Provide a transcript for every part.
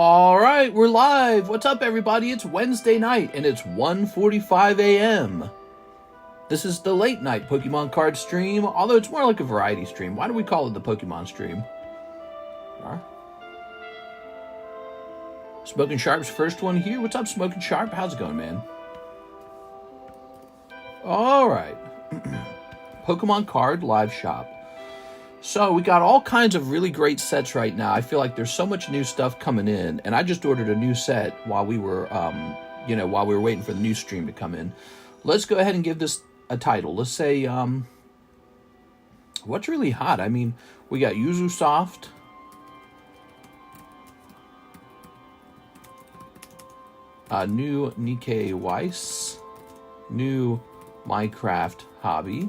All right, we're live. What's up, everybody? It's Wednesday night, and it's 1:45 a.m. This is the late night Pokemon card stream, although it's more like a variety stream. Why do we call it the Pokemon stream? Smoking Sharp's first one here. What's up, Smoking Sharp? How's it going, man? All right. Pokemon card live shop. So we got all kinds of really great sets right now. I feel like there's so much new stuff coming in, and I just ordered a new set while we were, while we were waiting for the new stream to come in. Let's go ahead and give this a title. Let's say, what's really hot? I mean, we got Yuzusoft, new Nikke Weiss, new Minecraft Hobby,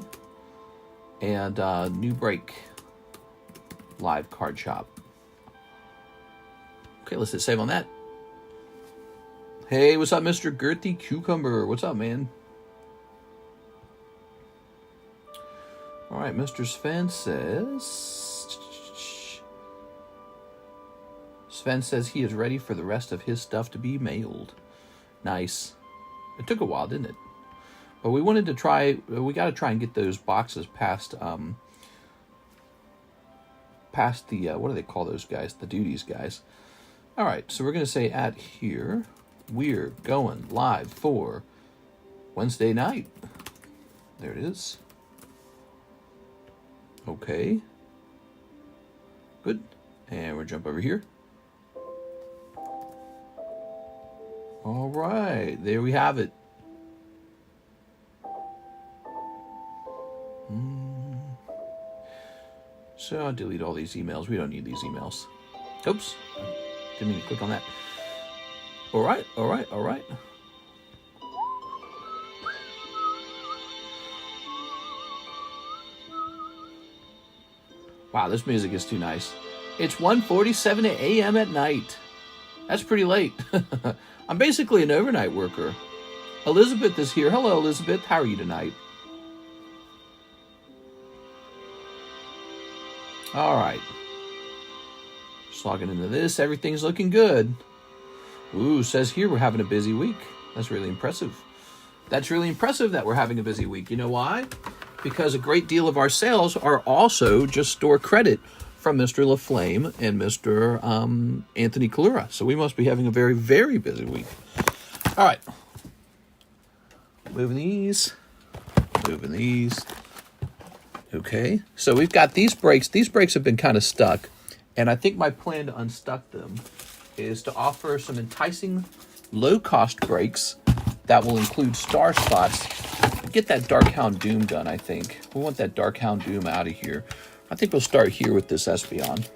and new Break live card shop. Okay, let's hit save on that. Hey, what's up, Mr. Girthy Cucumber? What's up, man? All right, Mr. Sven says he is ready for the rest of his stuff to be mailed. Nice. It took a while, didn't it? But we wanted to try, we got to try and get those boxes past the, what do they call those guys? The duties guys. All right, so we're going to say at here, we're going live for Wednesday night. There it is. Okay. Good. And we'll jump over here. All right, there we have it. So I'll delete all these emails. We don't need these emails. Oops. Didn't mean to click on that. All right, all right, all right. Wow, this music is too nice. It's 1:47 a.m. at night. That's pretty late. I'm basically an overnight worker. Elizabeth is here. Hello, Elizabeth. How are you tonight? All right. Just logging into this. Everything's looking good. Ooh, says here we're having a busy week. That's really impressive. That's really impressive that we're having a busy week. You know why? Because a great deal of our sales are also just store credit from Mr. LaFlame and Mr. Anthony Kalura. So we must be having a very, very busy week. All right. Moving these. Moving these. Okay. So we've got these brakes. These brakes have been kind of stuck. And I think my plan to unstuck them is to offer some enticing low-cost brakes that will include star spots. Get that Darkhound Doom done, I think. We want that Darkhound Doom out of here. I think we'll start here with this Espeon.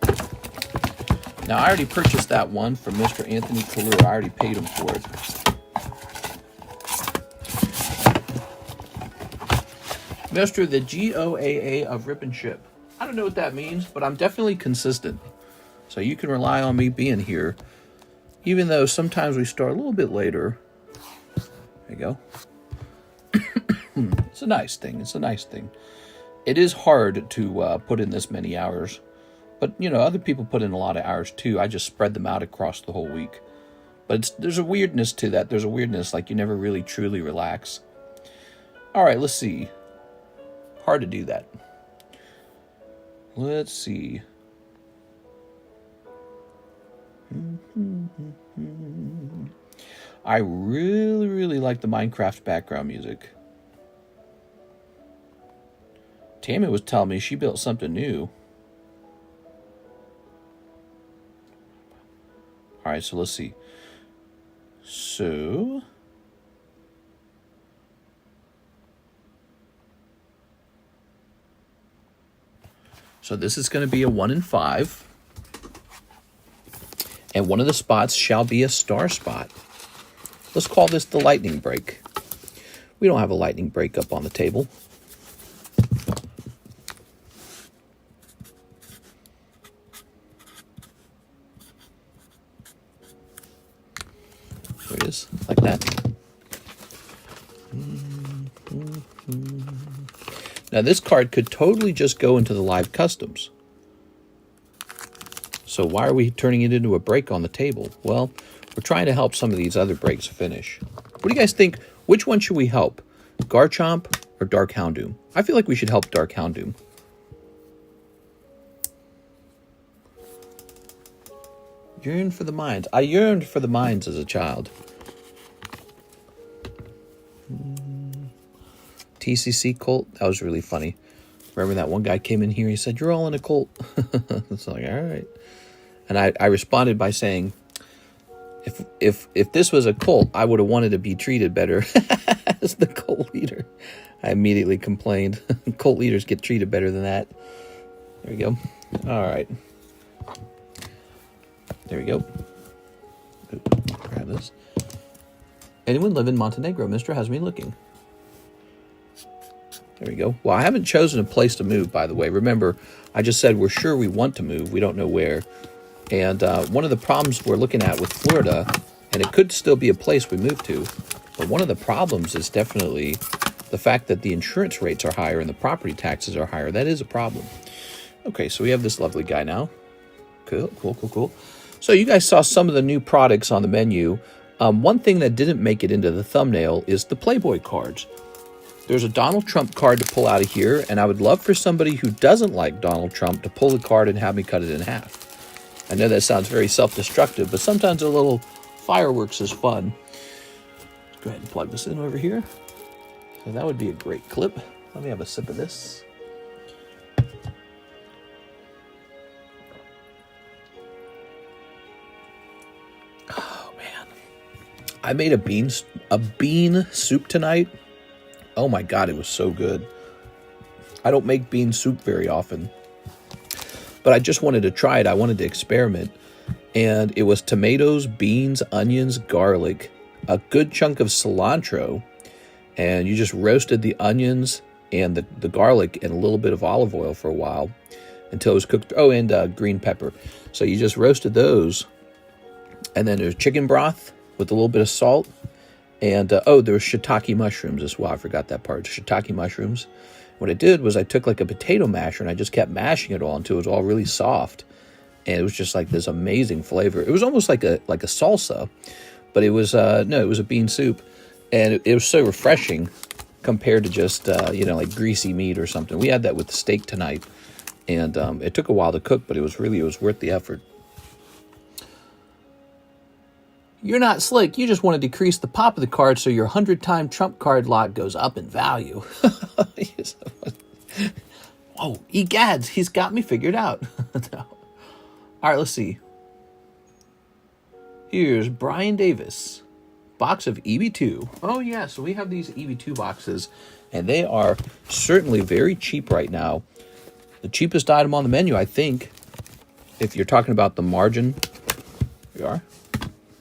Now, I already purchased that one from Mr. Anthony Kalura. I already paid him for it. Mr. the GOAA of Rip and Ship. I don't know what that means, but I'm definitely consistent. So you can rely on me being here, even though sometimes we start a little bit later. There you go. It's a nice thing. It's a nice thing. It is hard to put in this many hours. But, you know, other people put in a lot of hours too. I just spread them out across the whole week. But there's a weirdness to that. There's a weirdness, like you never really truly relax. All right, let's see. Hard to do that. Let's see. I really, really like the Minecraft background music. Tammy was telling me she built something new. All right, so let's see. So this is going to be a 1 in 5. And one of the spots shall be a star spot. Let's call this the lightning break. We don't have a lightning break up on the table. There it is, like that. Now this card could totally just go into the live customs. So why are we turning it into a break on the table? Well, we're trying to help some of these other breaks finish. What do you guys think? Which one should we help? Garchomp or Dark Houndoom? I feel like we should help Dark Houndoom. Yearn for the mines. I yearned for the mines as a child. TCC cult. That was really funny. Remember that one guy came in here, he said, "You're all in a cult." It's like, all right. And I responded by saying, if this was a cult, I would have wanted to be treated better as the cult leader. I immediately complained. Cult leaders get treated better than that. There we go. All right. There we go. Grab this. Anyone live in Montenegro? Mr. has me looking. There we go. Well, I haven't chosen a place to move, by the way. Remember, I just said we're sure we want to move. We don't know where. And one of the problems we're looking at with Florida, and it could still be a place we move to, but one of the problems is definitely the fact that the insurance rates are higher and the property taxes are higher. That is a problem. Okay, so we have this lovely guy now. Cool, cool, cool, cool. So you guys saw some of the new products on the menu. One thing that didn't make it into the thumbnail is the Playboy cards. There's a Donald Trump card to pull out of here, and I would love for somebody who doesn't like Donald Trump to pull the card and have me cut it in half. I know that sounds very self-destructive, but sometimes a little fireworks is fun. Let's go ahead and plug this in over here. So that would be a great clip. Let me have a sip of this. Oh, man. I made a bean soup tonight. Oh my God, it was so good. I don't make bean soup very often, but I just wanted to try it. I wanted to experiment. And it was tomatoes, beans, onions, garlic, a good chunk of cilantro, and you just roasted the onions and the garlic and a little bit of olive oil for a while until it was cooked. Oh, and green pepper. So you just roasted those. And then there's chicken broth with a little bit of salt. And, oh, there was shiitake mushrooms as well. I forgot that part. Shiitake mushrooms. What I did was I took like a potato masher and I just kept mashing it all until it was all really soft. And it was just like this amazing flavor. It was almost like a salsa, but it was, no, it was a bean soup. And it was so refreshing compared to just, you know, like greasy meat or something. We had that with the steak tonight. And it took a while to cook, but it was worth the effort. You're not slick. You just want to decrease the pop of the card so your 100-time Trump card lot goes up in value. Oh, egads, he's got me figured out. No. All right, let's see. Here's Brian Davis. Box of EB2. Oh, yeah, so we have these EB2 boxes, and they are certainly very cheap right now. The cheapest item on the menu, I think, if you're talking about the margin. We are.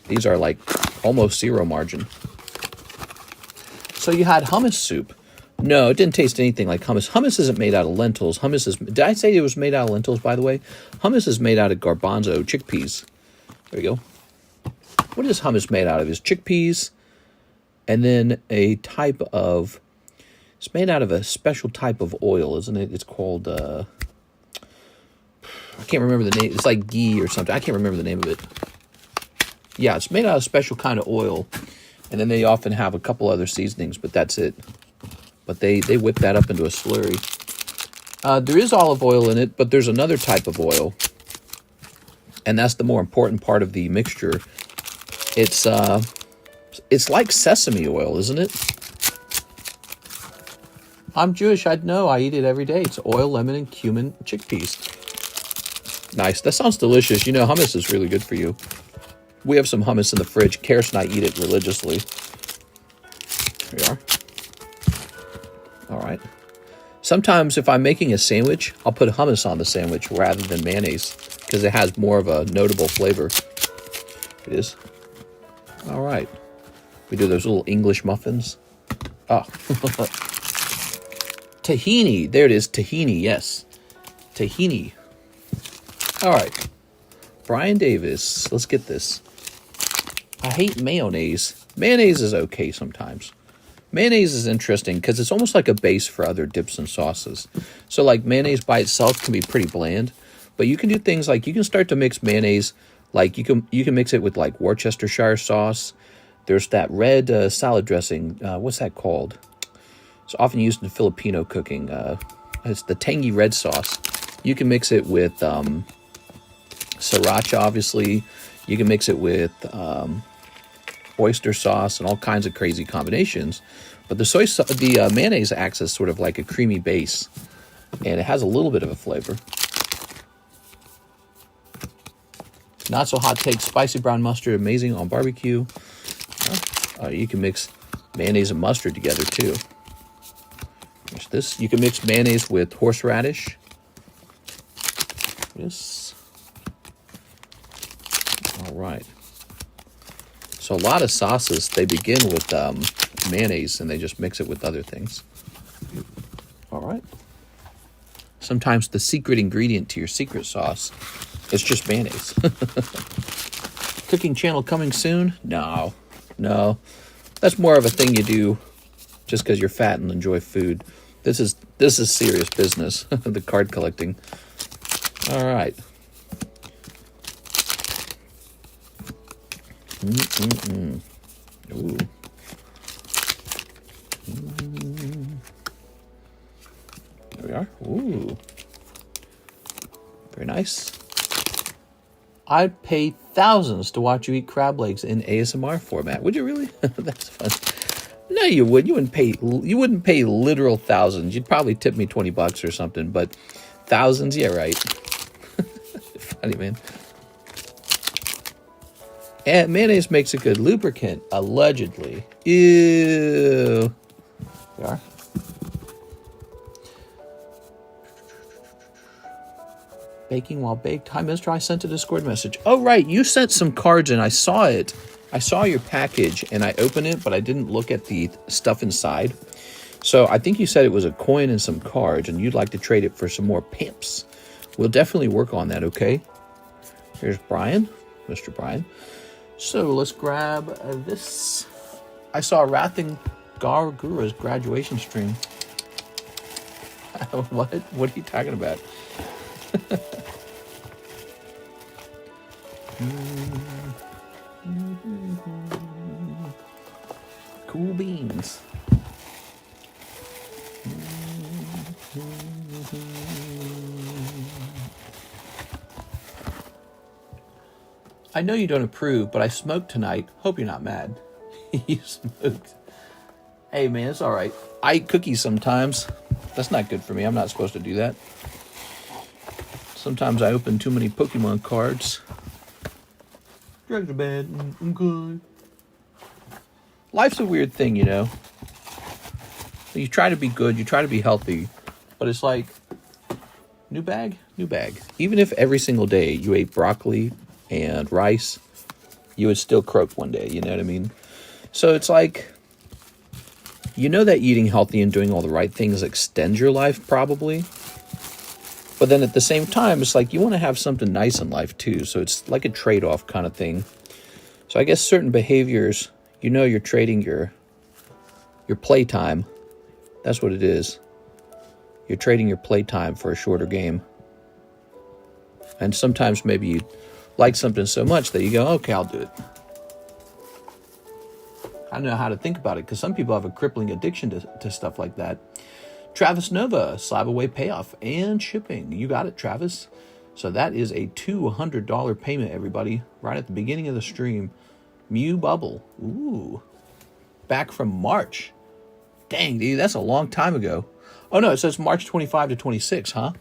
These are like almost zero margin. So you had hummus soup. No, it didn't taste anything like hummus. Hummus isn't made out of lentils. Hummus is... Did I say it was made out of lentils, by the way? Hummus is made out of garbanzo chickpeas. There we go. What is hummus made out of? It's chickpeas and then a type of... It's made out of a special type of oil, isn't it? It's called... I can't remember the name. It's like ghee or something. I can't remember the name of it. Yeah, it's made out of a special kind of oil. And then they often have a couple other seasonings, but that's it. But they whip that up into a slurry. There is olive oil in it, but there's another type of oil. And that's the more important part of the mixture. It's like sesame oil, isn't it? I'm Jewish, I'd know. I eat it every day. It's oil, lemon, and cumin chickpeas. Nice. That sounds delicious. You know, hummus is really good for you. We have some hummus in the fridge. Karis and I eat it religiously. Here we are. All right. Sometimes if I'm making a sandwich, I'll put hummus on the sandwich rather than mayonnaise because it has more of a notable flavor. It is. All right. We do those little English muffins. Oh. Tahini. There it is. Tahini. Yes. Tahini. All right. Brian Davis. Let's get this. I hate mayonnaise. Mayonnaise is okay sometimes. Mayonnaise is interesting because it's almost like a base for other dips and sauces. So like mayonnaise by itself can be pretty bland, But you can do things like you can start to mix mayonnaise. Like you can mix it with like Worcestershire sauce. There's that red salad dressing. What's that called? It's often used in Filipino cooking. It's the tangy red sauce. You can mix it with sriracha, obviously. You can mix it with oyster sauce and all kinds of crazy combinations. But the mayonnaise acts as sort of like a creamy base, and it has a little bit of a flavor. Not so hot take, spicy brown mustard, amazing on barbecue. You can mix mayonnaise and mustard together too. There's this. You can mix mayonnaise with horseradish. This. All right. So a lot of sauces, they begin with mayonnaise and they just mix it with other things. All right. Sometimes the secret ingredient to your secret sauce is just mayonnaise. Cooking channel coming soon? No. That's more of a thing you do just because you're fat and enjoy food. This is serious business. The card collecting. All right. Ooh. There we are. Ooh. Very nice. I'd pay thousands to watch you eat crab legs in ASMR format. Would you really? That's fun. No, you would. You wouldn't pay literal thousands. You'd probably tip me $20 or something, but thousands, yeah, right. Funny, man. And mayonnaise makes a good lubricant, allegedly. Ew. We are. Baking while baked. Hi, Mr. I sent a Discord message. Oh, right. You sent some cards and I saw it. I saw your package and I opened it, but I didn't look at the stuff inside. So I think you said it was a coin and some cards and you'd like to trade it for some more pimps. We'll definitely work on that, okay? Here's Brian, Mr. Brian. So let's grab this. I saw Rathan Gargura's graduation stream. What? What are you talking about? Cool beans. I know you don't approve, but I smoked tonight. Hope you're not mad. You smoked. Hey, man, it's all right. I eat cookies sometimes. That's not good for me. I'm not supposed to do that. Sometimes I open too many Pokemon cards. Drugs are bad. I'm good. Life's a weird thing, you know. You try to be good. You try to be healthy. But it's like, new bag, new bag. Even if every single day you ate broccoli and rice, you would still croak one day, you know what I mean? So it's like, you know that eating healthy and doing all the right things extends your life, probably. But then at the same time, it's like you want to have something nice in life too. So it's like a trade-off kind of thing. So I guess certain behaviors, you know, you're trading your playtime. That's what it is. You're trading your playtime for a shorter game. And sometimes maybe you like something so much that you go, okay, I'll do it. I don't know how to think about it because some people have a crippling addiction to stuff like that. Travis Nova, slab away payoff and shipping. You got it, Travis. So that is a $200 payment, everybody, right at the beginning of the stream. Mew Bubble. Ooh. Back from March. Dang, dude, that's a long time ago. Oh, no, it says March 25 to 26, huh?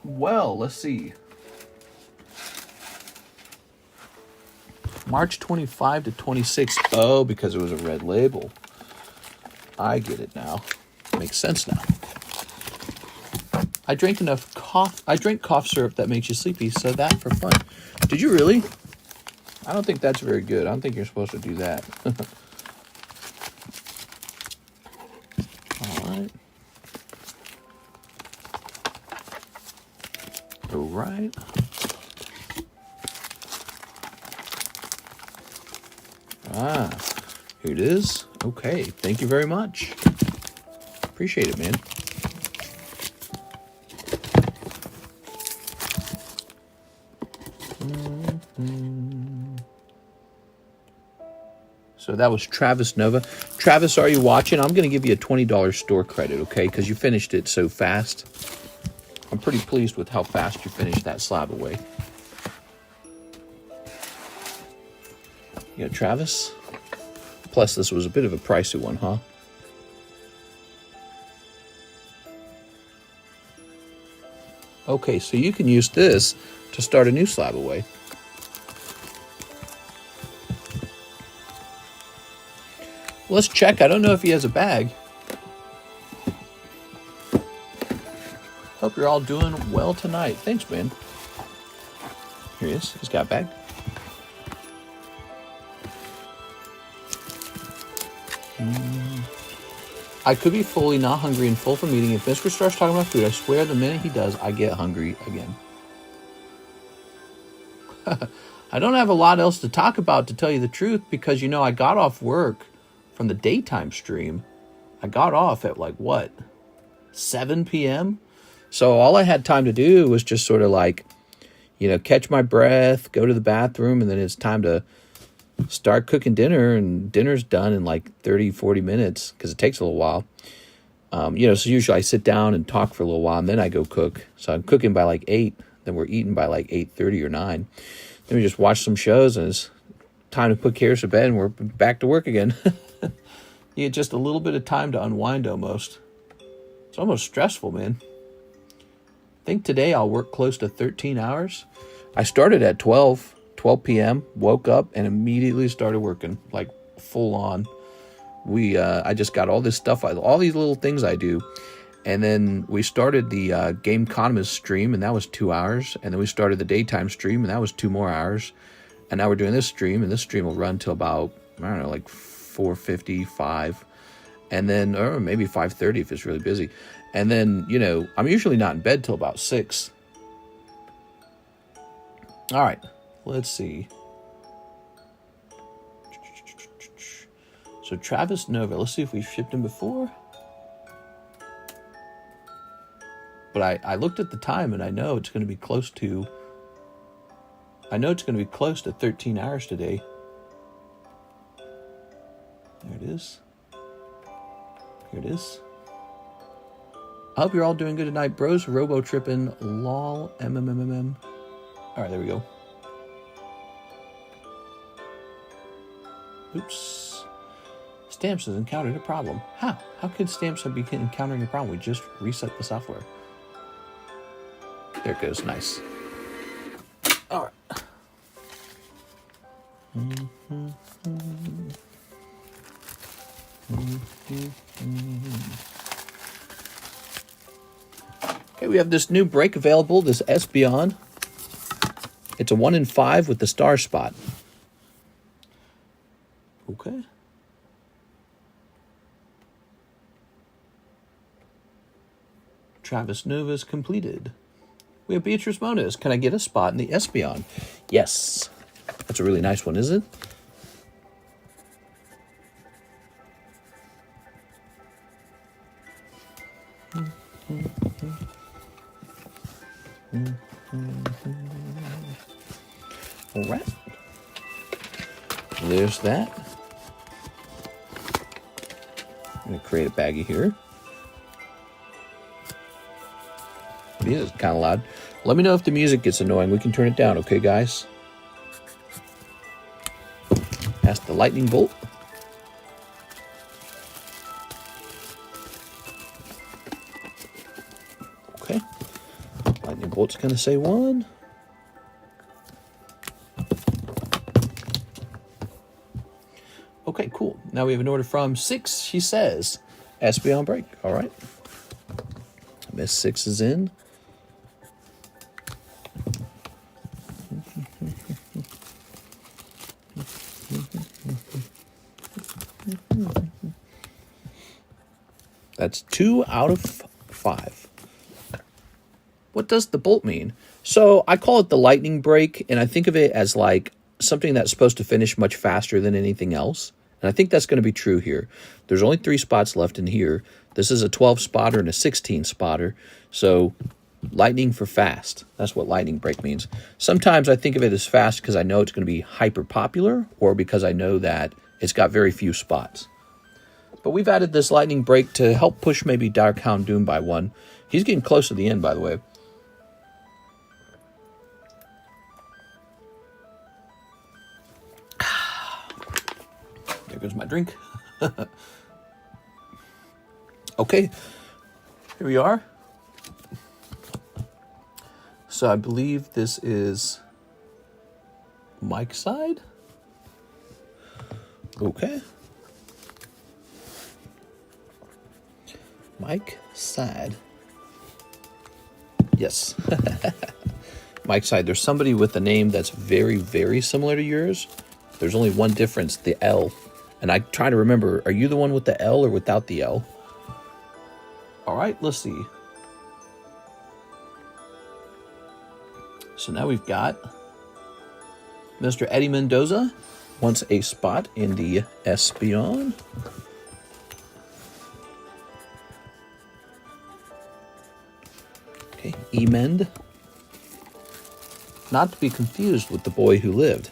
Well, let's see. March 25 to 26. Oh, because it was a red label. I get it now. Makes sense now. I drank cough syrup that makes you sleepy, so that for fun. Did you really? I don't think that's very good. I don't think you're supposed to do that. All right. All right. Ah, here it is. Okay, thank you very much. Appreciate it, man. So that was Travis Nova. Travis, are you watching? I'm going to give you a $20 store credit, okay? Because you finished it so fast. I'm pretty pleased with how fast you finished that slab away. Yeah, Travis. Plus, this was a bit of a pricey one, huh? Okay, so you can use this to start a new slab away. Let's check. I don't know if he has a bag. Hope you're all doing well tonight. Thanks, man. Here he is. He's got a bag. I could be fully not hungry and full from eating. If Mr. starts talking about food, I swear the minute he does, I get hungry again. I don't have a lot else to talk about, to tell you the truth, because, you know, I got off work from the daytime stream. I got off at like, what, 7 p.m.? So all I had time to do was just sort of like, you know, catch my breath, go to the bathroom, and then it's time to start cooking dinner, and dinner's done in like 30, 40 minutes because it takes a little while. You know, so usually I sit down and talk for a little while, and then I go cook. So I'm cooking by like 8, then we're eating by like 8:30 or 9. Then we just watch some shows, and it's time to put Karis to bed, and we're back to work again. You get just a little bit of time to unwind almost. It's almost stressful, man. I think today I'll work close to 13 hours. I started at 12 p.m., woke up, and immediately started working, like full on. I just got all this stuff, all these little things I do. And then we started the TheCardconomist stream, and that was 2 hours. And then we started the daytime stream, and that was 2 more hours. And now we're doing this stream, and this stream will run till about, I don't know, like 4:55, and then, or maybe 5:30 if it's really busy. And then, you know, I'm usually not in bed till about 6. All right, let's see. So Travis Nova, let's see if we've shipped him before. But I looked at the time, and I know it's going to be close to, 13 hours today. There it is. Here it is. I hope you're all doing good tonight, bros. Robo tripping, lol, mmmmm. All right, there we go. Oops. Stamps has encountered a problem. How? How could Stamps be encountering a problem? We just reset the software. There it goes. Nice. All right. Okay, we have this new break available, this Espeon. It's a 1 in 5 with the star spot. Okay. Travis Nova's completed. We have Beatrice Moniz. Can I get a spot in the Espeon? Yes. That's a really nice one, isn't it? All right. There's that. I'm going to create a baggie here. It is kind of loud. Let me know if the music gets annoying. We can turn it down, okay, guys? That's the lightning bolt. Okay. Lightning bolt's going to say 1. Okay, cool. Now we have an order from 6, she says. Espeon break. All right. Miss 6 is in. That's 2 out of 5. What does the bolt mean? So I call it the lightning break, and I think of it as like something that's supposed to finish much faster than anything else. And I think that's going to be true here. There's only 3 spots left in here. This is a 12 spotter and a 16 spotter. So Lightning for fast. That's what lightning break means. Sometimes I think of it as fast because I know it's going to be hyper popular, or because I know that it's got very few spots. But we've added this lightning break to help push maybe Dark Hound Doom by one. He's getting close to the end, by the way. There goes my drink. Okay, here we are. So I believe this is Mike's side. Okay. Mike side. Yes. Mike's side. There's somebody with a name that's very, very similar to yours. There's only one difference, the L. And I try to remember, are you the one with the L or without the L? All right, let's see. So now we've got Mr. Eddie Mendoza wants a spot in the Espion. Okay, Emend. Not to be confused with The Boy Who Lived.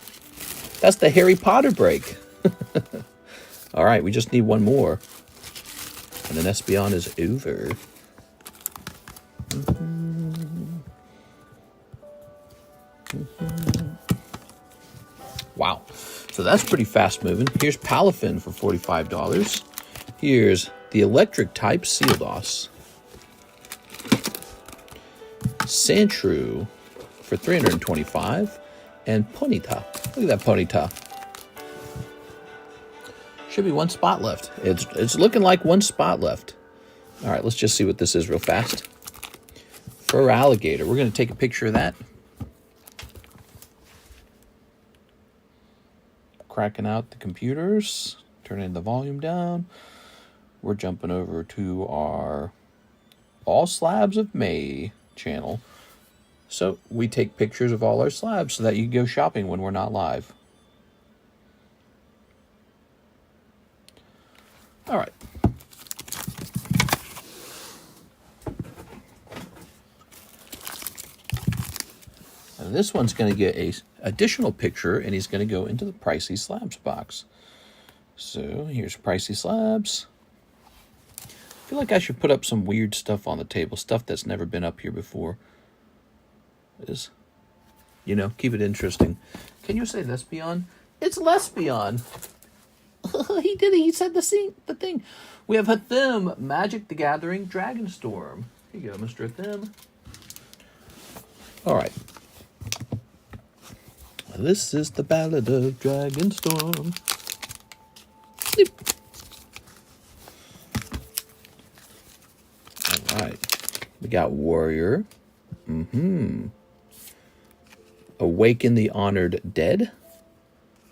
That's the Harry Potter break. All right, we just need one more. And then Espion is over. Wow. So that's pretty fast moving. Here's Palafin for $45. Here's the electric type Sealdos. Sandshrew for $325. And Ponyta. Look at that Ponyta. Should be one spot left. It's looking like one spot left. All right, let's just see what this is real fast. Fur alligator. We're going to take a picture of that. Cracking out the computers. Turning the volume down. We're jumping over to our All Slabs of May channel. So we take pictures of all our slabs so that you can go shopping when we're not live. All right. And this one's going to get a additional picture, and he's going to go into the Pricey Slabs box. So here's Pricey Slabs. I feel like I should put up some weird stuff on the table, stuff that's never been up here before. Keep it interesting. Can you say Lespion? It's Lespion. He did it. He said the thing. We have Hathim, Magic the Gathering, Dragonstorm. Here you go, Mr. Hathim. All right. This is the Ballad of Dragonstorm. Sleep. All right. We got Warrior. Awaken the Honored Dead.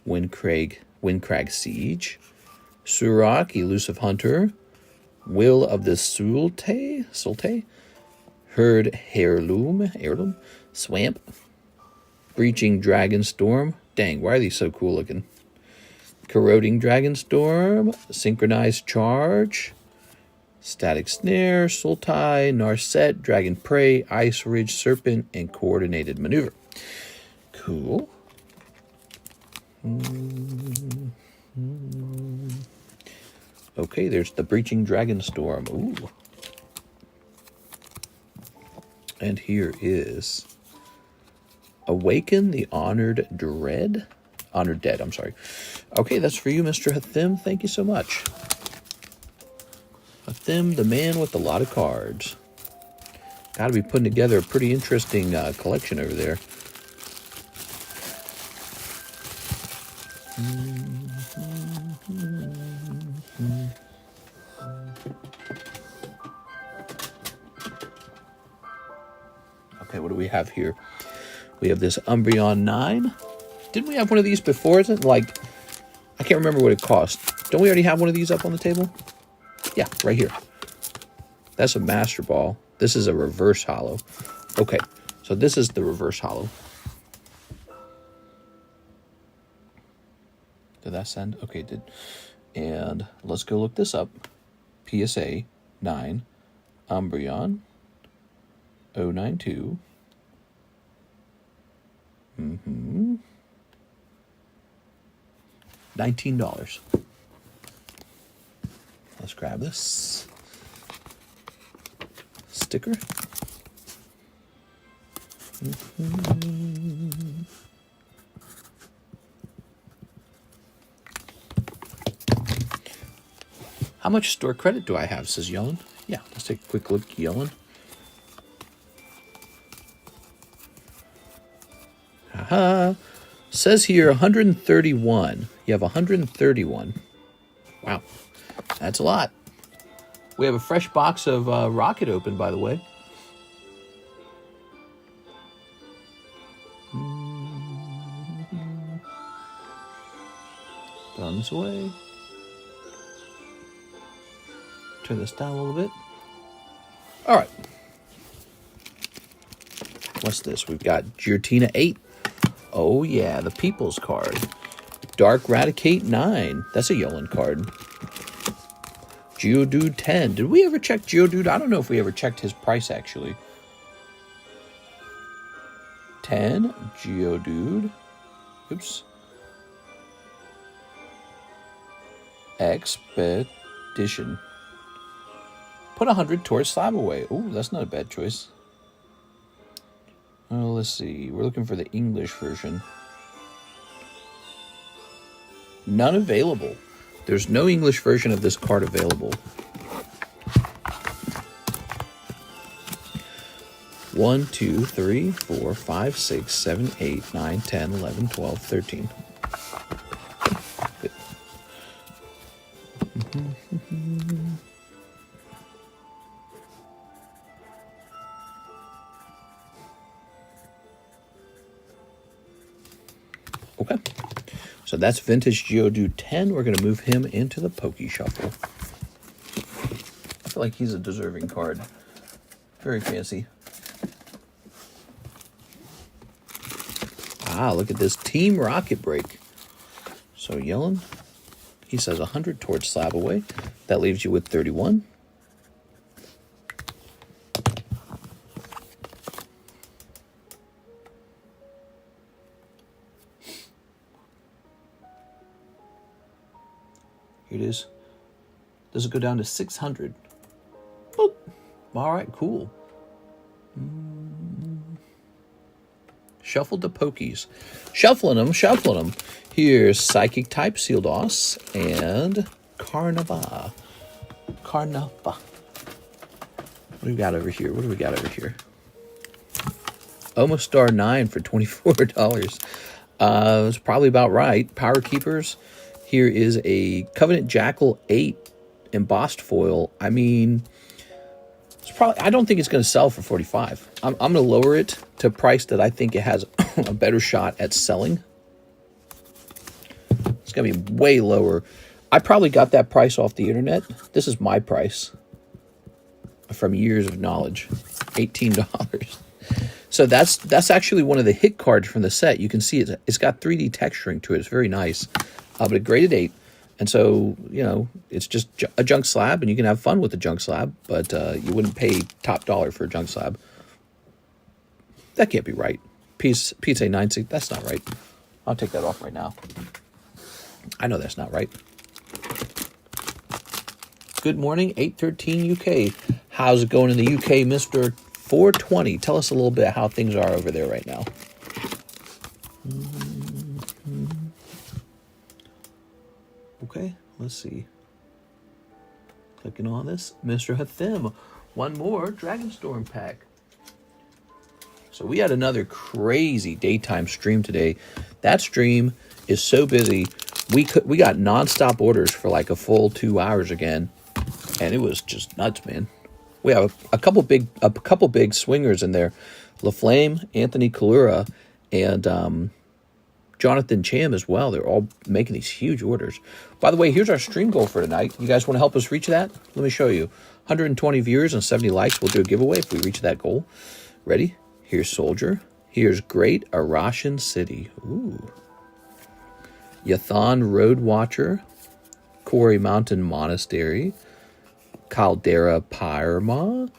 Windcrag Siege. Surak, Elusive Hunter. Will of the Sulte. Herd Heirloom. Swamp. Breaching Dragonstorm. Dang, why are these so cool looking? Corroding Dragonstorm. Synchronized Charge. Static Snare. Sultai. Narset. Dragon Prey. Ice Ridge Serpent. And Coordinated Maneuver. Cool. Okay, there's the Breaching Dragonstorm. Ooh. And here is Awaken the Honored Dead, I'm sorry. Okay, that's for you, Mr. Hathim. Thank you so much. Hathim, the man with a lot of cards. Got to be putting together a pretty interesting collection over there. Okay, what do we have here? We have this Umbreon 9. Didn't we have one of these before? Isn't it like, I can't remember what it cost. Don't we already have one of these up on the table? Yeah, right here. That's a Master Ball. This is a reverse hollow. Okay, so this is the reverse hollow. Did that send? Okay, it did. And let's go look this up. PSA 9 Umbreon. 092. $19. Let's grab this sticker. How much store credit do I have, says Yellen. Yeah, let's take a quick look, Yellen. Haha. Says here 131. You have 131. Wow, that's a lot. We have a fresh box of Rocket open, by the way. Thumbs away. Turn this down a little bit. All right. What's this? We've got Giratina 8. Oh, yeah, the People's card. Dark Radicate 9. That's a Yolan card. Geodude 10. Did we ever check Geodude? I don't know if we ever checked his price, actually. 10. Geodude. Oops. Expedition. Put 100 towards Slab away. Ooh, that's not a bad choice. Oh, let's see. We're looking for the English version. None available. There's no English version of this card available. 1, 2, 3, 4, 5, 6, 7, 8, 9, 10, 11, 12, 13. Good. Okay, so that's Vintage Geodude 10. We're going to move him into the Poke Shuffle. I feel like he's a deserving card. Very fancy. Ah, look at this Team Rocket break. So Yellen, he says 100 towards Slab away. That leaves you with 31. Here it is. Does it go down to 600? Boop. All right, cool. Shuffle the Pokies. Shuffling them. Here's Psychic type, Sealdos, and Carnava. What do we got over here? Almost Star 9 for $24. It's probably about right. Power Keepers. Here is a Covenant Jackal 8 embossed foil. I mean, it's probably, I don't think it's going to sell for 45. I'm going to lower it to a price that I think it has a better shot at selling. It's going to be way lower. I probably got that price off the internet. This is my price from years of knowledge. $18. So that's actually one of the hit cards from the set. You can see it's got 3D texturing to it. It's very nice. But a graded 8. And so, you know, it's just a junk slab, and you can have fun with the junk slab, but you wouldn't pay top dollar for a junk slab. That can't be right. PSA 96, that's not right. I'll take that off right now. I know that's not right. Good morning, 813 UK. How's it going in the UK, Mr. 420? Tell us a little bit how things are over there right now. Okay, let's see. Clicking on this. Mr. Hathim. One more Dragonstorm pack. So we had another crazy daytime stream today. That stream is so busy. We got nonstop orders for like a full 2 hours again. And it was just nuts, man. We have a couple big swingers in there. LaFlame, Anthony Kalura, and Jonathan Cham as well. They're all making these huge orders. By the way, here's our stream goal for tonight. You guys want to help us reach that? Let me show you. 120 viewers and 70 likes. We'll do a giveaway if we reach that goal. Ready? Here's Soldier. Here's Great Arashan City. Ooh. Yathan Road Watcher. Quarry Mountain Monastery. Caldera Pyrma.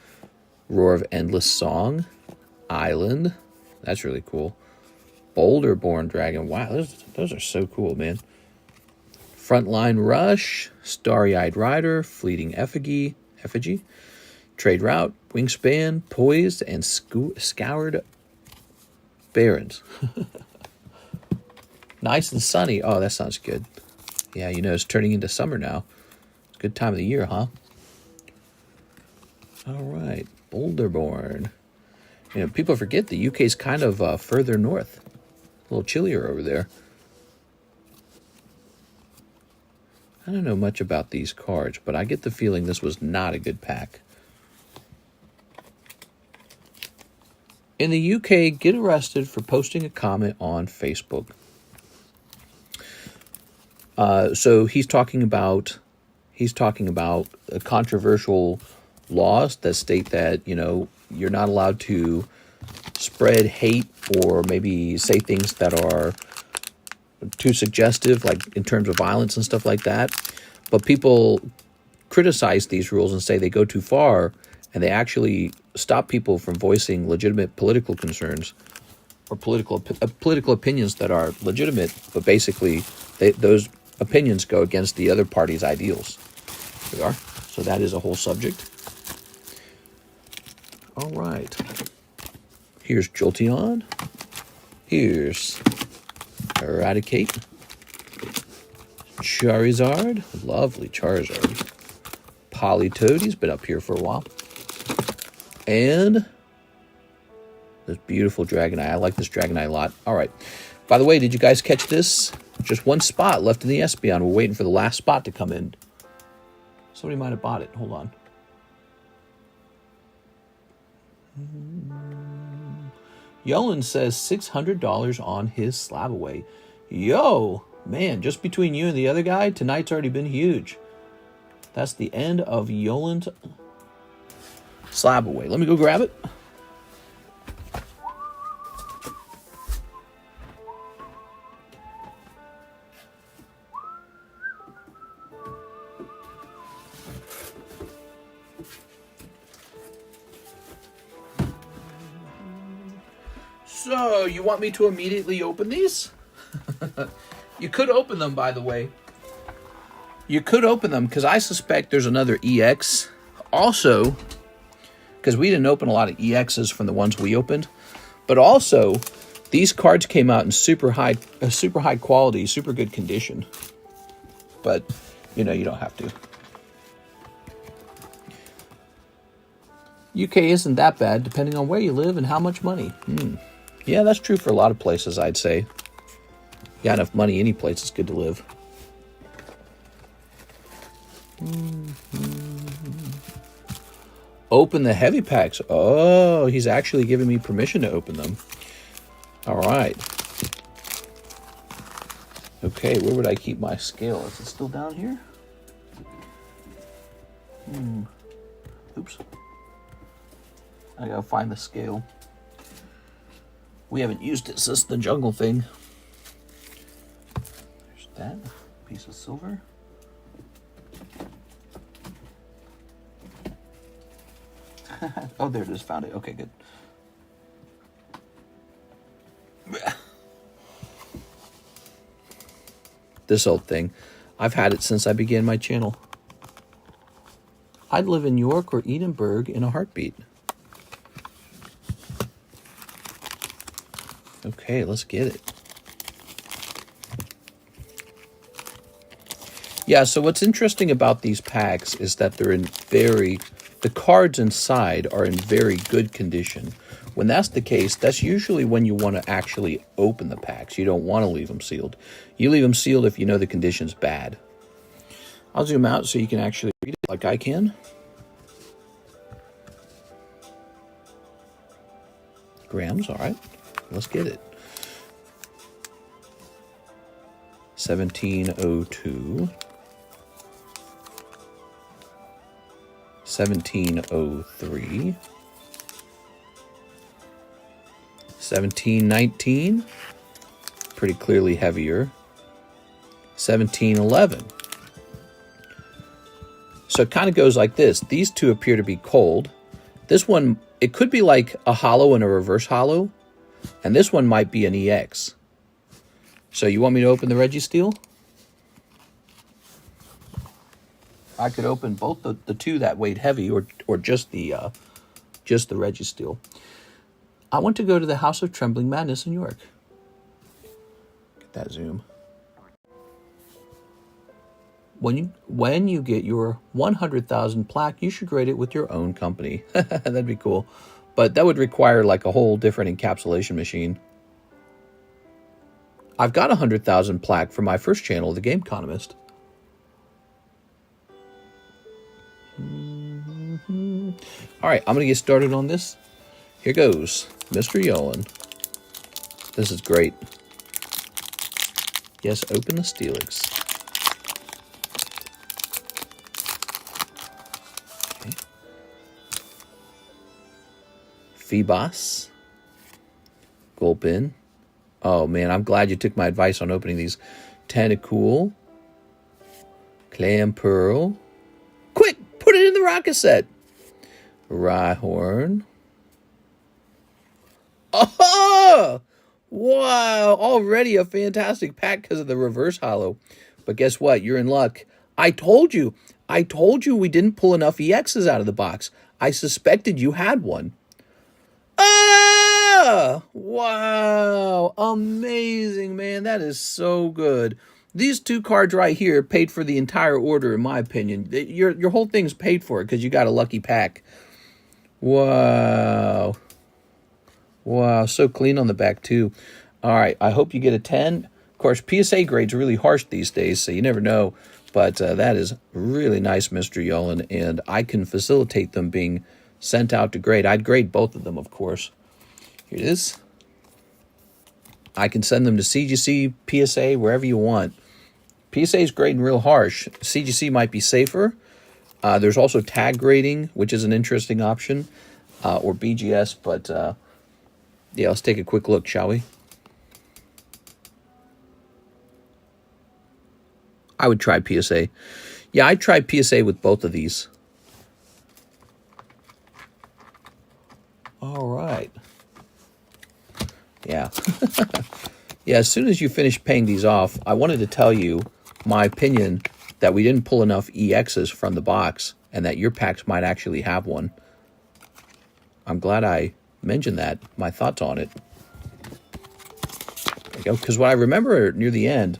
Roar of Endless Song, Island. That's really cool. Boulder-born Dragon. Wow, those are so cool, man. Frontline Rush, Starry-Eyed Rider, Fleeting Effigy, Trade Route, Wingspan, Poised, and Scoured Barrens. Nice and sunny. Oh, that sounds good. Yeah, you know, it's turning into summer now. It's a good time of the year, huh? All right, Boulderborn. You know, people forget the UK is kind of further north. A little chillier over there. I don't know much about these cards, but I get the feeling this was not a good pack. In the UK, get arrested for posting a comment on Facebook. So he's talking about controversial laws that state that, you know, you're not allowed to spread hate or maybe say things that are too suggestive, like in terms of violence and stuff like that. But people criticize these rules and say they go too far, and they actually stop people from voicing legitimate political concerns or political opinions that are legitimate, but basically those opinions go against the other party's ideals. There we are. So that is a whole subject. All right. Here's Jolteon. Here's Eradicate. Charizard. Lovely Charizard. Politoed. He's been up here for a while. And this beautiful Dragonite. I like this Dragonite a lot. All right. By the way, did you guys catch this? Just one spot left in the Espeon. We're waiting for the last spot to come in. Somebody might have bought it. Hold on. Yolan says $600 on his slab away. Yo, man, just between you and the other guy, tonight's already been huge. That's the end of Yolan's slab away. Let me go grab it. So, you want me to immediately open these? You could open them, by the way. You could open them, because I suspect there's another EX. Also, because we didn't open a lot of EXs from the ones we opened. But also, these cards came out in super high quality, super good condition. But, you know, you don't have to. UK isn't that bad, depending on where you live and how much money. Yeah, that's true for a lot of places, I'd say. You got enough money any place, it's good to live. Open the heavy packs. Oh, he's actually giving me permission to open them. All right. Okay, where would I keep my scale? Is it still down here? Oops. I gotta find the scale. We haven't used it since the jungle thing. There's that piece of silver. Oh, there it is. Found it. Okay, good. This old thing. I've had it since I began my channel. I'd live in York or Edinburgh in a heartbeat. Okay, let's get it. Yeah, so what's interesting about these packs is that they're in the cards inside are in very good condition. When that's the case, that's usually when you want to actually open the packs. You don't want to leave them sealed. You leave them sealed if you know the condition's bad. I'll zoom out so you can actually read it like I can. Grams, all right. Let's get it. 1702. 1703. 1719. Pretty clearly heavier. 1711. So it kind of goes like this. These two appear to be cold. This one, it could be like a holo and a reverse holo, and this one might be an EX. So you want me to open the Registeel? I could open both the two that weighed heavy, or just the Registeel. I want to go to the House of Trembling Madness in New York. Get that zoom. When you get your 100,000 plaque, you should grade it with your own company. That'd be cool. But that would require like a whole different encapsulation machine. I've got 100,000 plaque for my first channel, The Economist. All right, I'm going to get started on this. Here goes, Mr. Yolen. This is great. Yes, open the Steelix. Phoebos, Gulpin. Oh man, I'm glad you took my advice on opening these. Tentacool, Clam Pearl. Quick, put it in the rocket set. Rhyhorn. Oh, wow! Already a fantastic pack because of the reverse holo. But guess what? You're in luck. I told you we didn't pull enough EXs out of the box. I suspected you had one. Ah! Wow. Amazing, man. That is so good. These two cards right here paid for the entire order, in my opinion. Your whole thing's paid for it because you got a lucky pack. Wow. Wow. So clean on the back, too. All right. I hope you get a 10. Of course, PSA grade's really harsh these days, so you never know. But that is really nice, Mr. Yolen, and I can facilitate them being sent out to grade. I'd grade both of them, of course. Here it is. I can send them to CGC, PSA, wherever you want. PSA is grading real harsh. CGC might be safer. There's also tag grading, which is an interesting option, or BGS. But yeah, let's take a quick look, shall we? I would try PSA. Yeah, I'd try PSA with both of these. All right. Yeah. Yeah, as soon as you finish paying these off, I wanted to tell you my opinion that we didn't pull enough EXs from the box and that your packs might actually have one. I'm glad I mentioned that, my thoughts on it. There you go. Because what I remember near the end,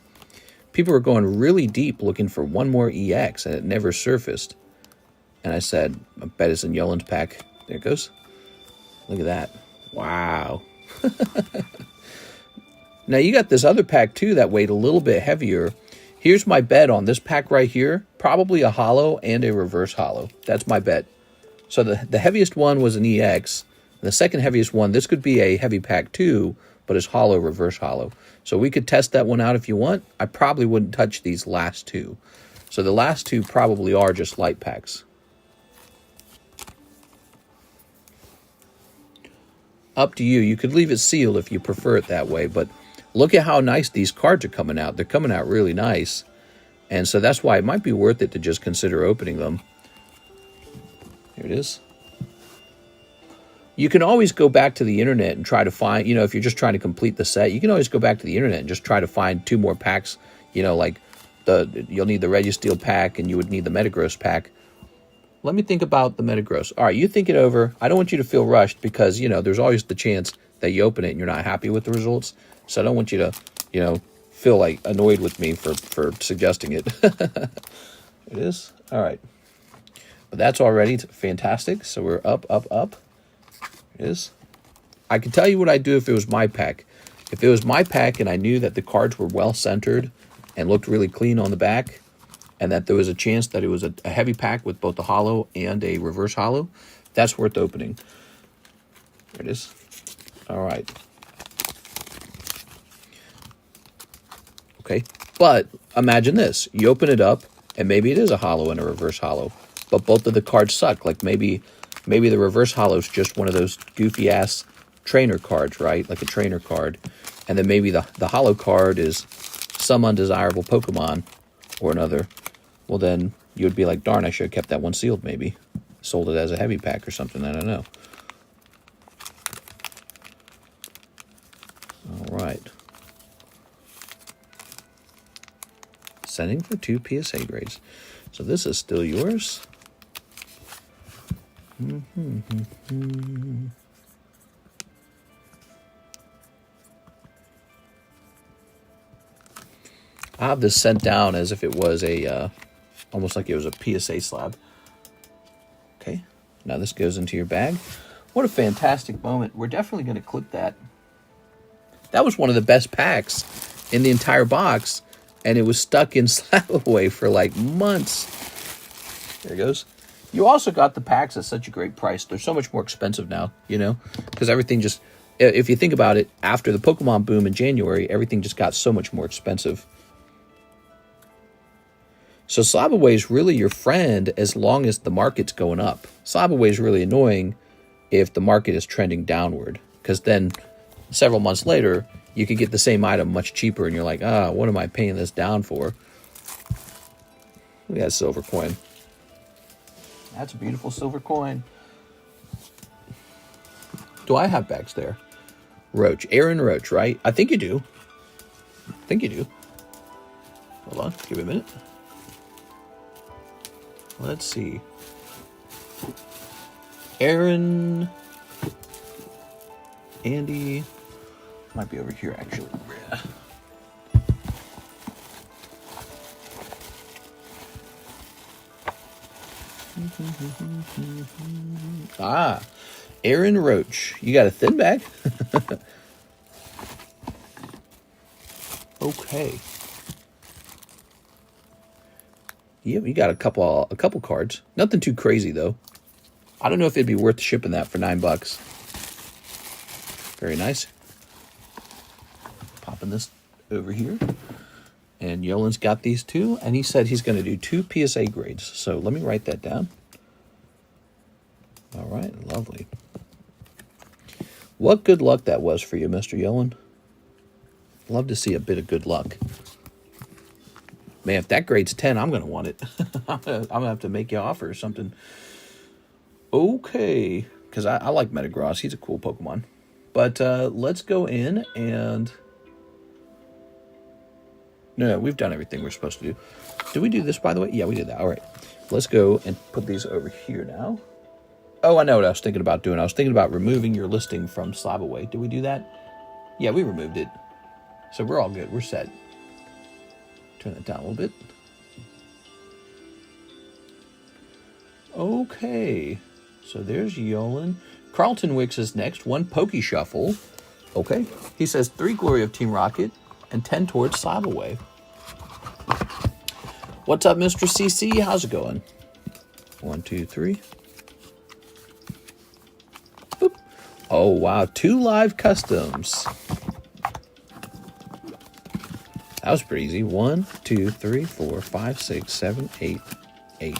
people were going really deep looking for one more EX, and it never surfaced. And I said, I bet it's in Yolen's pack. There it goes. Look at that. Wow. Now, you got this other pack, too, that weighed a little bit heavier. Here's my bet on this pack right here. Probably a holo and a reverse holo. That's my bet. So the heaviest one was an EX. The second heaviest one, this could be a heavy pack, too, but it's holo, reverse holo. So we could test that one out if you want. I probably wouldn't touch these last two. So the last two probably are just light packs. Up to you. You could leave it sealed if you prefer it that way, but look at how nice these cards are coming out. They're coming out really nice. And so that's why it might be worth it to just consider opening them. Here it is. You can always go back to the internet and try to find, if you're just trying to complete the set, you can always go back to the internet and just try to find two more packs. Like you'll need the Registeel pack and you would need the Metagross pack. Let me think about the Metagross. All right, you think it over. I don't want you to feel rushed because, there's always the chance that you open it and you're not happy with the results. So I don't want you to, feel like annoyed with me for suggesting it. It is. All right. But that's already fantastic. So we're up, up, up. It is. I can tell you what I'd do if it was my pack. If it was my pack and I knew that the cards were well centered and looked really clean on the back, and that there was a chance that it was a heavy pack with both a holo and a reverse holo, that's worth opening. There it is. All right. Okay, but imagine this. You open it up, and maybe it is a holo and a reverse holo, but both of the cards suck. Like maybe the reverse holo is just one of those goofy-ass trainer cards, right? Like a trainer card. And then maybe the holo card is some undesirable Pokemon or another. Well, then you would be like, darn, I should have kept that one sealed maybe. sold it as a heavy pack or something. I don't know. All right. Sending for 2 PSA grades. So this is still yours. I have this sent down as if it was a, almost like it was a PSA slab. Okay, now this goes into your bag. What a fantastic moment. We're definitely going to clip that. That was one of the best packs in the entire box, and it was stuck in slab away for like months. There it goes. You also got the packs at such a great price. They're so much more expensive now, you know, because everything just, if you think about it, after the Pokemon boom in January, everything just got so much more expensive. So slab away is really your friend as long as the market's going up. Slab away is really annoying if the market is trending downward, because then several months later, you could get the same item much cheaper, and you're like, what am I paying this down for? Look at that silver coin. That's a beautiful silver coin. Do I have bags there? Roach. Aaron Roach, right? I think you do. I think you do. Hold on. Give me a minute. Let's see. Aaron. Andy. Might be over here, actually. Ah, Aaron Roach. You got a thin bag? Okay. Yep, you got a couple cards. Nothing too crazy though. I don't know if it'd be worth shipping that for $9. Very nice. Popping this over here. And Yolan's got these two, and he said he's going to do 2 PSA grades. So let me write that down. All right, lovely. What good luck that was for you, Mr. Yolan. Love to see a bit of good luck. Man, if that grade's 10, I'm going to want it. I'm going to have to make you an offer or something. Okay, because I like Metagross. He's a cool Pokemon. But let's go in and... No, we've done everything we're supposed to do. Did we do this, by the way? Yeah, we did that. All right. Let's go and put these over here now. Oh, I know what I was thinking about doing. I was thinking about removing your listing from Slab Away. Did we do that? Yeah, we removed it. So we're all good. We're set. Turn that down a little bit. Okay. So there's Yolan. Carlton Wicks is next. 1 Poke Shuffle. Okay. He says 3 Glory of Team Rocket and 10 towards Slab Away. What's up, Mr. CC? How's it going? 1, 2, 3. Boop. Oh, wow. 2 live customs. That was pretty easy. 1, 2, 3, 4, 5, 6, 7, 8. 8.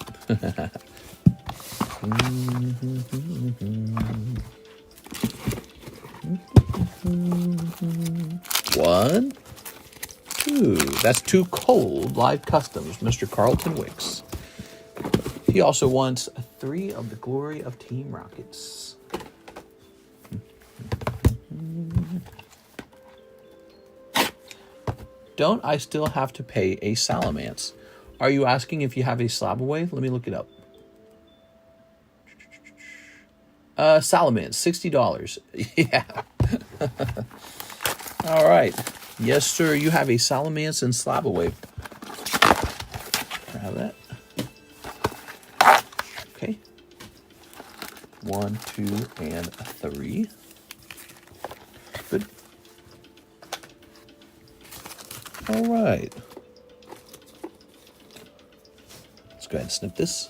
1, 2. That's 2 cold live customs, Mr. Carlton Wicks. He also wants 3 of the Glory of Team Rockets. Don't I still have to pay a Salamence? Are you asking if you have a Slab Away? Let me look it up. Salamence, $60. Yeah. All right. Yes, sir. You have a Salamence and Slab Away. Can I have that? Okay. 1, 2, and 3. Good. All right. Let's go ahead and snip this.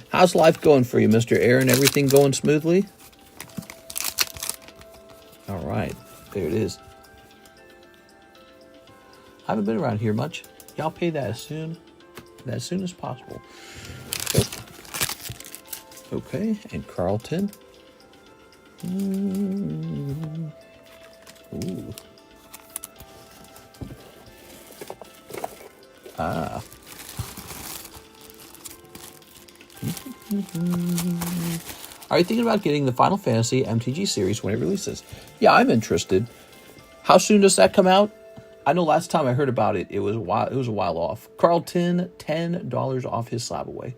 How's life going for you, Mr. Aaron? Everything going smoothly? All right. There it is. I haven't been around here much. Y'all pay that as soon as possible. Okay, and Carlton. Ooh. Ah. Are you thinking about getting the Final Fantasy MTG series when it releases? Yeah, I'm interested. How soon does that come out? I know last time I heard about it, it was a while off. Carlton, $10 off his slab away.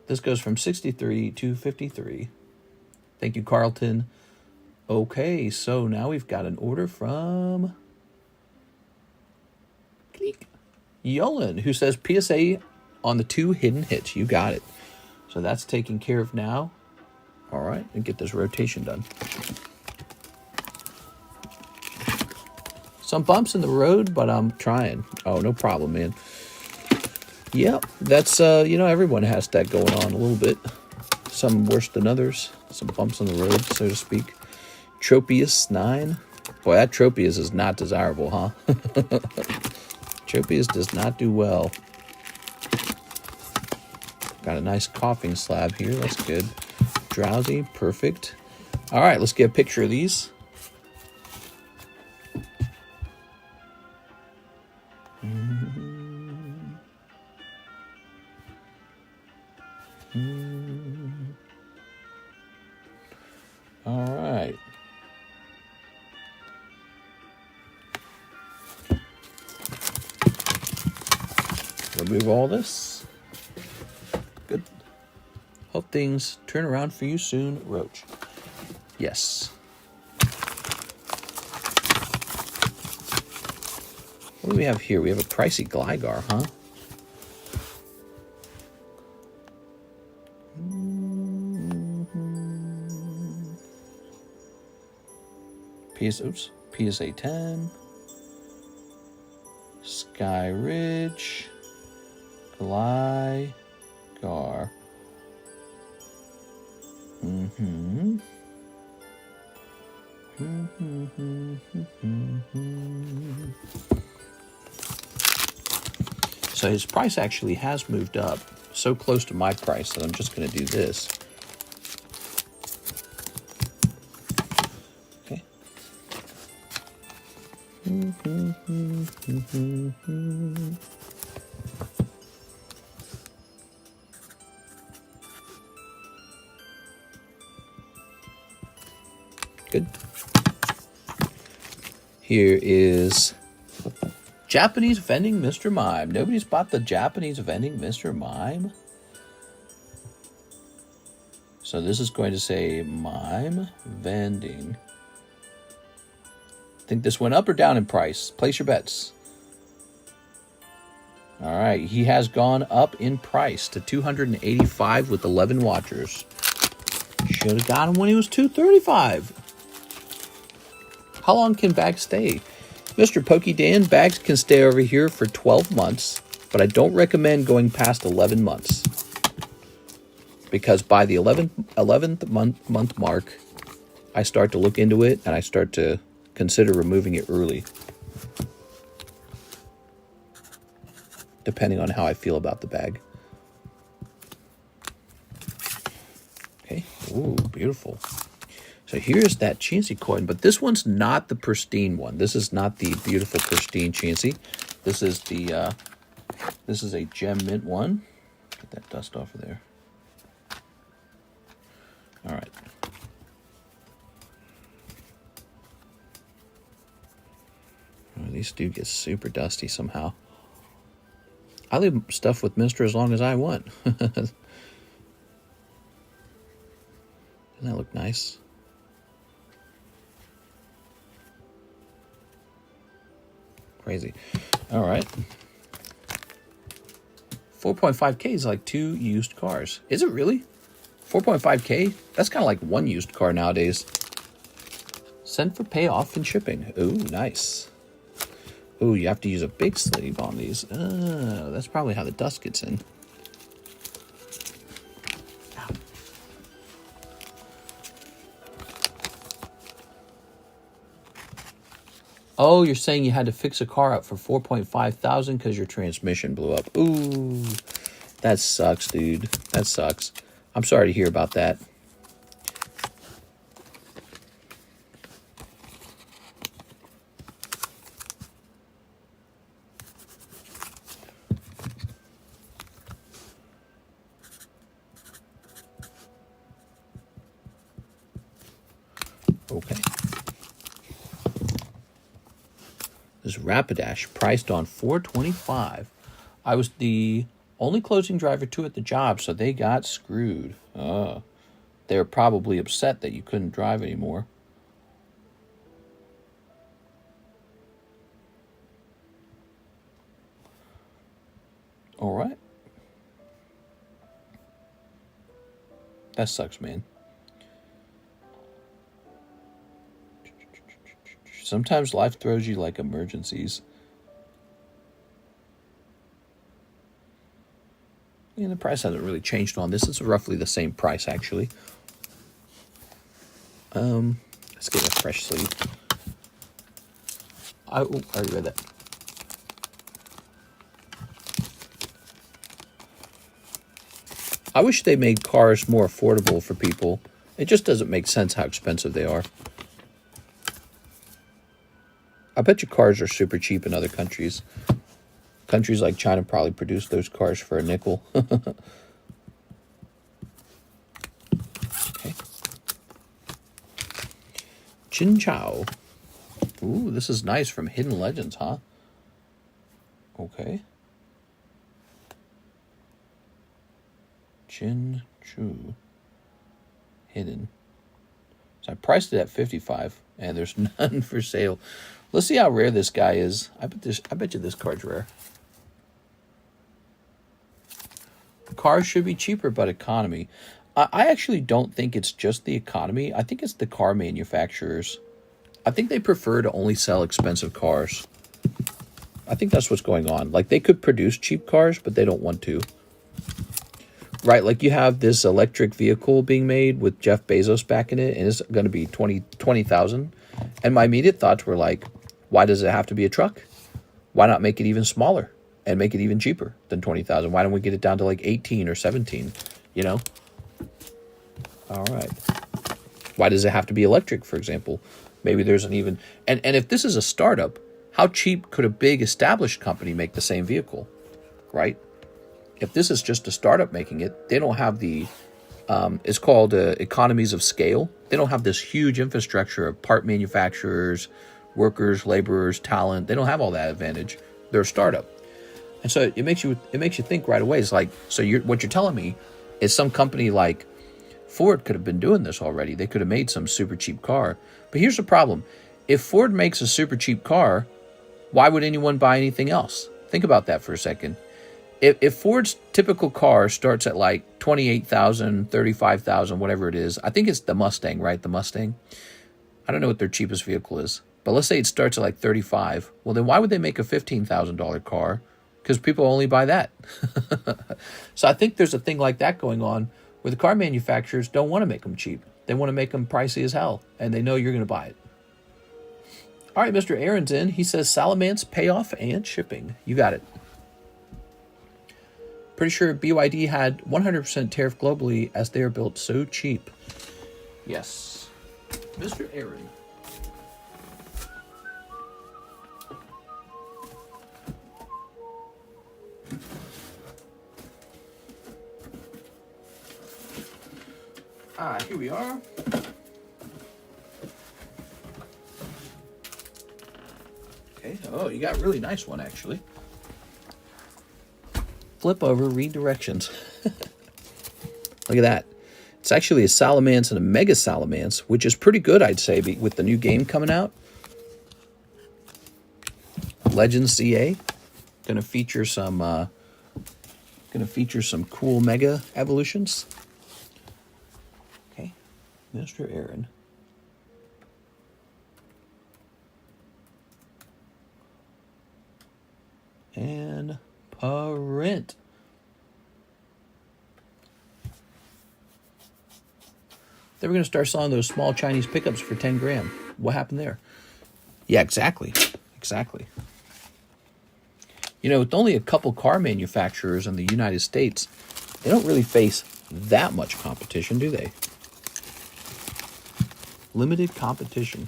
This goes from 63 to 53. Thank you, Carlton. Okay, so now we've got an order from Yolan, who says PSA on the 2 hidden hits. You got it. So that's taken care of now. All right, and get this rotation done. Some bumps in the road, but I'm trying. Oh, no problem, man. Yep, that's, you know, everyone has that going on a little bit. Some worse than others. Some bumps on the road, so to speak. Tropius 9. Boy, that Tropius is not desirable, huh? Tropius does not do well. Got a nice coughing slab here. That's good. Drowsy. Perfect. All right, let's get a picture of these. All right. Remove all this. Good. Hope things turn around for you soon, Roach. Yes. What do we have here? We have a pricey Gligar, huh? PSA 10. Sky Ridge. Gligar. So his price actually has moved up so close to my price that I'm just going to do this. Okay. Good. Here is Japanese vending Mr. Mime. Nobody's bought the Japanese vending Mr. Mime. So this is going to say Mime vending. Think this went up or down in price? Place your bets. All right, he has gone up in price to $285 with 11 watchers. Should have got him when he was $235. How long can bags stay? Mr. Pokedan, bags can stay over here for 12 months, but I don't recommend going past 11 months. Because by the 11th month mark, I start to look into it and I start to consider removing it early. Depending on how I feel about the bag. Okay, ooh, beautiful. So here's that Chansey coin, but this one's not the pristine one. This is not the beautiful pristine Chansey. This is the this is a gem mint one. Get that dust off of there. All right. Oh, these do get super dusty somehow. I leave stuff with Mister as long as I want. Doesn't that look nice? Crazy. All right. 4.5K is like 2 used cars. Is it really? 4.5K? That's kind of like 1 used car nowadays. Send for payoff and shipping. Ooh, nice. Ooh, you have to use a big sleeve on these. That's probably how the dust gets in. Oh, you're saying you had to fix a car up for $4,500 because your transmission blew up. Ooh, that sucks, dude. That sucks. I'm sorry to hear about that. is Rapidash, priced on $425. I was the only closing driver too at the job, so they got screwed. They were probably upset that you couldn't drive anymore. All right. That sucks, man. Sometimes life throws you like emergencies. And the price hasn't really changed on this. It's roughly the same price, actually. Let's get a fresh sleeve. I already read that. I wish they made cars more affordable for people. It just doesn't make sense how expensive they are. I bet you cars are super cheap in other countries. Countries like China probably produce those cars for a nickel. Okay. Chin Chow. Ooh, this is nice from Hidden Legends, huh? Okay. Chin Chu. Hidden. So I priced it at $55, and there's none for sale. Let's see how rare this guy is. I bet you this card's rare. Cars should be cheaper, but economy. I actually don't think it's just the economy. I think it's the car manufacturers. I think they prefer to only sell expensive cars. I think that's what's going on. Like, they could produce cheap cars, but they don't want to. Right, like you have this electric vehicle being made with Jeff Bezos backing it, and it's going to be $20,000. And my immediate thoughts were like, why does it have to be a truck? Why not make it even smaller and make it even cheaper than $20,000? Why don't we get it down to like 18 or 17? You know? All right. Why does it have to be electric, for example? Maybe there's an even... And if this is a startup, how cheap could a big established company make the same vehicle? Right? If this is just a startup making it, they don't have the... it's called economies of scale. They don't have this huge infrastructure of part manufacturers, workers, laborers, talent. They don't have all that advantage. They're a startup. And so it makes you think right away. It's like, so what you're telling me is some company like Ford could have been doing this already. They could have made some super cheap car. But here's the problem. If Ford makes a super cheap car, why would anyone buy anything else? Think about that for a second. If Ford's typical car starts at like $28,000, $35,000, whatever it is, I think it's the Mustang, right? The Mustang. I don't know what their cheapest vehicle is, but let's say it starts at like $35,000. Well, then why would they make a $15,000 car? Because people only buy that. So I think there's a thing like that going on where the car manufacturers don't want to make them cheap. They want to make them pricey as hell, and they know you're going to buy it. All right, Mr. Aaron's in. He says Salamance, payoff, and shipping. You got it. Pretty sure BYD had 100% tariff globally as they are built so cheap. Yes. Mr. Aaron. Here we are. Okay. Oh, you got a really nice one, actually. Flip over, read directions. Look at that. It's actually a Salamance and a Mega Salamance, which is pretty good, I'd say, with the new game coming out. Legends CA. Gonna feature some cool Mega evolutions. Okay, Mr. Aaron. And print. They were going to start selling those small Chinese pickups for 10 grand. What happened there? Yeah, exactly. Exactly. You know, with only a couple car manufacturers in the United States, they don't really face that much competition, do they? Limited competition.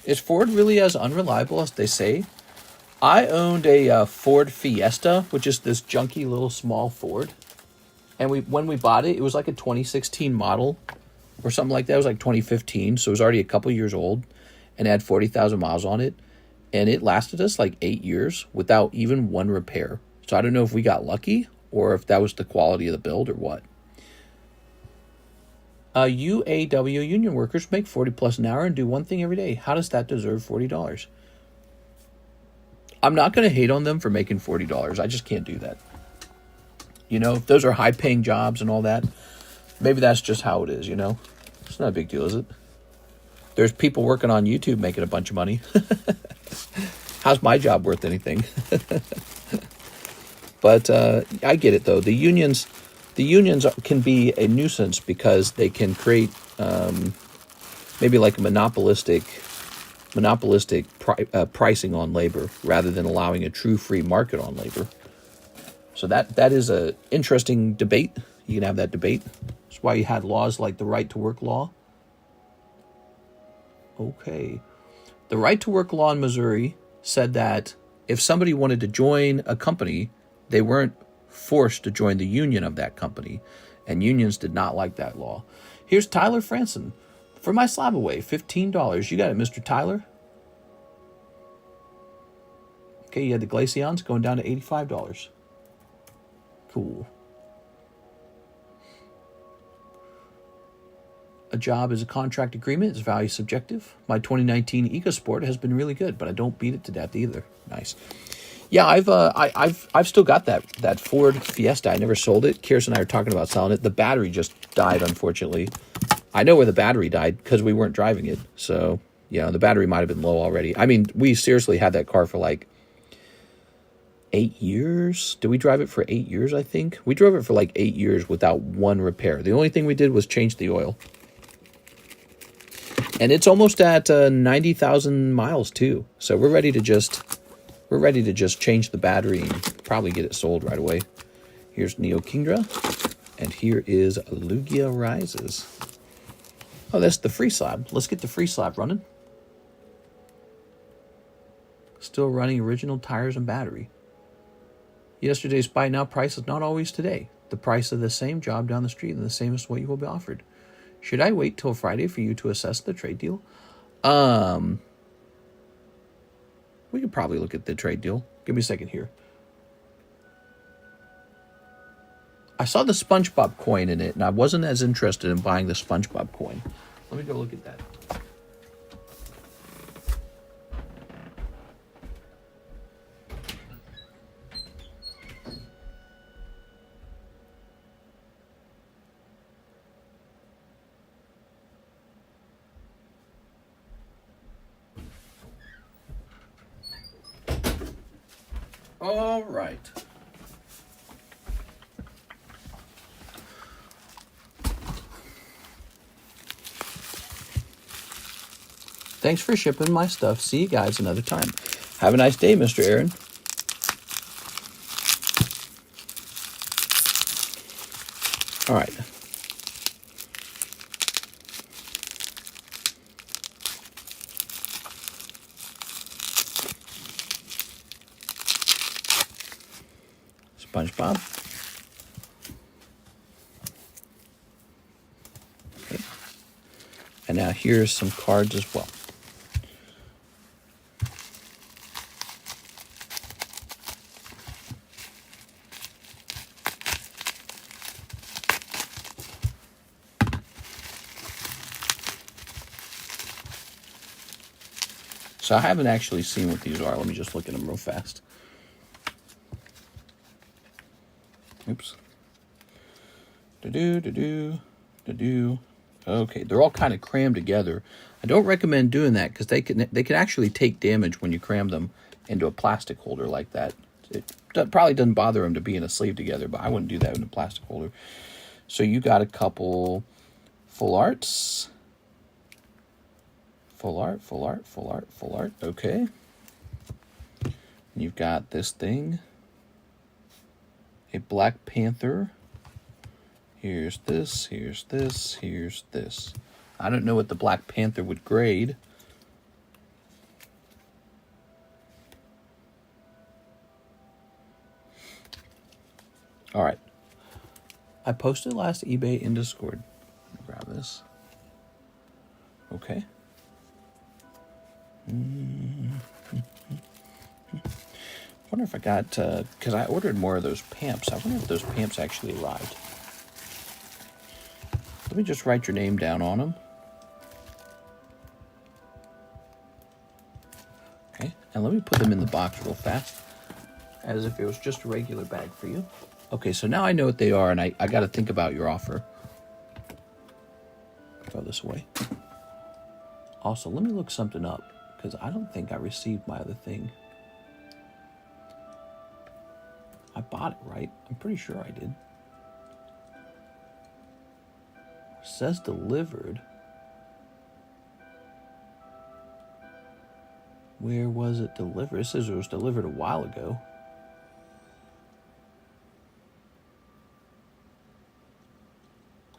Is Ford really as unreliable as they say? I owned a Ford Fiesta, which is this junky little small Ford. And when we bought it, it was like a 2016 model or something like that. It was like 2015, so it was already a couple years old and had 40,000 miles on it. and it lasted us like 8 years without even one repair. So I don't know if we got lucky or if that was the quality of the build or what. UAW union workers make 40 plus an hour and do one thing every day. How does that deserve $40? I'm not going to hate on them for making $40. I just can't do that. You know, if those are high paying jobs and all that, maybe that's just how it is, you know? It's not a big deal, is it? There's people working on YouTube making a bunch of money. How's my job worth anything? But I get it, though. The unions can be a nuisance because they can create maybe like a monopolistic pricing on labor rather than allowing a true free market on labor. So that is a interesting debate. You can have that debate. That's why you had laws like the right to work law. Okay. The right to work law in Missouri said that if somebody wanted to join a company, they weren't forced to join the union of that company, and unions did not like that law. Here's Tyler Franson for my slab away, $15. You got it, Mr. Tyler. Okay, you had the Glaceons going down to $85. Cool. A job is a contract agreement. It's value subjective. My 2019 EcoSport has been really good, but I don't beat it to death either. Nice. Yeah, I've still got that Ford Fiesta. I never sold it. Kirsten and I are talking about selling it. The battery just died, unfortunately. I know where the battery died because we weren't driving it. So, yeah, the battery might have been low already. I mean, we seriously had that car for like 8 years. Did we drive it for 8 years, I think? We drove it for like 8 years without one repair. The only thing we did was change the oil. And it's almost at 90,000 miles, too. So we're ready to just change the battery and probably get it sold right away. Here's Neo Kingdra, and here is Lugia Rises. Oh, that's the free slab. Let's get the free slab running. Still running original tires and battery. Yesterday's buy now price is not always today. The price of the same job down the street and the same as what you will be offered. Should I wait till Friday for you to assess the trade deal? We could probably look at the trade deal. Give me a second here. I saw the SpongeBob coin in it, and I wasn't as interested in buying the SpongeBob coin. Let me go look at that. All right. Thanks for shipping my stuff. See you guys another time. Have a nice day, Mr. Aaron. All right. SpongeBob. Okay. And now here's some cards as well. So I haven't actually seen what these are. Let me just look at them real fast. Oops. Okay, they're all kind of crammed together. I don't recommend doing that because they can actually take damage when you cram them into a plastic holder like that. It probably doesn't bother them to be in a sleeve together, but I wouldn't do that in a plastic holder. So you got a couple full arts. Full art. Okay. And you've got this thing. A Black Panther. Here's this. I don't know what the Black Panther would grade. All right. I posted last eBay in Discord. Grab this. Okay. wonder if I got, because I ordered more of those pamps. I wonder if those pamps actually arrived. Let me just write your name down on them. Okay, and let me put them in the box real fast, as if it was just a regular bag for you. Okay, so now I know what they are, and I got to think about your offer. Throw this away. Also, let me look something up, because I don't think I received my other thing. I bought it, right? I'm pretty sure I did. It says delivered. Where was it delivered? It says it was delivered a while ago.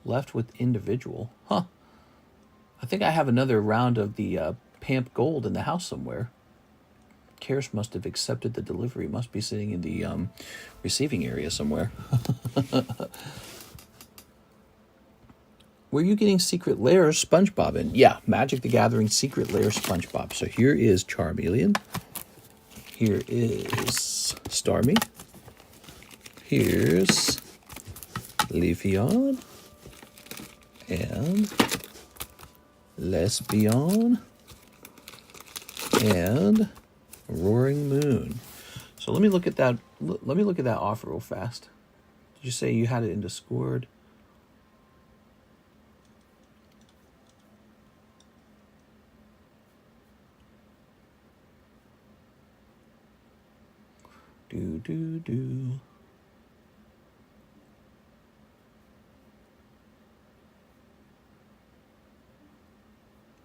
Left with individual. Huh. I think I have another round of the Pamp Gold in the house somewhere. Karis must have accepted the delivery. Must be sitting in the receiving area somewhere. Were you getting Secret Lair SpongeBob in? Yeah, Magic the Gathering Secret Lair SpongeBob. So here is Charmeleon. Here is Starmie. Here's Leafeon. And Lesbian. And Roaring Moon. So let me look at that. Let me look at that offer real fast. Did you say you had it in Discord? Do.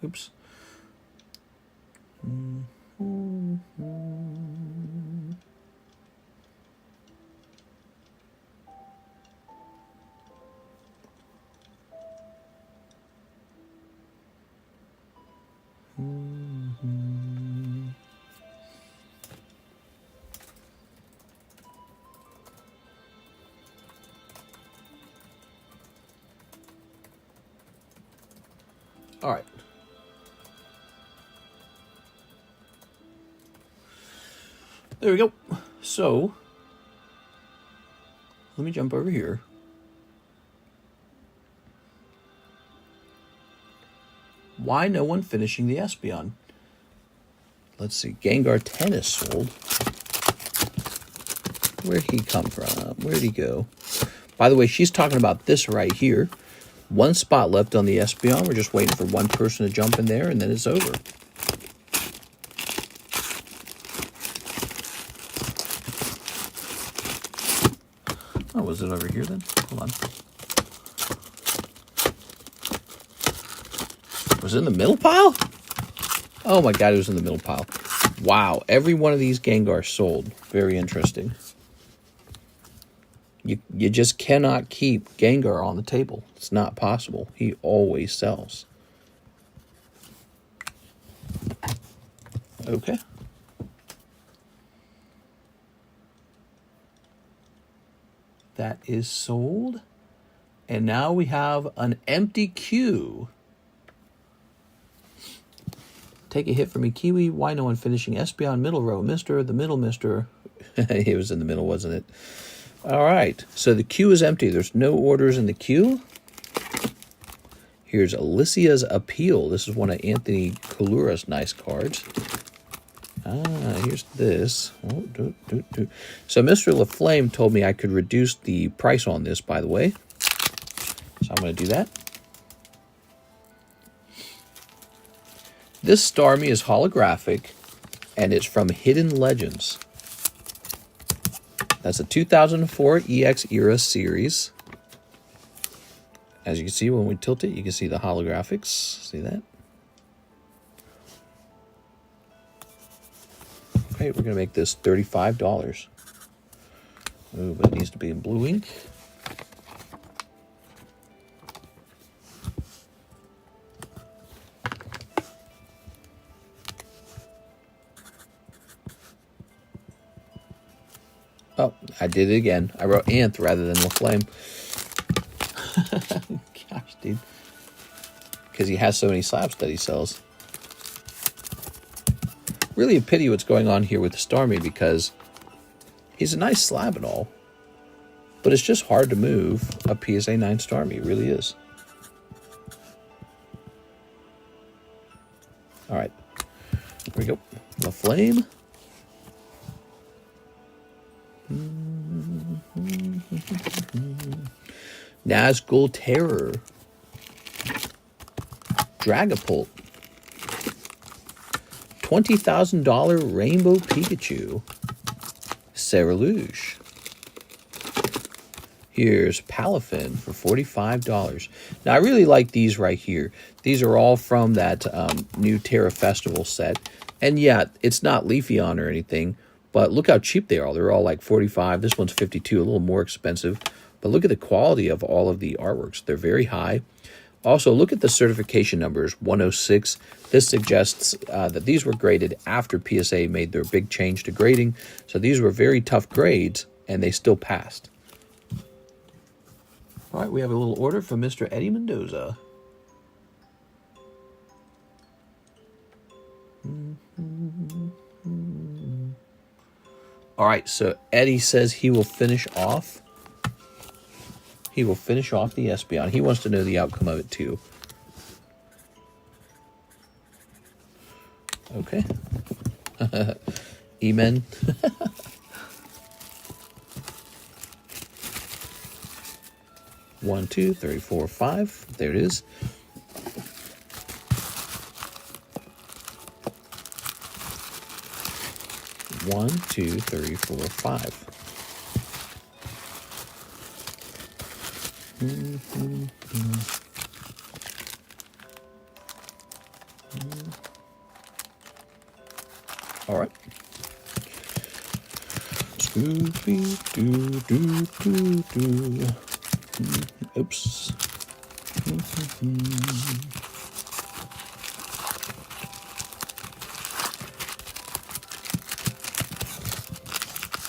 Oops. All right. There we go. So, let me jump over here. Why no one finishing the Espeon? Let's see. Gengar 10 is sold. Where'd he come from? Where'd he go? By the way, she's talking about this right here. One spot left on the Espeon. We're just waiting for one person to jump in there, and then it's over. Oh, was it over here then? Hold on. Was it in the middle pile? Oh my god, it was in the middle pile. Wow, every one of these Gengar sold. Very interesting. You just cannot keep Gengar on the table. It's not possible. He always sells. Okay. That is sold. And now we have an empty queue. Take a hit for me, Kiwi. Why no one finishing Espeon middle row? Mister, the middle mister. He was in the middle, wasn't it? All right. So the queue is empty. There's no orders in the queue. Here's Alicia's Appeal. This is one of Anthony Kalura's nice cards. Here's this. Oh, So Mr. LaFlame told me I could reduce the price on this, by the way. So I'm going to do that. This Starmie is holographic, and it's from Hidden Legends. That's a 2004 EX Era series. As you can see, when we tilt it, you can see the holographics. See that? Okay, we're going to make this $35. Ooh, but it needs to be in blue ink. Oh, I did it again. I wrote Anth rather than LaFlame. Gosh, dude. Because he has so many slabs that he sells. Really a pity what's going on here with the Starmie, because He's a nice slab and all, but it's just hard to move a PSA 9 Starmie. It really is. All right, here we go. The flame. Nazgul Terror. Dragapult. $20,000 Rainbow Pikachu. Cerulean. Here's Palafin for $45. Now, I really like these right here. These are all from that new Terra Festival set. And yeah, it's not Leafeon or anything, but look how cheap they are. They're all like $45. This one's $52, a little more expensive. But look at the quality of all of the artworks. They're very high. Also, look at the certification numbers, 106. This suggests that these were graded after PSA made their big change to grading. So these were very tough grades, and they still passed. All right, we have a little order from Mr. Eddie Mendoza. All right, so Eddie says he will finish off. He will finish off the Espeon. He wants to know the outcome of it too. Okay. Amen. 1, 2, 3, 4, 5. There it is. One, 2, 3, 4, 5. All right. Scooby doo doo doo doo. Oops.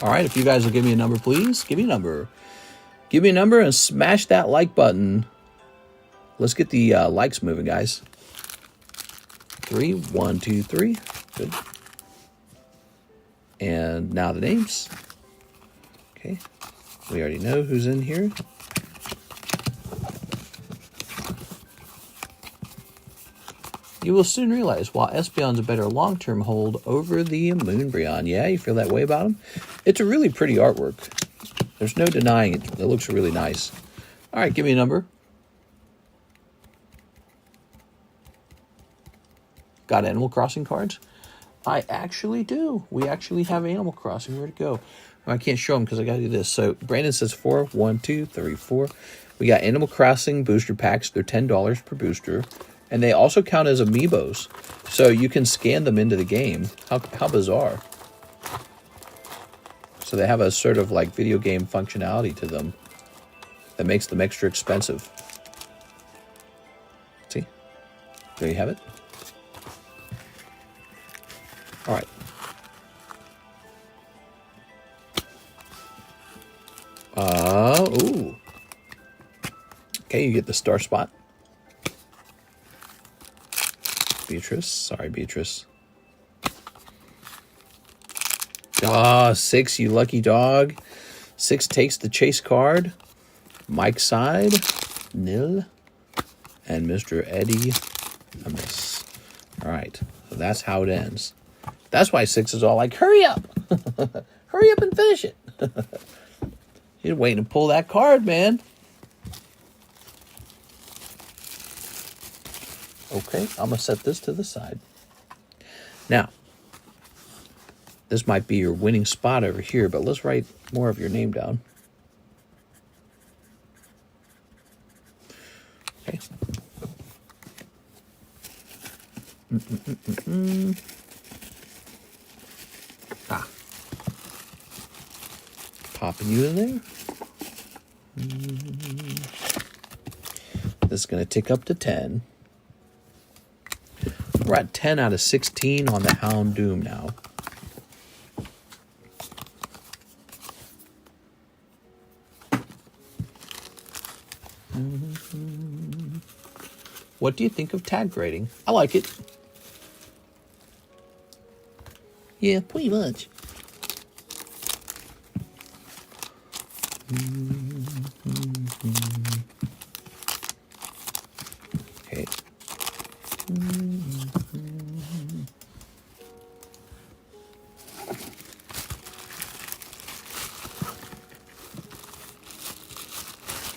All right, if you guys will give me a number, please. Give me a number. Give me a number and smash that like button. Let's get the likes moving, guys. 3, 1, 2, 3. Good. And now the names. Okay. We already know who's in here. You will soon realize why Espeon's a better long-term hold over the Moonbryon. Yeah, you feel that way about him? It's a really pretty artwork. There's no denying it. It looks really nice. All right, give me a number. Got Animal Crossing cards? I actually do. We actually have Animal Crossing. Where'd it go? I can't show them because I got to do this. So Brandon says 4, 1, 2, 3, 4. We got Animal Crossing booster packs. They're $10 per booster. And they also count as amiibos. So you can scan them into the game. How bizarre. So they have a sort of like video game functionality to them that makes them extra expensive. See? There you have it. All right. Ooh. Okay, you get the star spot. Beatrice. Sorry, Beatrice. Ah, 6, you lucky dog. 6 takes the chase card. Mike's side. Nil. And Mr. Eddie. A miss. All right. So that's how it ends. That's why 6 is all like, hurry up. Hurry up and finish it. You're waiting to pull that card, man. Okay, I'm going to set this to the side. Now, this might be your winning spot over here, but let's write more of your name down. Okay. Ah. Popping you in there. This is going to tick up to 10. We're at 10 out of 16 on the Houndoom now. What do you think of tag grading? I like it. Yeah, pretty much. Okay.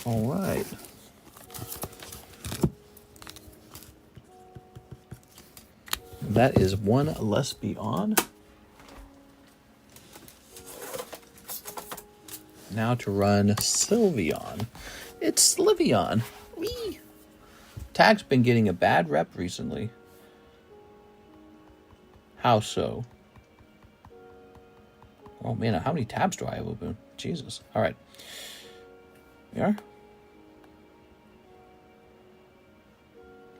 All right. That is one less beyond. Now to run Sylveon. It's Sliveon. Whee! Tag's been getting a bad rep recently. How so? Oh man, how many tabs do I have open? Jesus. All right. Here we are.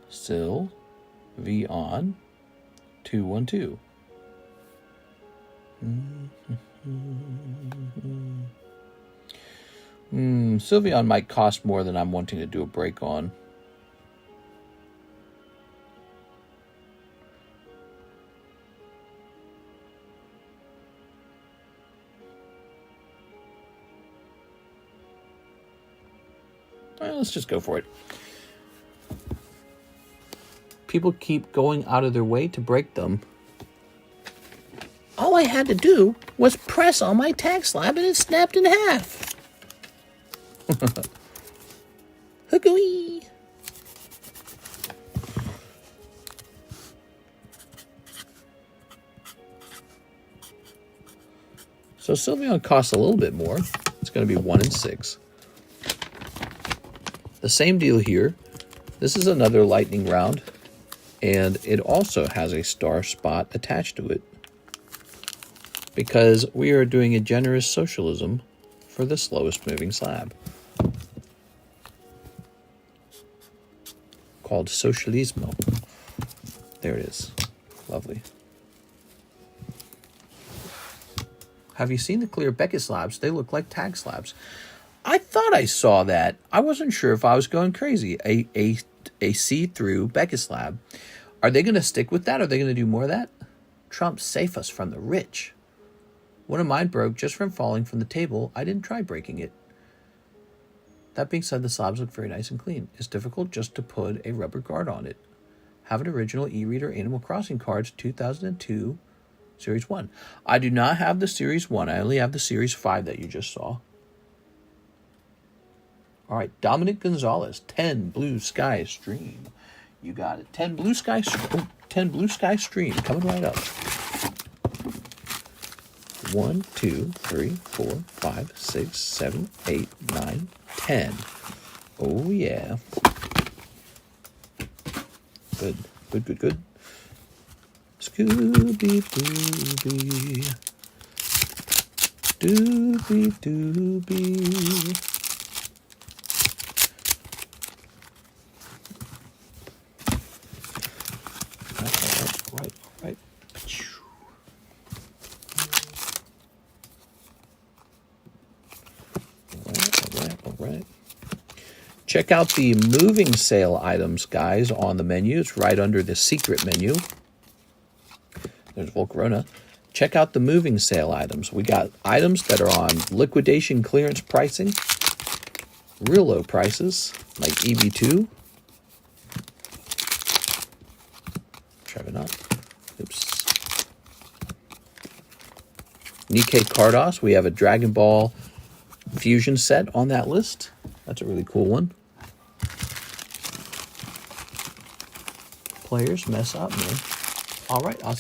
Sylveon 212. Sylveon might cost more than I'm wanting to do a break on. Well, let's just go for it. People keep going out of their way to break them. All I had to do was press on my tag slab and it snapped in half. Hooky! So Sylveon costs a little bit more. It's going to be 1 in 6. The same deal here. This is another lightning round, and it also has a star spot attached to it because we are doing a generous socialism for the slowest moving slab called Socialismo. There it is. Lovely. Have you seen the clear Beckett slabs? They look like tag slabs. I thought I saw that. I wasn't sure if I was going crazy. A see-through Beckett slab. Are they going to stick with that? Are they going to do more of that? Trump, save us from the rich. One of mine broke just from falling from the table. I didn't try breaking it. That being said, the slabs look very nice and clean. It's difficult just to put a rubber guard on it. Have an original e-reader Animal Crossing cards 2002 Series 1. I do not have the Series 1. I only have the Series 5 that you just saw. All right, Dominic Gonzalez, 10 Blue Sky Stream. You got it. 10 Blue Sky, 10 Blue Sky Stream coming right up. 1, 2, 3, 4, 5, 6, 7, 8, 9, 10. Oh yeah. Good, good, good, good. Scooby Dooby. Dooby Dooby. Right. All right. Check out the moving sale items, guys, on the menu. It's right under the secret menu. There's Volcarona. Check out the moving sale items. We got items that are on liquidation clearance pricing, real low prices, like EB2. Not. Oops. Nikke Carddass. We have a Dragon Ball Fusion set on that list. That's a really cool one. Players mess up, man. All right, I'll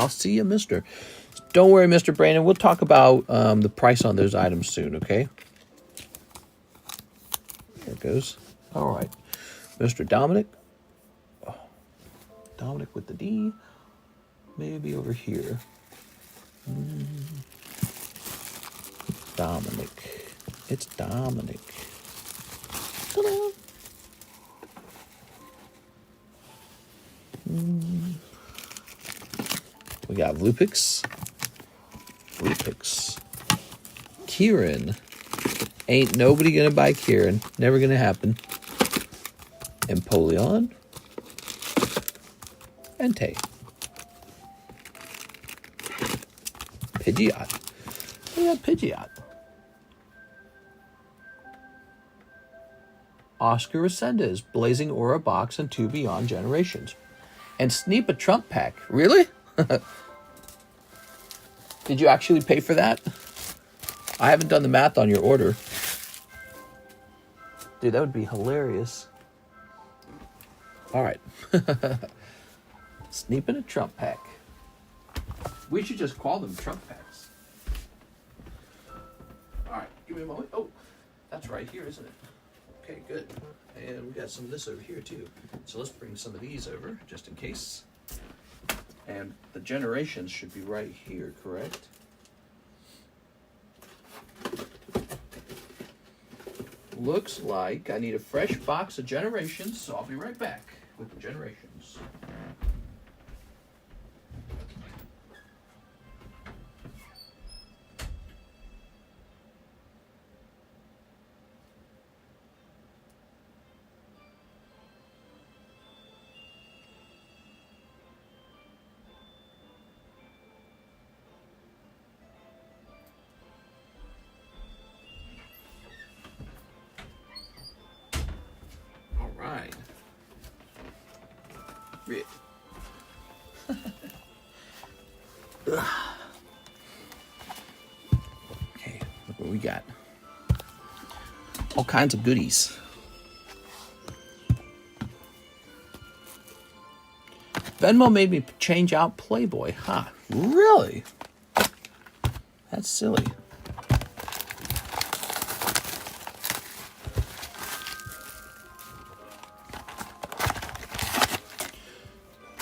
see you, mister. Don't worry, Mr. Brandon. We'll talk about the price on those items soon, okay? There it goes. All right. Mr. Dominic. Oh, Dominic with the D. Maybe over here. Dominic. It's Dominic. Ta-da. We got Lupix. Kieran. Ain't nobody gonna buy Kieran. Never gonna happen. Empoleon. Entei. Pidgeot. We got Pidgeot. Oscar Resendez, Blazing Aura box and 2 Beyond Generations. And Sneap a Trump pack. Really? Did you actually pay for that? I haven't done the math on your order. Dude, that would be hilarious. All right. Sneaping a Trump pack. We should just call them Trump packs. All right, give me a moment. Oh, that's right here, isn't it? Okay, good. And we got some of this over here too. So let's bring some of these over just in case. And the generations should be right here, correct? Looks like I need a fresh box of generations, so I'll be right back with the generations. Right. Okay, look what we got. All kinds of goodies. Venmo made me change out Playboy. Huh, really? That's silly.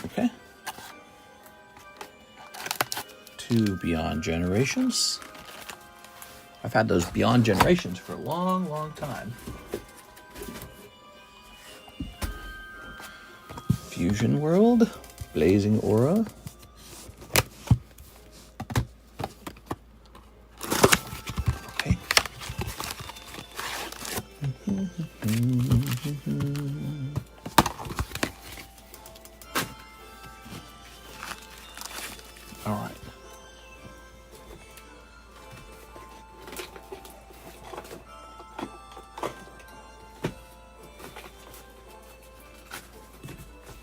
Okay. 2 Beyond Generations. I've had those Beyond Generations for a long, long time. Fusion World, Blazing Aura. Okay. All right.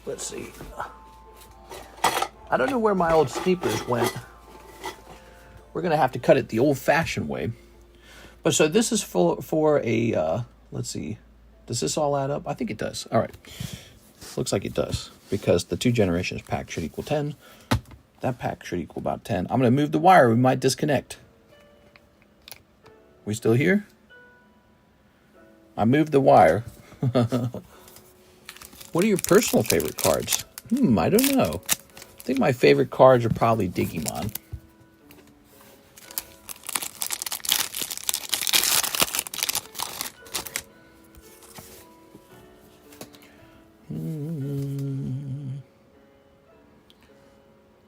Let's see. I don't know where my old sneakers went. We're going to have to cut it the old-fashioned way. But so this is for a, let's see. Does this all add up? I think it does. All right. Looks like it does. Because the 2 generations pack should equal 10. That pack should equal about 10. I'm going to move the wire. We might disconnect. We still here? I moved the wire. What are your personal favorite cards? I don't know. I think my favorite cards are probably Digimon.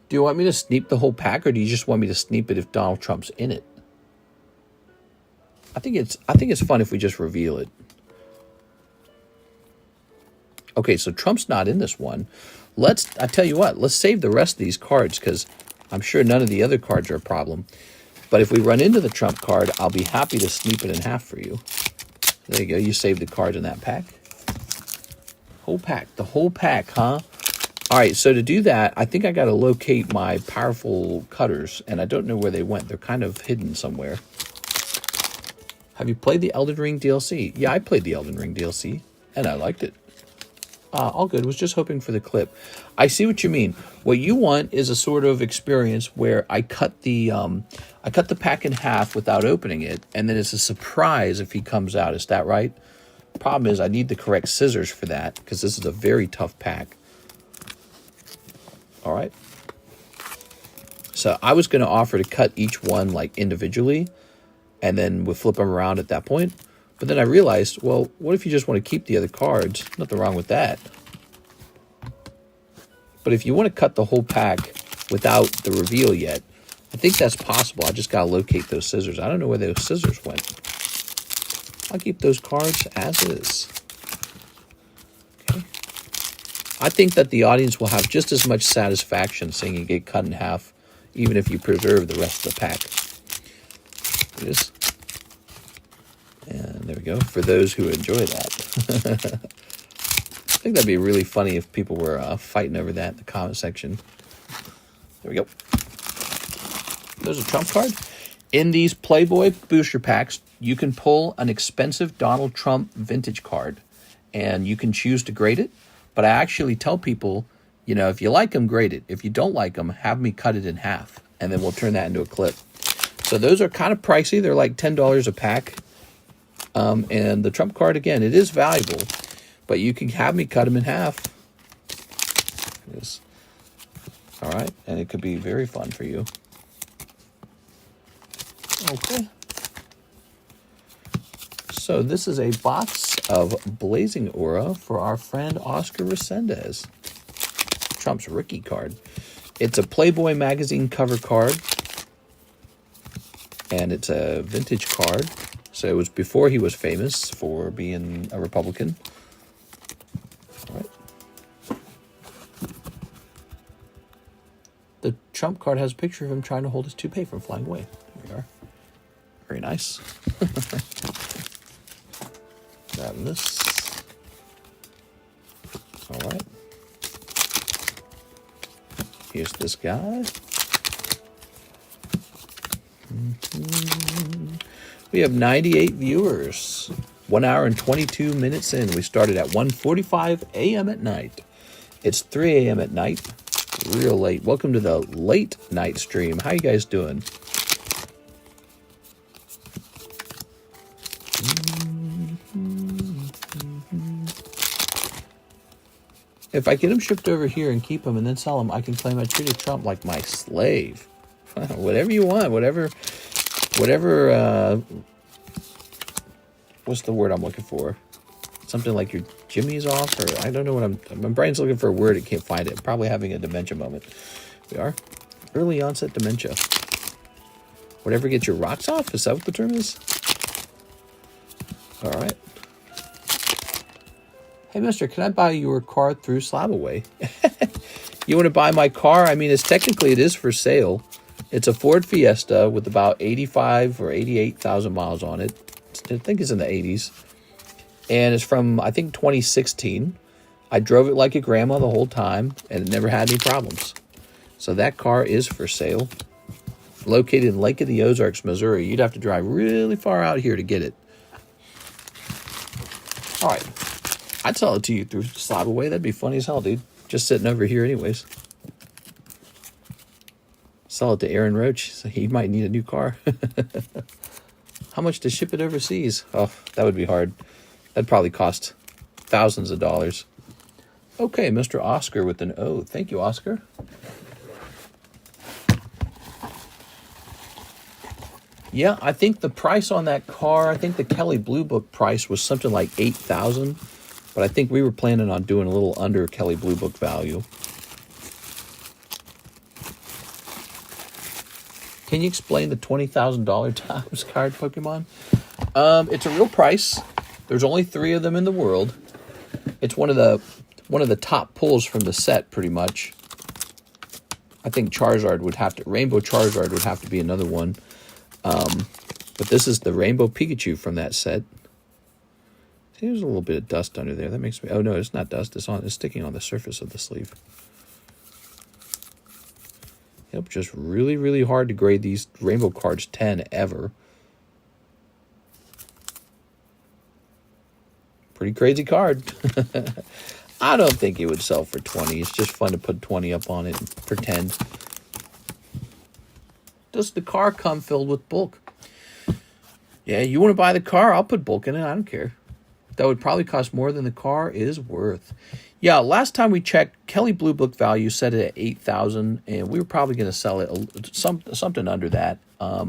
Do you want me to sneak the whole pack, or do you just want me to sneak it if Donald Trump's in it? I think it's fun if we just reveal it. Okay, so Trump's not in this one. I tell you what, let's save the rest of these cards because I'm sure none of the other cards are a problem. But if we run into the Trump card, I'll be happy to sneak it in half for you. There you go. You saved the cards in that pack. Whole pack. The whole pack, huh? All right, so to do that, I think I got to locate my powerful cutters, and I don't know where they went. They're kind of hidden somewhere. Have you played the Elden Ring DLC? Yeah, I played the Elden Ring DLC, and I liked it. All good. Was just hoping for the clip. I see what you mean. What you want is a sort of experience where I cut the pack in half without opening it, and then it's a surprise if he comes out. Is that right? Problem is I need the correct scissors for that because this is a very tough pack. All right. So I was going to offer to cut each one like individually, and then we'll flip them around at that point. But then I realized, well, what if you just want to keep the other cards? Nothing wrong with that. But if you want to cut the whole pack without the reveal yet, I think that's possible. I just got to locate those scissors. I don't know where those scissors went. I'll keep those cards as is. Okay. I think that the audience will have just as much satisfaction seeing it get cut in half, even if you preserve the rest of the pack. It is. And there we go, for those who enjoy that. I think that'd be really funny if people were fighting over that in the comment section. There we go. There's a trump card. In these Playboy booster packs, you can pull an expensive Donald Trump vintage card, and you can choose to grade it. But I actually tell people, you know, if you like them, grade it. If you don't like them, have me cut it in half, and then we'll turn that into a clip. So those are kind of pricey. They're like $10 a pack. And the trump card, again, it is valuable, but you can have me cut them in half. Yes. All right, and it could be very fun for you. Okay. So this is a box of Blazing Aura for our friend Oscar Resendez. Trump's rookie card. It's a Playboy magazine cover card, and it's a vintage card. So it was before he was famous for being a Republican. All right. The Trump card has a picture of him trying to hold his toupee from flying away. There we are. Very nice. Grabbing this. All right. Here's this guy. We have 98 viewers. 1 hour and 22 minutes in. We started at 1:45 a.m. at night. It's 3 a.m. at night. Real late. Welcome to the late night stream. How you guys doing? If I get them shipped over here and keep them and then sell them, I can claim I treated Trump like my slave. Whatever you want. Whatever, what's the word I'm looking for? Something like your jimmy's off, or I don't know what my brain's looking for a word, it can't find it. Probably having a dementia moment. We are. Early onset dementia. Whatever gets your rocks off, is that what the term is? All right. Hey, mister, can I buy your car through Slab away? You want to buy my car? I mean, it is for sale. It's a Ford Fiesta with about 85 or 88,000 miles on it. I think it's in the 80s. And it's from, I think, 2016. I drove it like a grandma the whole time, and it never had any problems. So that car is for sale. Located in Lake of the Ozarks, Missouri. You'd have to drive really far out here to get it. All right. I'd sell it to you through Slab away. That'd be funny as hell, dude. Just sitting over here anyways. Sell it to Aaron Roach. So he might need a new car. How much to ship it overseas? Oh, that would be hard. That'd probably cost thousands of dollars. Okay, Mr. Oscar with an O. Thank you, Oscar. Yeah, I think the price on that car, I think the Kelley Blue Book price was something like $8,000. But I think we were planning on doing a little under Kelley Blue Book value. Can you explain the $20,000 times card, Pokemon? It's a real price. There's only 3 of them in the world. It's one of the top pulls from the set, pretty much. I think Rainbow Charizard would have to be another one. But this is the Rainbow Pikachu from that set. See, there's a little bit of dust under there. That makes me... Oh, no, it's not dust. It's sticking on the surface of the sleeve. Yep, just really, really hard to grade these Rainbow cards 10 ever. Pretty crazy card. I don't think it would sell for 20. It's just fun to put 20 up on it and pretend. Does the car come filled with bulk? Yeah, you want to buy the car? I'll put bulk in it. I don't care. That would probably cost more than the car is worth. Yeah, last time we checked, Kelley Blue Book value set it at $8,000, and we were probably going to sell it something under that. Yeah,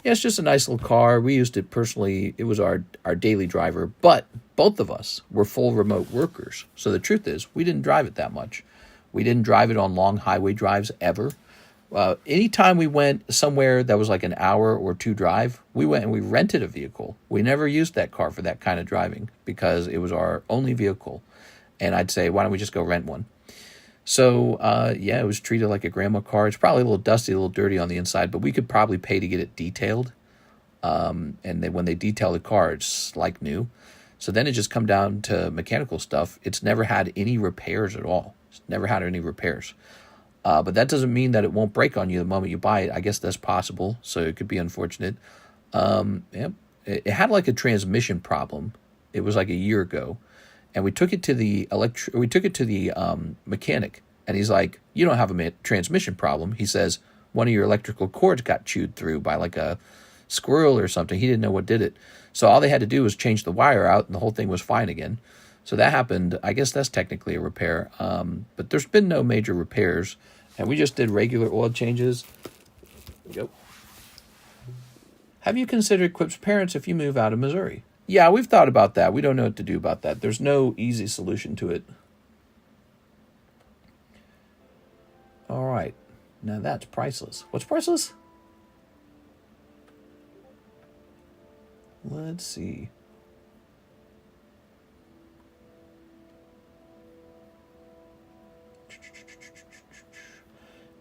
it's just a nice little car. We used it personally. It was our daily driver, but both of us were full remote workers. So the truth is, we didn't drive it that much. We didn't drive it on long highway drives ever. Anytime we went somewhere that was like an hour or 2 drive, we went and we rented a vehicle. We never used that car for that kind of driving because it was our only vehicle. And I'd say, why don't we just go rent one? So, yeah, it was treated like a grandma car. It's probably a little dusty, a little dirty on the inside, but we could probably pay to get it detailed. And then when they detail the car, it's like new. So then it just come down to mechanical stuff. It's never had any repairs at all. It's never had any repairs. But that doesn't mean that it won't break on you the moment you buy it. I guess that's possible. So it could be unfortunate. Yeah, it had like a transmission problem. It was like a year ago, and we took it to the mechanic, and he's like, "You don't have a transmission problem." He says one of your electrical cords got chewed through by like a squirrel or something. He didn't know what did it. So all they had to do was change the wire out, and the whole thing was fine again. So that happened. I guess that's technically a repair. But there's been no major repairs, and we just did regular oil changes. Yep. Have you considered Quip's parents if you move out of Missouri? Yeah, we've thought about that. We don't know what to do about that. There's no easy solution to it. All right. Now that's priceless. What's priceless? Let's see.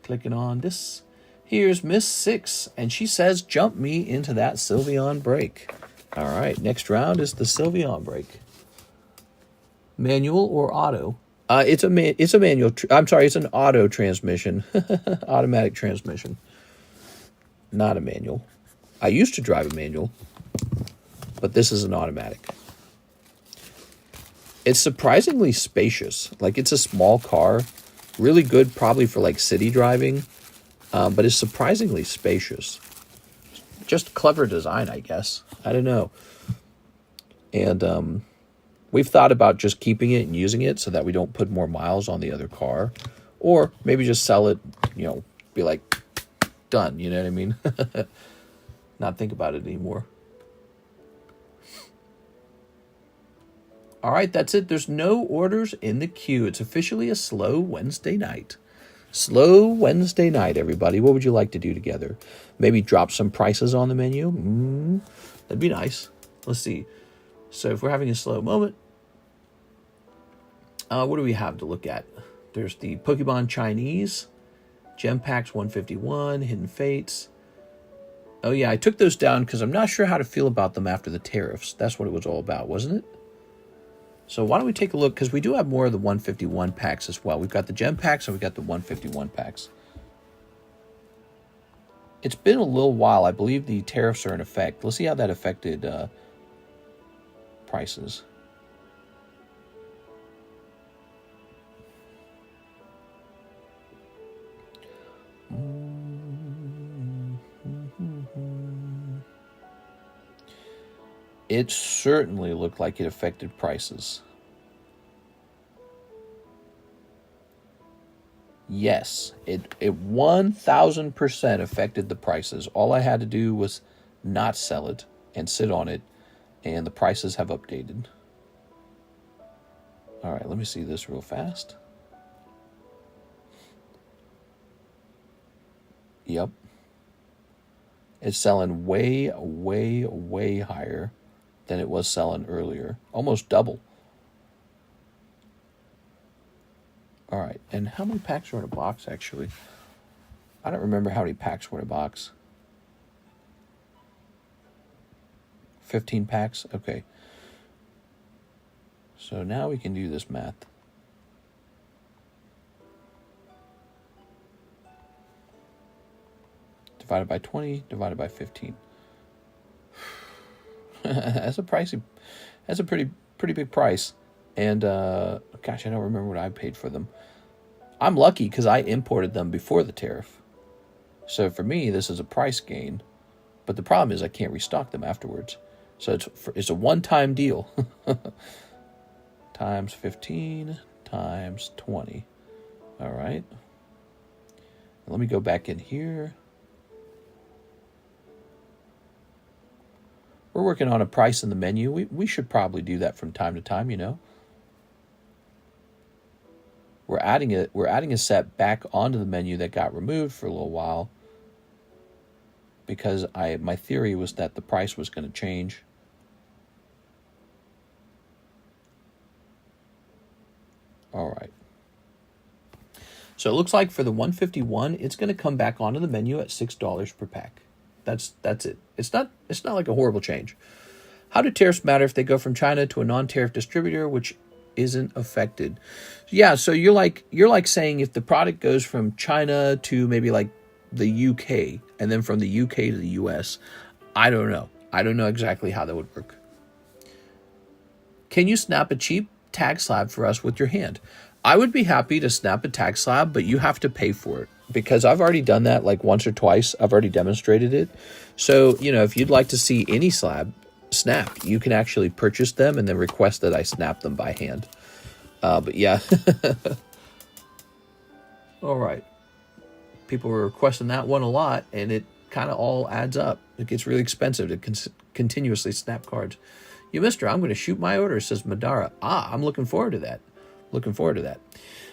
Clicking on this. Here's Miss 6, and she says, jump me into that Sylveon break. All right, next round is the Sylveon break. Manual or auto? It's a manual. I'm sorry, it's an auto transmission. Automatic transmission. Not a manual. I used to drive a manual, but this is an automatic. It's surprisingly spacious. Like, it's a small car. Really good probably for like city driving. But it's surprisingly spacious. Just clever design, I guess. I don't know. And we've thought about just keeping it and using it so that we don't put more miles on the other car. Or maybe just sell it, be like, done, you know what I mean? Not think about it anymore. All right, that's it. There's no orders in the queue. It's officially a slow Wednesday night. Slow Wednesday night, everybody. What would you like to do together? Maybe drop some prices on the menu? That'd be nice. Let's see. So if we're having a slow moment, what do we have to look at? There's the Pokemon Chinese, Gem Packs 151, Hidden Fates. Oh yeah, I took those down because I'm not sure how to feel about them after the tariffs. That's what it was all about, wasn't it? So why don't we take a look, because we do have more of the 151 packs as well. We've got the Gem Packs and we've got the 151 packs. It's been a little while. I believe the tariffs are in effect. Let's see how that affected prices. It certainly looked like it affected prices. Yes, it 1000% affected the prices. All I had to do was not sell it and sit on it, and the prices have updated. All right, let me see this real fast. Yep. It's selling way, way, way higher than it was selling earlier. Almost double. All right, and how many packs are in a box, actually? I don't remember how many packs were in a box. 15 packs? Okay. So now we can do this math. Divided by 20, divided by 15. That's a pricey. That's a pretty big price. And gosh, I don't remember what I paid for them. I'm lucky because I imported them before the tariff. So for me, this is a price gain. But the problem is I can't restock them afterwards. So it's a one-time deal. Times 15 times 20. All right. Let me go back in here. We're working on a price in the menu. We should probably do that from time to time, you know. We're adding a set back onto the menu that got removed for a little while because my theory was that the price was going to change. All right. So it looks like for the 151, it's going to come back onto the menu at $6 per pack. That's it. It's not like a horrible change. How do tariffs matter if they go from China to a non-tariff distributor, which isn't affected? Yeah, so you're like saying if the product goes from China to maybe like the UK, and then from the UK to the US, I don't know. I don't know exactly how that would work. Can you snap a cheap tag slab for us with your hand? I would be happy to snap a tag slab, but you have to pay for it, because I've already done that like once or twice. I've already demonstrated it. So, you know, if you'd like to see any slab snap, you can actually purchase them and then request that I snap them by hand. But yeah. All right. People were requesting that one a lot, and it kind of all adds up. It gets really expensive to continuously snap cards. You missed her. I'm going to shoot my order, says Madara. I'm looking forward to that. Looking forward to that.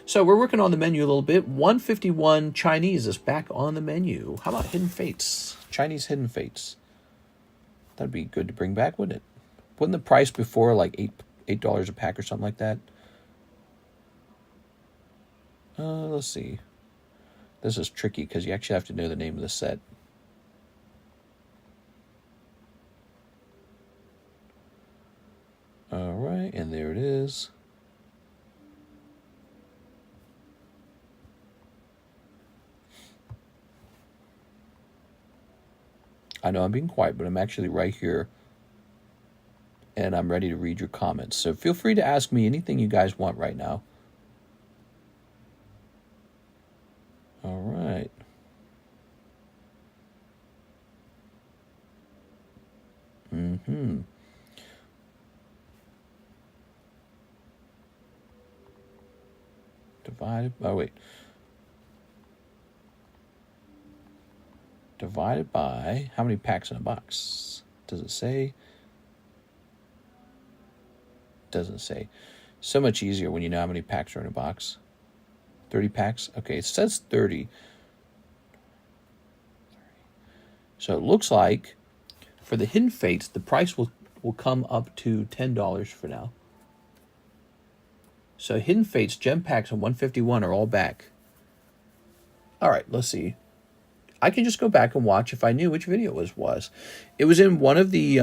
So we're working on the menu a little bit. 151 Chinese is back on the menu. How about Hidden Fates? Chinese Hidden Fates. That'd be good to bring back, wouldn't it? Wasn't the price before like $8 a pack or something like that? Let's see. This is tricky because you actually have to know the name of the set. All right, and there it is. I know I'm being quiet, but I'm actually right here, and I'm ready to read your comments. So feel free to ask me anything you guys want right now. All right. Divided by how many packs in a box? Does it say? Doesn't say. So much easier when you know how many packs are in a box. 30 packs? Okay, it says 30. So it looks like for the Hidden Fates, the price will come up to $10 for now. So Hidden Fates, Gem Packs, and 151 are all back. All right, let's see. I can just go back and watch if I knew which video it was. It was in one of the,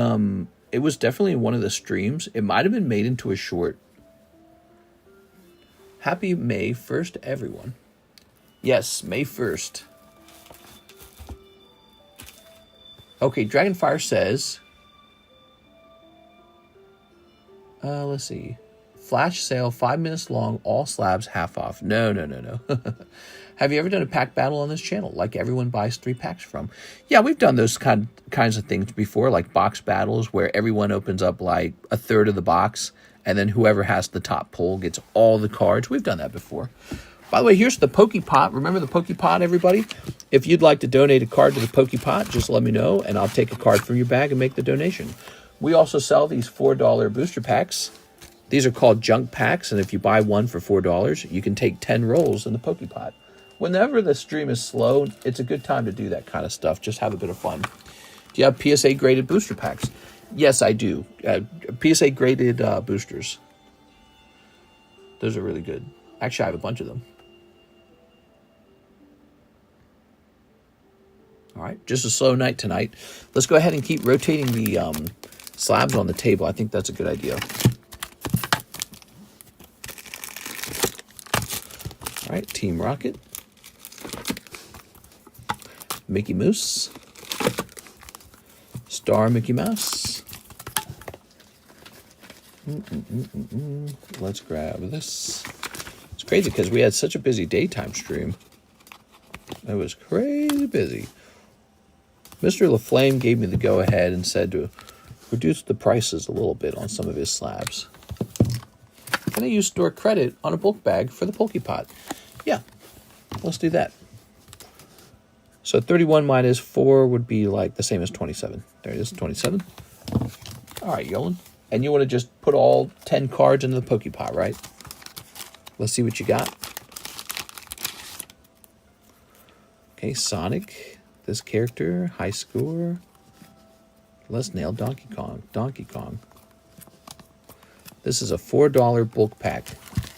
it was definitely in one of the streams. It might have been made into a short. Happy May 1st, everyone. Yes, May 1st. Okay, Dragonfire says, let's see. Flash sale, 5 minutes long, all slabs half off. No. Have you ever done a pack battle on this channel, like everyone buys 3 packs from? Yeah, we've done those kinds of things before, like box battles, where everyone opens up like a third of the box, and then whoever has the top pull gets all the cards. We've done that before. By the way, here's the Pokepot. Remember the Pokepot, everybody? If you'd like to donate a card to the Pokepot, just let me know, and I'll take a card from your bag and make the donation. We also sell these $4 booster packs. These are called junk packs, and if you buy one for $4, you can take 10 rolls in the Pokepot. Whenever the stream is slow, it's a good time to do that kind of stuff. Just have a bit of fun. Do you have PSA graded booster packs? Yes, I do. PSA graded boosters. Those are really good. Actually, I have a bunch of them. All right, just a slow night tonight. Let's go ahead and keep rotating the slabs on the table. I think that's a good idea. All right, Team Rocket. Mickey Mouse. Star Mickey Mouse. Let's grab this. It's crazy because we had such a busy daytime stream. It was crazy busy. Mr. LaFlame gave me the go-ahead and said to reduce the prices a little bit on some of his slabs. Can I use store credit on a bulk bag for the Pokepot? Yeah, let's do that. So 31 minus 4 would be like the same as 27. There it is, 27. All right, Yolan. And you want to just put all 10 cards into the Pokepot, right? Let's see what you got. Okay, Sonic. This character, high score. Let's nail Donkey Kong. This is a $4 bulk pack.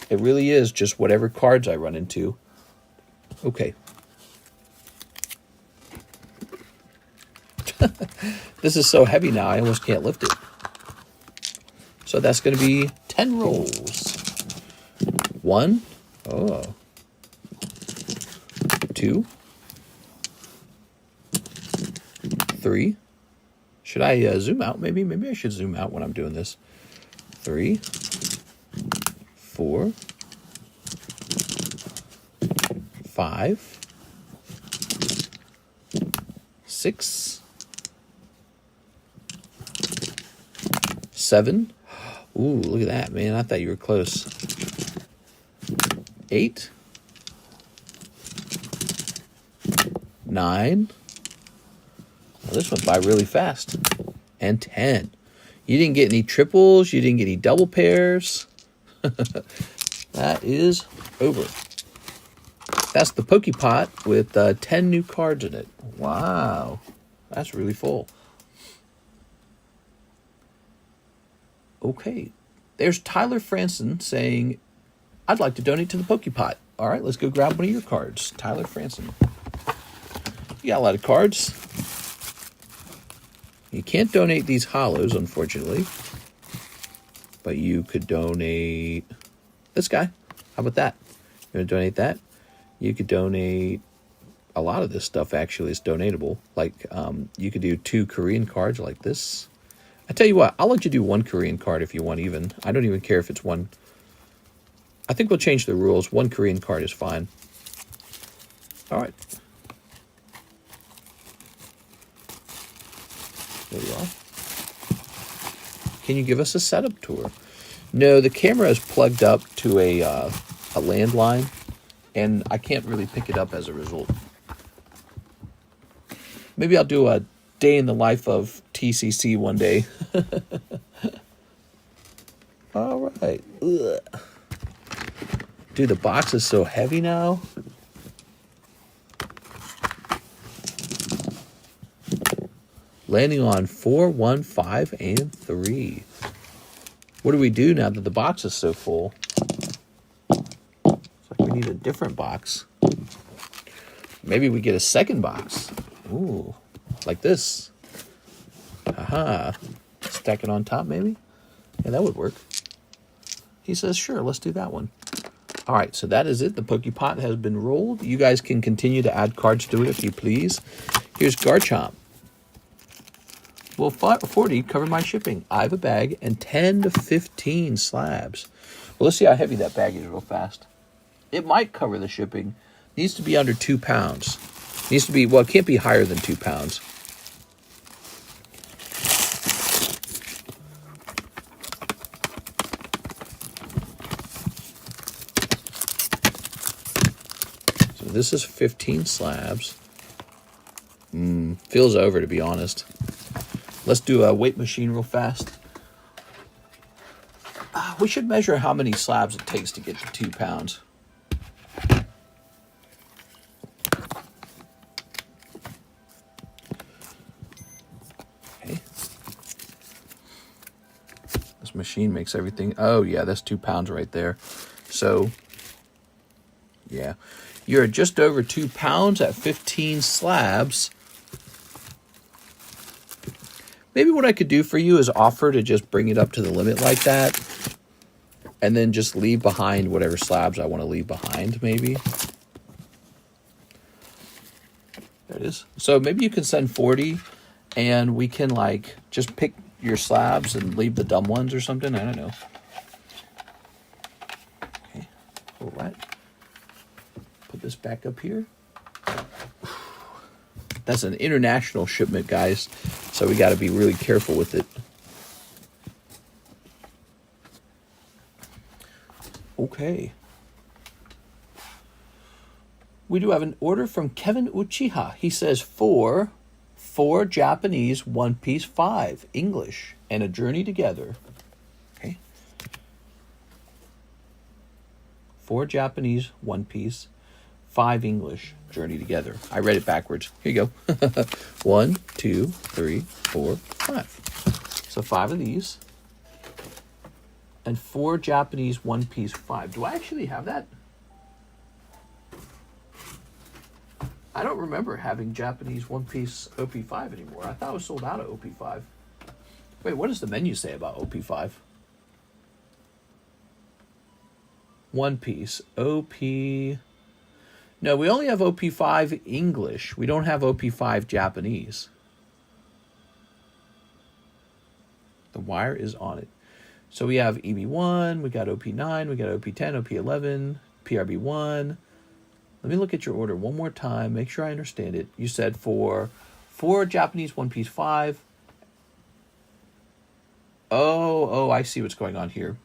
It really is just whatever cards I run into. Okay. This is so heavy now, I almost can't lift it. So that's going to be 10 rolls. 1, 2, 3. Should I zoom out? Maybe I should zoom out when I'm doing this. 3, 4, 5, 6, 7. Ooh, look at that, man. I thought you were close. 8, 9. Well, this went by really fast. And 10. You didn't get any triples. You didn't get any double pairs. That is over. That's the Pokepot with 10 new cards in it. Wow. That's really full. Okay. There's Tyler Franson saying, I'd like to donate to the Pokepot. All right, let's go grab one of your cards. Tyler Franson. You got a lot of cards. You can't donate these hollows, unfortunately. But you could donate this guy. How about that? You want to donate that? You could donate a lot of this stuff, actually, is donatable. Like, you could do 2 Korean cards like this. I tell you what, I'll let you do 1 Korean card if you want even. I don't even care if it's 1. I think we'll change the rules. 1 Korean card is fine. All right. There you are. Can you give us a setup tour? No, the camera is plugged up to a landline, and I can't really pick it up as a result. Maybe I'll do a day in the life of TCC one day. All right. Ugh. Dude, the box is so heavy now. Landing on 4, 1, 5, and 3. What do we do now that the box is so full? Looks like we need a different box. Maybe we get a second box. Ooh, like this. Aha. Stack it on top, maybe? Yeah, that would work. He says, sure, let's do that one. All right, so that is it. The Pokepot has been rolled. You guys can continue to add cards to it if you please. Here's Cardshop. Will 40 cover my shipping? I have a bag and 10 to 15 slabs. Well, let's see how heavy that bag is real fast. It might cover the shipping. Needs to be under 2 pounds. Needs to be, well, it can't be higher than 2 pounds. So this is 15 slabs. Feels over, to be honest. Let's do a weight machine real fast. We should measure how many slabs it takes to get to 2 pounds. Okay. This machine makes everything. Oh, yeah, that's 2 pounds right there. So, yeah. You're just over 2 pounds at 15 slabs. Maybe what I could do for you is offer to just bring it up to the limit like that. And then just leave behind whatever slabs I want to leave behind, maybe. There it is. So maybe you can send 40 and we can like just pick your slabs and leave the dumb ones or something. I don't know. Okay. All right. Put this back up here. That's an international shipment, guys. So we got to be really careful with it. Okay. We do have an order from Kevin Uchiha. He says 4 Japanese, 1 piece, 5 English, and a journey together. Okay. 4 Japanese, 1 piece, 5 English, journey together. I read it backwards. Here you go. 1, 2, 3, 4, 5. So 5 of these. And 4 Japanese, 1 piece, 5. Do I actually have that? I don't remember having Japanese 1 piece OP5 anymore. I thought I was sold out of OP5. Wait, what does the menu say about OP5? One Piece. OP. No, we only have OP5 English. We don't have OP5 Japanese. The wire is on it. So we have EB1, we got OP9, we got OP10, OP11, PRB1. Let me look at your order one more time, make sure I understand it. You said for 4 Japanese One Piece 5. Oh, I see what's going on here.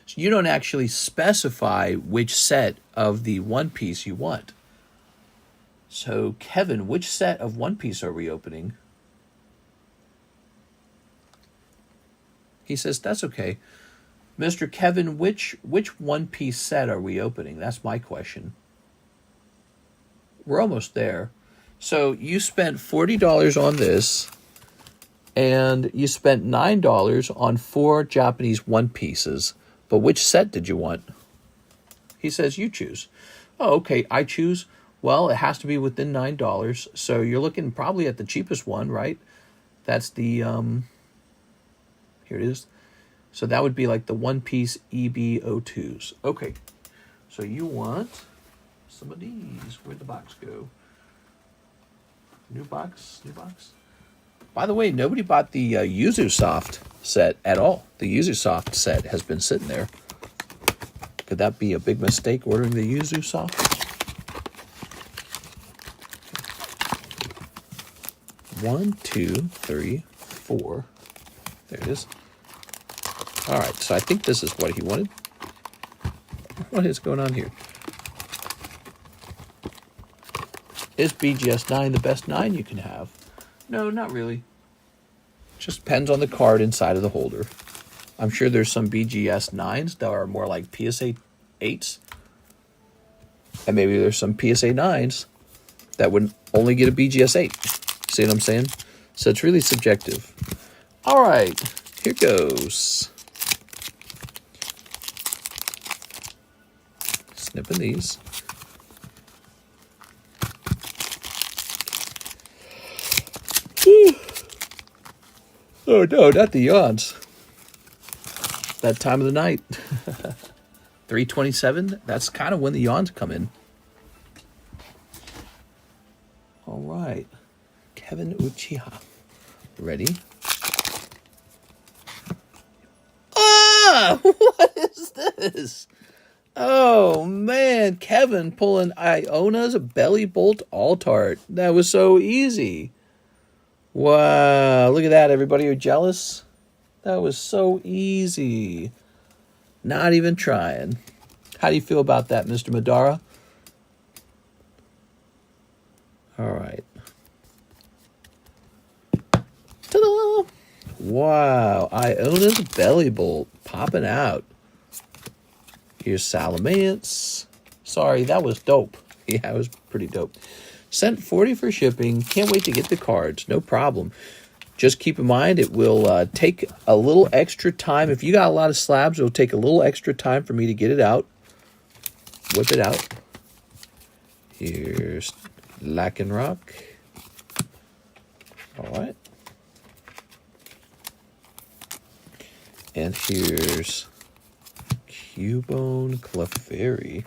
So you don't actually specify which set of the One Piece you want. So, Kevin, which set of One Piece are we opening? He says, that's okay. Mr. Kevin, which One Piece set are we opening? That's my question. We're almost there. So you spent $40 on this, and you spent $9 on 4 Japanese One Pieces. But which set did you want? He says, you choose. Oh, okay, I choose. Well, it has to be within $9. So you're looking probably at the cheapest one, right? That's the, here it is. So that would be like the One Piece EB02s. Okay, so you want some of these. Where'd the box go? New box. By the way, nobody bought the Yuzusoft set at all. The Yuzusoft set has been sitting there. Could that be a big mistake, ordering the Yuzusoft? One, two, three, four. There it is. All right, so I think this is what he wanted. What is going on here? Is BGS 9 the best 9 you can have? No, not really. Just depends on the card inside of the holder. I'm sure there's some BGS 9s that are more like PSA 8s. And maybe there's some PSA 9s that would only get a BGS 8. See what I'm saying? So it's really subjective. All right, here goes. Snipping these. Oh no, not the yawns. That time of the night. 3:27, that's kind of when the yawns come in. All right. Kevin Uchiha. Ready? Ah! What is this? Oh man, Kevin pulling Iona's Belly Bolt Altart. That was so easy. Wow, look at that, everybody. You're jealous? That was so easy. Not even trying. How do you feel about that, Mr. Madara? All right. Ta-da! Wow, Iona's Belly Bolt popping out. Here's Salamance. Sorry, that was dope. Yeah, it was pretty dope. Sent $40 for shipping. Can't wait to get the cards. No problem. Just keep in mind, it will take a little extra time. If you got a lot of slabs, it'll take a little extra time for me to get it out. Whip it out. Here's Lackenrock. All right. And here's Cubone Clefairy.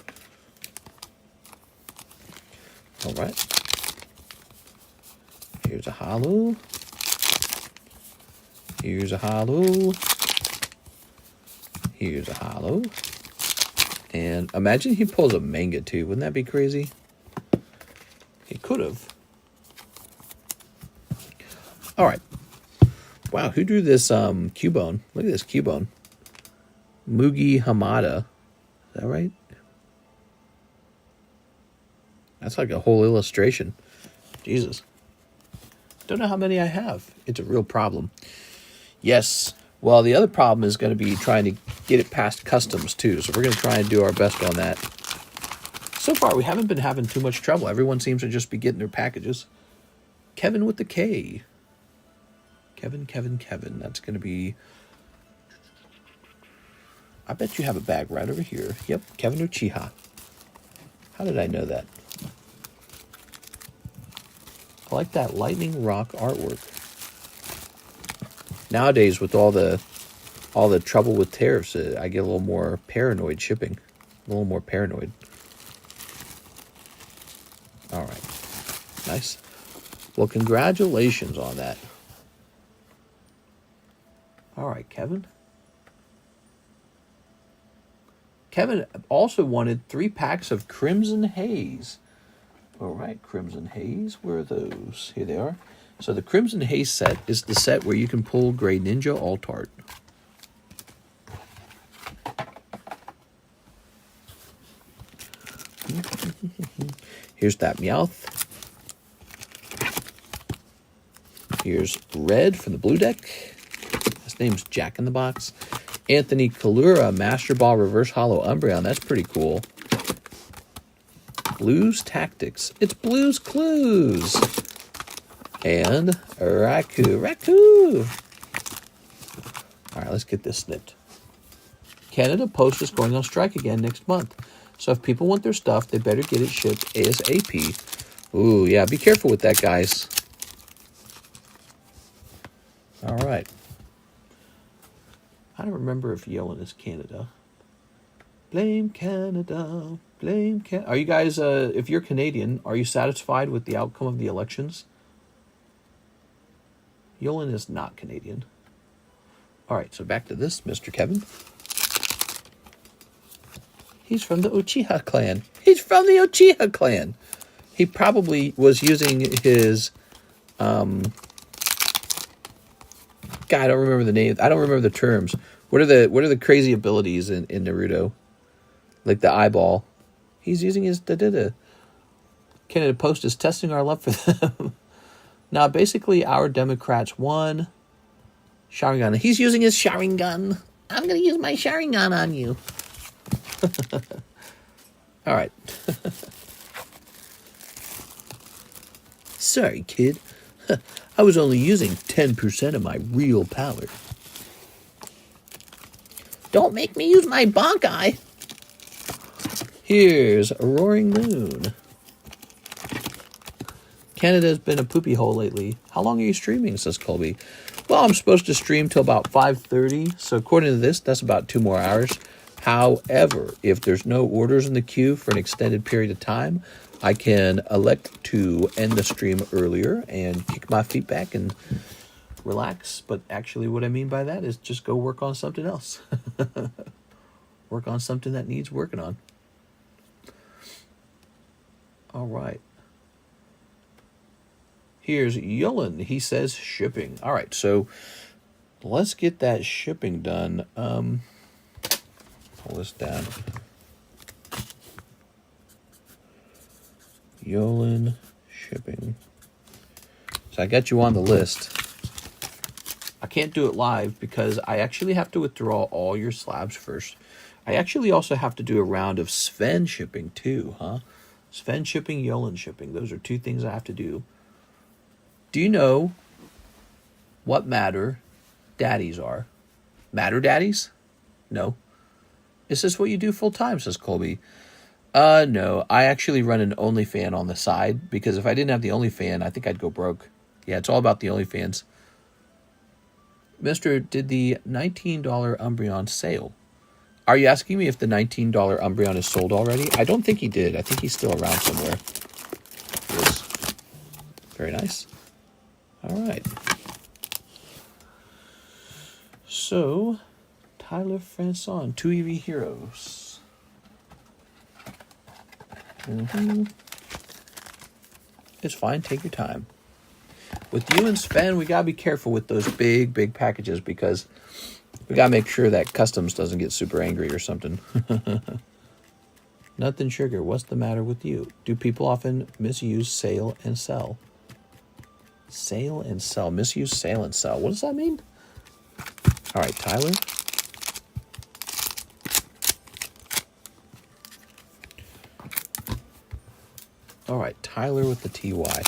All right. Here's a hollow. Here's a hollow. Here's a hollow. And imagine he pulls a manga too. Wouldn't that be crazy? He could have. All right. Wow, who drew this Cubone? Look at this Cubone. Mugi Hamada. Is that right? That's like a whole illustration. Jesus. Don't know how many I have. It's a real problem. Yes. Well, the other problem is going to be trying to get it past customs too. So we're going to try and do our best on that. So far, we haven't been having too much trouble. Everyone seems to just be getting their packages. Kevin with the K. Kevin. That's going to be... I bet you have a bag right over here. Yep, Kevin Uchiha. How did I know that? I like that lightning rock artwork. Nowadays, with all the all the trouble with tariffs, I get a little more paranoid shipping. A little more paranoid. All right. Nice. Well, congratulations on that. All right, Kevin. Kevin also wanted 3 packs of Crimson Haze. All right, Crimson Haze. Where are those? Here they are. So the Crimson Haze set is the set where you can pull Grey Ninja Alt-Art. Here's that Meowth. Here's Red from the blue deck. His name's Jack in the Box. Anthony Kalura, Master Ball Reverse Hollow Umbreon. That's pretty cool. Blues Tactics. It's Blues Clues. And Raku. All right, let's get this snipped. Canada Post is going on strike again next month. So if people want their stuff, they better get it shipped ASAP. Ooh, yeah, be careful with that, guys. All right. I don't remember if Yellen is Canada. Blame Canada. Blame Canada. Are you guys, if you're Canadian, are you satisfied with the outcome of the elections? Yellen is not Canadian. All right, so back to this, Mr. Kevin. He's from the Uchiha clan. He's from the Uchiha clan. He probably was using his, God, I don't remember the name. I don't remember the terms. What are the crazy abilities in Naruto? Like the eyeball. He's using his da-da-da. Canada Post is testing our love for them. Now, basically, our Democrats won. Sharingan. He's using his Sharingan. I'm going to use my Sharingan on you. All right. Sorry, kid. I was only using 10% of my real power. Don't make me use my bonk eye. Here's a Roaring Moon. Canada's been a poopy hole lately. How long are you streaming, says Colby. Well, I'm supposed to stream till about 5:30. So according to this, that's about 2 more hours. However, if there's no orders in the queue for an extended period of time, I can elect to end the stream earlier and kick my feet back and relax. But actually what I mean by that is just go work on something else. Work on something that needs working on. All right. Here's Yulin. He says shipping. All right, so let's get that shipping done. Pull this down. Yolin shipping. So I got you on the list. I can't do it live because I actually have to withdraw all your slabs first. I actually also have to do a round of Sven shipping too, huh? Sven shipping, Yolin shipping. Those are 2 things I have to do. Do you know what matter daddies are? Matter daddies? No. Is this what you do full time, says Colby. No, I actually run an OnlyFan on the side because if I didn't have the OnlyFan, I think I'd go broke. Yeah, it's all about the OnlyFans. Mister, did the $19 Umbreon sale? Are you asking me if the $19 Umbreon is sold already? I don't think he did. I think he's still around somewhere. Yes. Very nice. All right. So, Tyler Franson, 2 EV Heroes. It's fine. Take your time. With you and Sven, we got to be careful with those big packages because we got to make sure that Customs doesn't get super angry or something. Nothing sugar. What's the matter with you? Do people often misuse sale and sell? Sale and sell. Misuse sale and sell. What does that mean? All right, Tyler. All right, Tyler with the TY.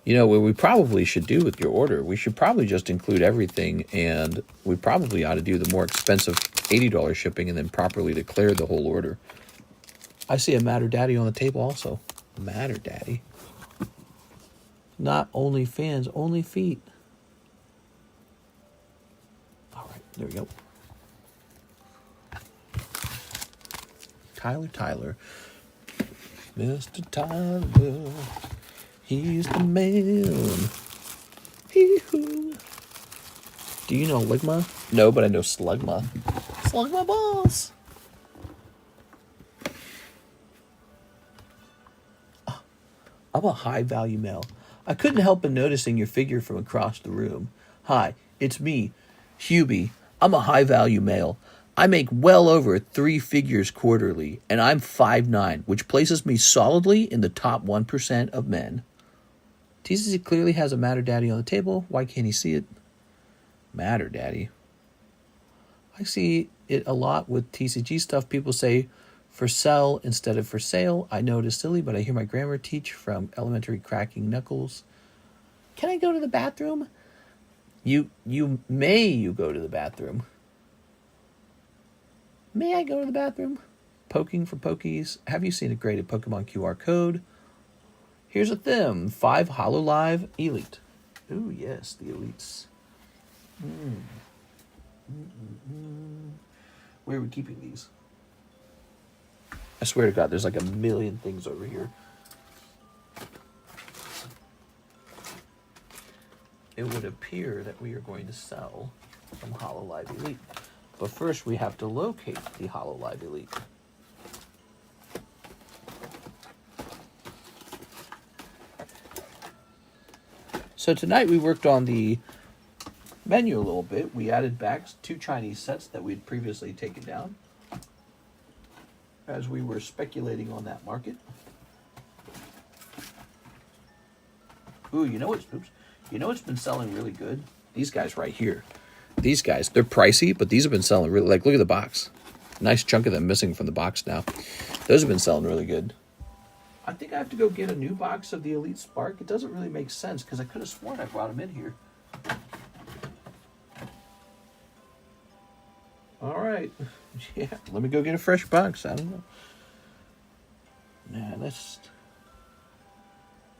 You know, what we probably should do with your order, we should probably just include everything, and we probably ought to do the more expensive $80 shipping and then properly declare the whole order. I see a Matter Daddy on the table also. Matter Daddy. Not only fans, only feet. All right. There we go. Tyler. Mr. Tyler. He's the man. Hee-hoo. Do you know Ligma? No, but I know Slugma. Slugma balls. I'm a high-value male. I couldn't help but noticing your figure from across the room. Hi, it's me, Hubie. I'm a high-value male. I make well over 3 figures quarterly, and I'm 5'9", which places me solidly in the top 1% of men. TCC clearly has a Matter Daddy on the table. Why can't he see it? Matter Daddy. I see it a lot with TCG stuff. People say for sell instead of for sale. I know it is silly, but I hear my grammar teach from elementary cracking knuckles. Can I go to the bathroom? You go to the bathroom. May I go to the bathroom? Poking for pokies. Have you seen a graded Pokemon QR code? Here's a them. 5 Hololive Elite. Ooh, yes, the Elites. Where are we keeping these? I swear to God, there's like a million things over here. It would appear that we are going to sell some Hololive Elite. But first, we have to locate the Hololive Elite. So tonight we worked on the menu a little bit. We added back 2 Chinese sets that we'd previously taken down as we were speculating on that market. Ooh, you know what's been selling really good? These guys right here. These guys, they're pricey, but these have been selling really, like, look at the box. Nice chunk of them missing from the box now. Those have been selling really good. I think I have to go get a new box of the Elite Spark. It doesn't really make sense because I could have sworn I brought them in here. All right. Yeah, let me go get a fresh box. I don't know. Nah,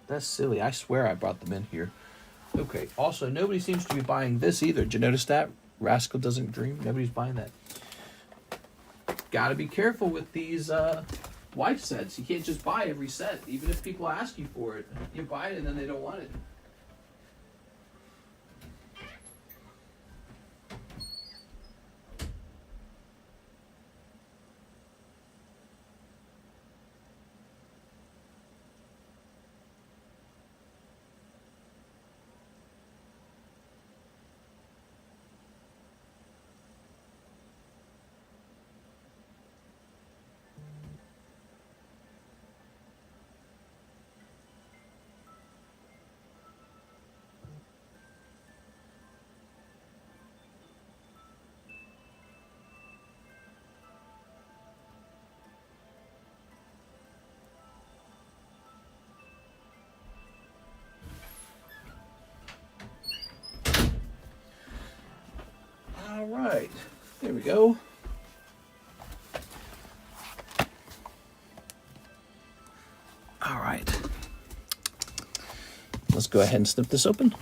that's silly. I swear I brought them in here. Okay. Also, nobody seems to be buying this either. Did you notice that? Rascal Doesn't Dream. Nobody's buying that. Gotta be careful with these wife sets. You can't just buy every set. Even if people ask you for it. You buy it and then they don't want it. All right, there we go. All right, let's go ahead and snip this open.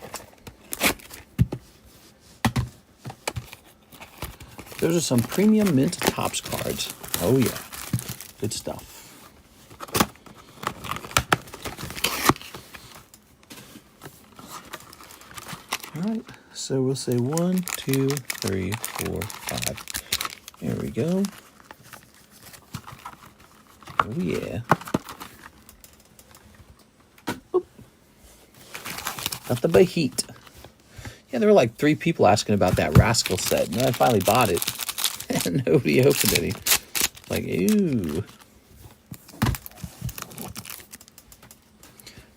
Those are some premium mint Topps cards. Oh yeah, good stuff. All right. So we'll say 1, 2, 3, 4, 5. There we go. Oh yeah. Oop. Nothing but heat. Yeah, there were like 3 people asking about that Rascal set, and then I finally bought it, and nobody opened any. Like, ew.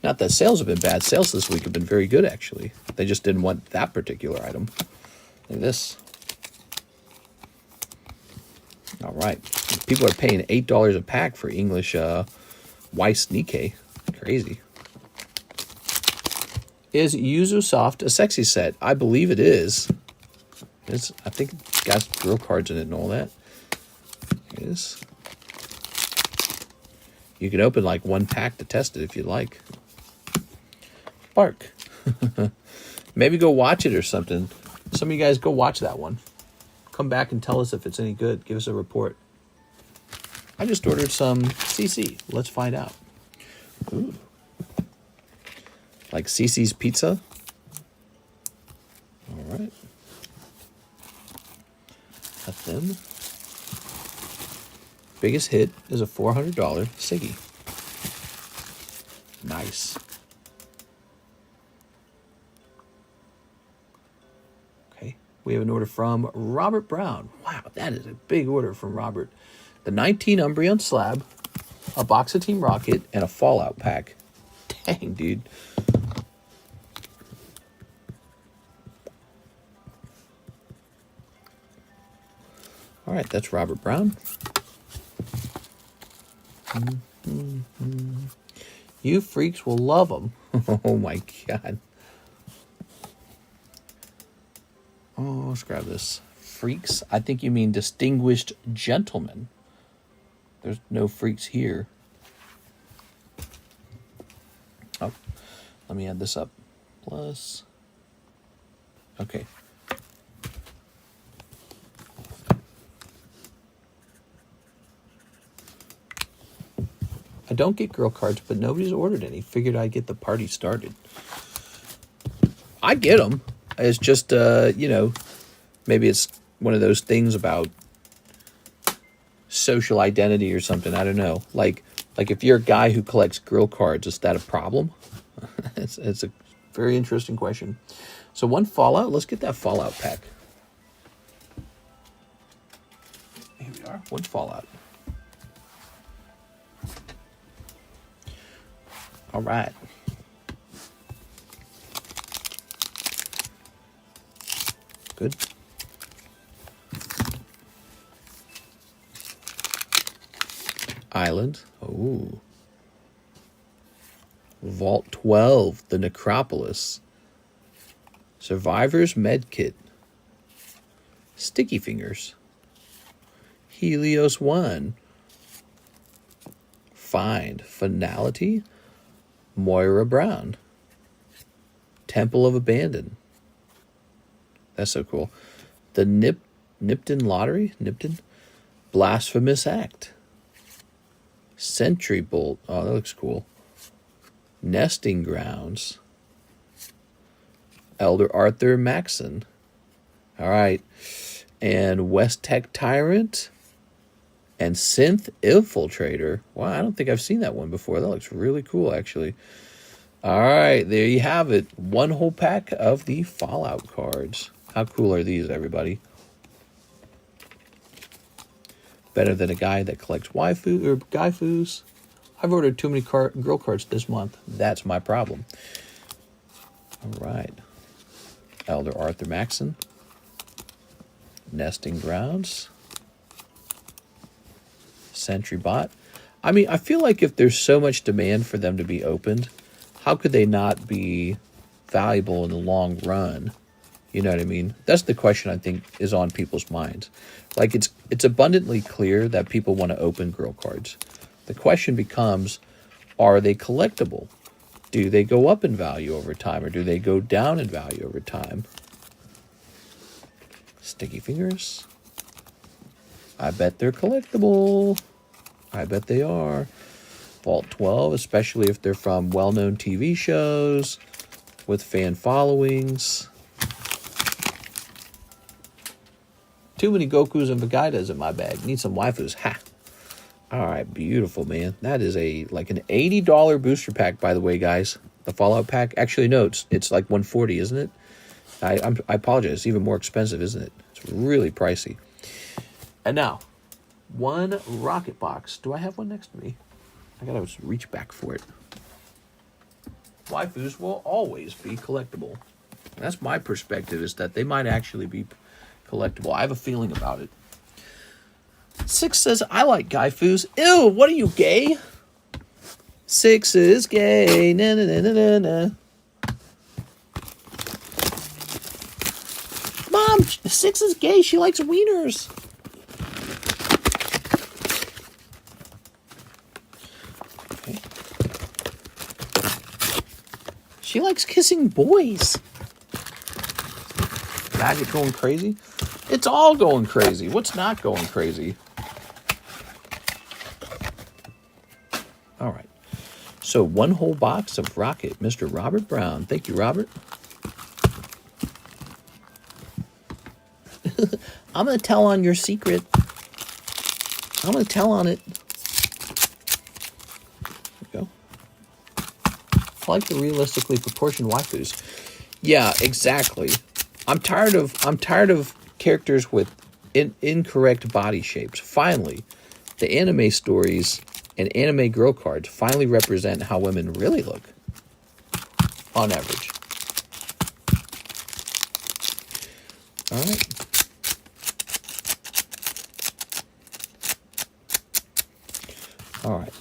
Not that sales have been bad. Sales this week have been very good, actually. They just didn't want that particular item. Look at this. All right. People are paying $8 a pack for English Weiss Nikke. Crazy. Is Yuzusoft a sexy set? I believe it is. I think it's got drill cards in it and all that. It is. You can open like 1 pack to test it if you'd like. Bark. Maybe go watch it or something. Some of you guys go watch that one. Come back and tell us if it's any good. Give us a report. I just ordered some CC. Let's find out. Ooh. Like CC's Pizza. All right. Got them. Biggest hit is a $400 Siggy. Nice. Okay. We have an order from Robert Brown. Wow, that is a big order from Robert. The 19 Umbreon Slab, a box of Team Rocket, and a Fallout pack. Dang, dude. All right, that's Robert Brown. You freaks will love them. Oh, my God. Oh, let's grab this. Freaks? I think you mean distinguished gentlemen. There's no freaks here. Oh, let me add this up. Plus. Okay. I don't get girl cards, but nobody's ordered any. Figured I'd get the party started. I get them. It's just, you know, maybe it's one of those things about social identity or something. I don't know. Like if you're a guy who collects girl cards, is that a problem? It's a very interesting question. So one Fallout. Let's get that Fallout pack. Here we are. One Fallout. All right. Good. Island. Oh. Vault 12, the Necropolis. Survivor's Medkit. Sticky Fingers. Helios 1. Find. Finality. Moira Brown. Temple of Abandon. That's so cool. The Nipton Lottery? Nipton? Blasphemous Act. Sentry Bolt. Oh, that looks cool. Nesting Grounds. Elder Arthur Maxon. All right. And West Tech Tyrant. And Synth Infiltrator. Wow, I don't think I've seen that one before. That looks really cool, actually. All right, there you have it. One whole pack of the Fallout cards. How cool are these, everybody? Better than a guy that collects waifu or gaifus. I've ordered too many girl cards this month. That's my problem. All right. Elder Arthur Maxon. Nesting Grounds. Sentry Bot. I mean, I feel like if there's so much demand for them to be opened, how could they not be valuable in the long run? You know what I mean? That's the question I think is on people's minds. Like, it's abundantly clear that people want to open girl cards. The question becomes, are they collectible? Do they go up in value over time, or do they go down in value over time? Sticky Fingers. I bet they're collectible. I bet they are. Vault 12, especially if they're from well-known TV shows with fan followings. Too many Gokus and Vegaitas in my bag. Need some waifus. Ha! All right, beautiful, man. That is like an $80 booster pack, by the way, guys. The Fallout pack. Actually, no, it's like $140, isn't it? I apologize. It's even more expensive, isn't it? It's really pricey. And now, one rocket box. Do I have one next to me? I gotta reach back for it. Waifus will always be collectible. That's my perspective, is that they might actually be collectible. I have a feeling about it. Six says, I like gaifus. Ew, what are you, gay? Six is gay. Na na na na na na. Mom, Six is gay. She likes wieners. Okay. She likes kissing boys. Maggot going crazy. It's all going crazy. What's not going crazy? All right. So one whole box of Rocket, Mr. Robert Brown. Thank you, Robert. I'm going to tell on your secret. I'm going to tell on it. There we go. I like the realistically proportioned waifus. Yeah, exactly. I'm tired of characters with incorrect body shapes. Finally, the anime stories and anime girl cards finally represent how women really look on average. All right. All right.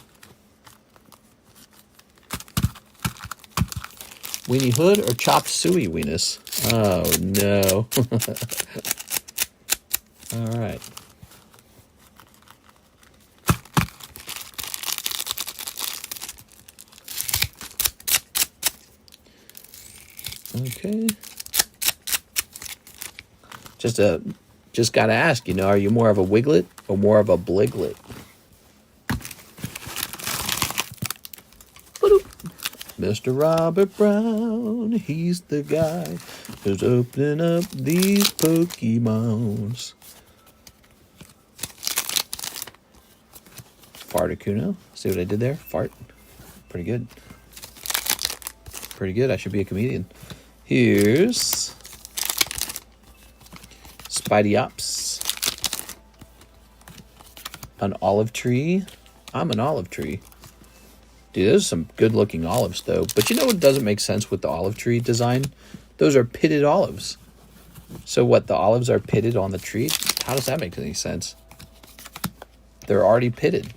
Weenie Hood or chopped suey weenus? Oh, no. All right. Okay. Just got to ask, you know, are you more of a wiglet or more of a bliglet? Mr. Robert Brown, he's the guy who's opening up these Pokemons. Fartakuno. See what I did there? Fart. Pretty good. Pretty good. I should be a comedian. Here's Spidey Ops. An olive tree. I'm an olive tree. Dude, those are some good-looking olives, though. But you know what doesn't make sense with the olive tree design? Those are pitted olives. So what, the olives are pitted on the tree? How does that make any sense? They're already pitted.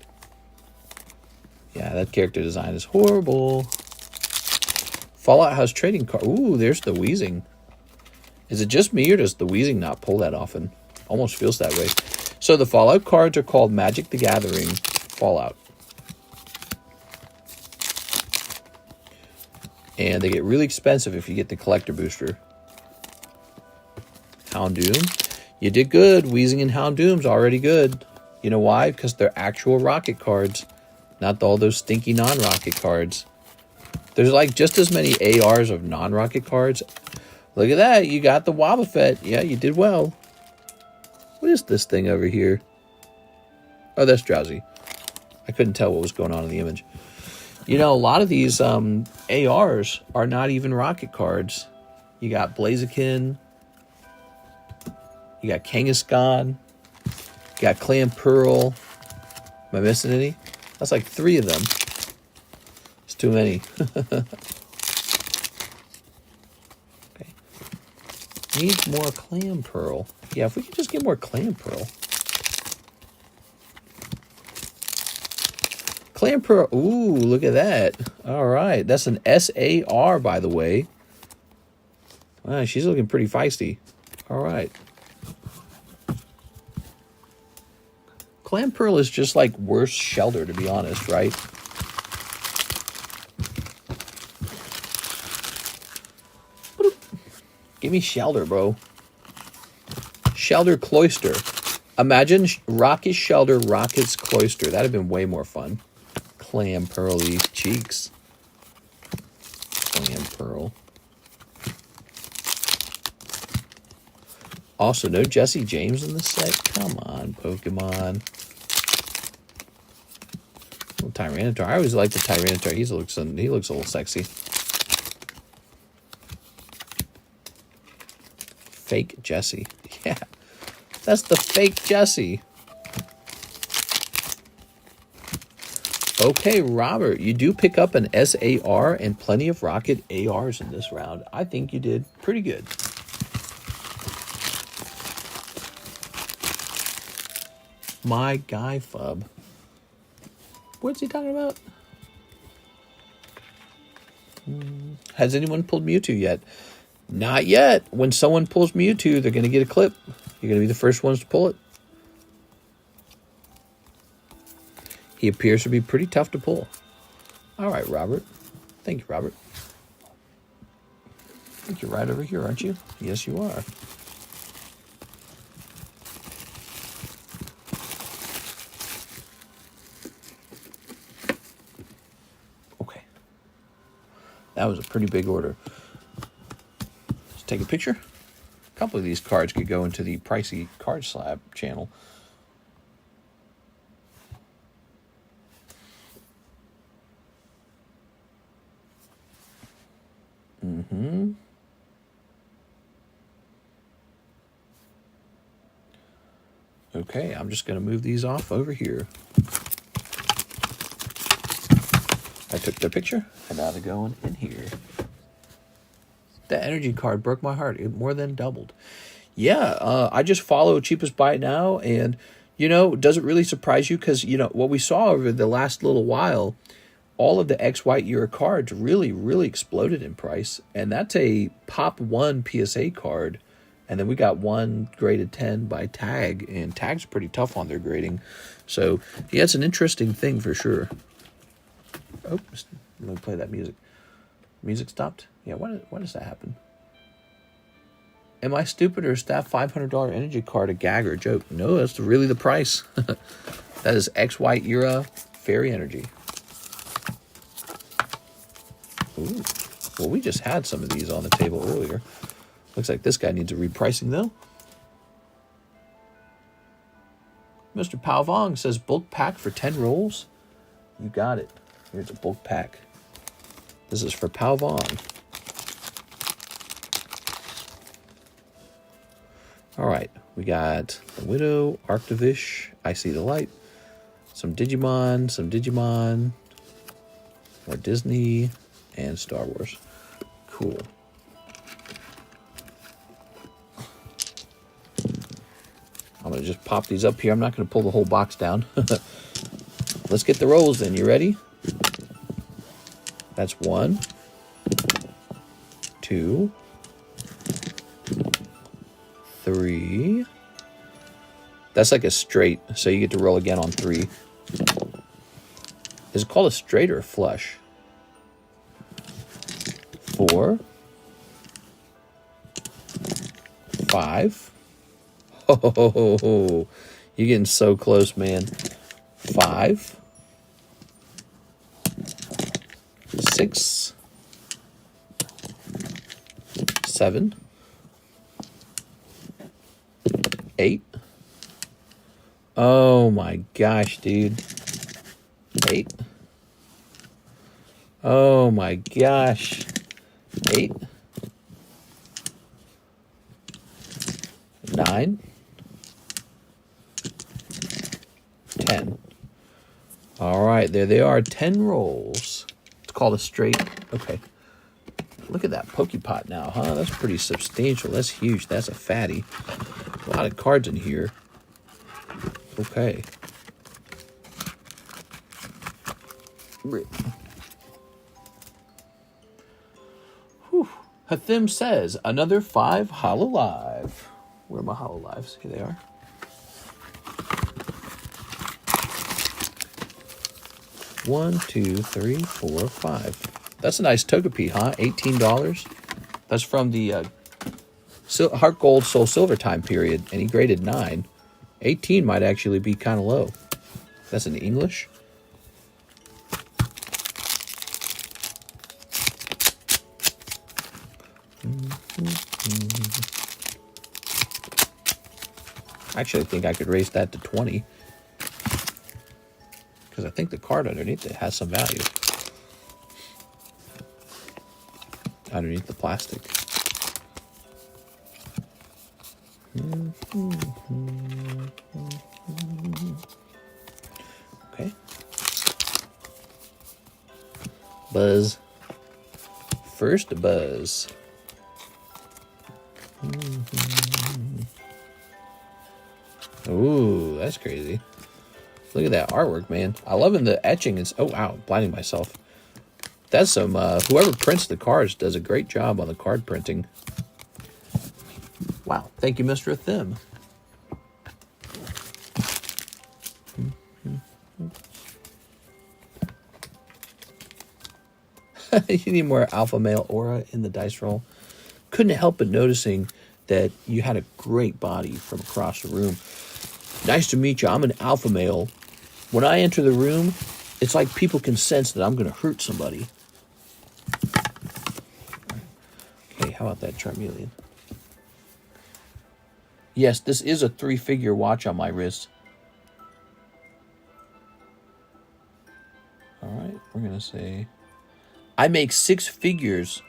Yeah, that character design is horrible. Fallout House trading card. Ooh, there's the Wheezing. Is it just me, or does the Wheezing not pull that often? Almost feels that way. So the Fallout cards are called Magic the Gathering Fallout. And they get really expensive if you get the collector booster. Houndoom. You did good. Wheezing and Houndoom's already good. You know why? Because they're actual rocket cards. Not all those stinky non-rocket cards. There's like just as many ARs of non-rocket cards. Look at that. You got the Wobbuffet. Yeah, you did well. What is this thing over here? Oh, that's Drowsy. I couldn't tell what was going on in the image. You know, a lot of these ARs are not even rocket cards. You got Blaziken. You got Kangaskhan. You got Clamperl. Am I missing any? That's like 3 of them. It's too many. Okay. Needs more Clamperl. Yeah, if we could just get more Clamperl. Clamperl. Ooh, look at that. All right. That's an SAR, by the way. Wow, she's looking pretty feisty. All right. Clamperl is just like worse Shelter, to be honest, right? Give me Shelter, bro. Shelter Cloister. Imagine Rocket Shelter, Rocket's Cloister. That'd have been way more fun. Clamperly cheeks. Clamperl. Also, no Jesse James in this set? Come on, Pokemon. Little Tyranitar. I always like the Tyranitar. He looks a little sexy. Fake Jesse. Yeah. That's the fake Jesse. Okay, Robert, you do pick up an SAR and plenty of Rocket ARs in this round. I think you did pretty good. My guy Fub. What's he talking about? Has anyone pulled Mewtwo yet? Not yet. When someone pulls Mewtwo, they're going to get a clip. You're going to be the first ones to pull it. He appears to be pretty tough to pull. All right, Robert. Thank you, Robert. I think you're right over here, aren't you? Yes, you are. That was a pretty big order. Let's take a picture. A couple of these cards could go into the pricey card slab channel. Okay, I'm just going to move these off over here. I took the picture, and now they're going in here. That energy card broke my heart. It more than doubled. Yeah, I just follow Cheapest Buy Now, and, you know, does it really surprise you? Because, you know, what we saw over the last little while, all of the X White Era cards really, really exploded in price. And that's a Pop 1 PSA card. And then we got one graded 10 by Tag, and Tag's pretty tough on their grading. So, yeah, it's an interesting thing for sure. Oh, let me play that music. Music stopped? Yeah, why does that happen? Am I stupid, or is that $500 energy card a gag or a joke? No, that's really the price. That is X White Era Fairy Energy. Ooh. Well, we just had some of these on the table earlier. Looks like this guy needs a repricing, though. Mr. Pao Vong says bulk pack for 10 rolls. You got it. Here's a bulk pack. This is for Pao Vong. All right. We got the Widow, Arctivish, I See the Light, some Digimon, more Disney, and Star Wars. Cool. I'm going to just pop these up here. I'm not going to pull the whole box down. Let's get the rolls in. You ready? That's 1, 2, 3. That's like a straight, so you get to roll again on 3. Is it called a straight or a flush? 4, 5. Oh, you're getting so close, man. 5, 6, 7, 8. Oh my gosh, dude. 8. Oh my gosh. 8. 9. 10. All right, there they are, 10 rolls. It's called a straight. Okay. Look at that Pokepot now, huh? That's pretty substantial. That's huge. That's a fatty. A lot of cards in here. Okay. Whew. Hathim says, another 5 Hololive. Where are my Hololives? Here they are. One, 2, 3, 4, 5. That's a nice Togepi, huh? $18. That's from the Heart Gold Soul Silver time period, and he graded 9. 18 might actually be kind of low. That's in English. Actually, I think I could raise that to 20. Because I think the card underneath it has some value. Underneath the plastic. Okay. Buzz. First Buzz. Ooh, that's crazy. Look at that artwork, man. I love the etching. It's, oh, wow, blinding myself. That's some, whoever prints the cards does a great job on the card printing. Wow, thank you, Mr. Thim. You need more alpha male aura in the dice roll. Couldn't help but noticing that you had a great body from across the room. Nice to meet you. I'm an alpha male. When I enter the room, it's like people can sense that I'm going to hurt somebody. How about that Charmeleon? Yes, this is a 3-figure watch on my wrist. All right, we're going to say... I make 6 figures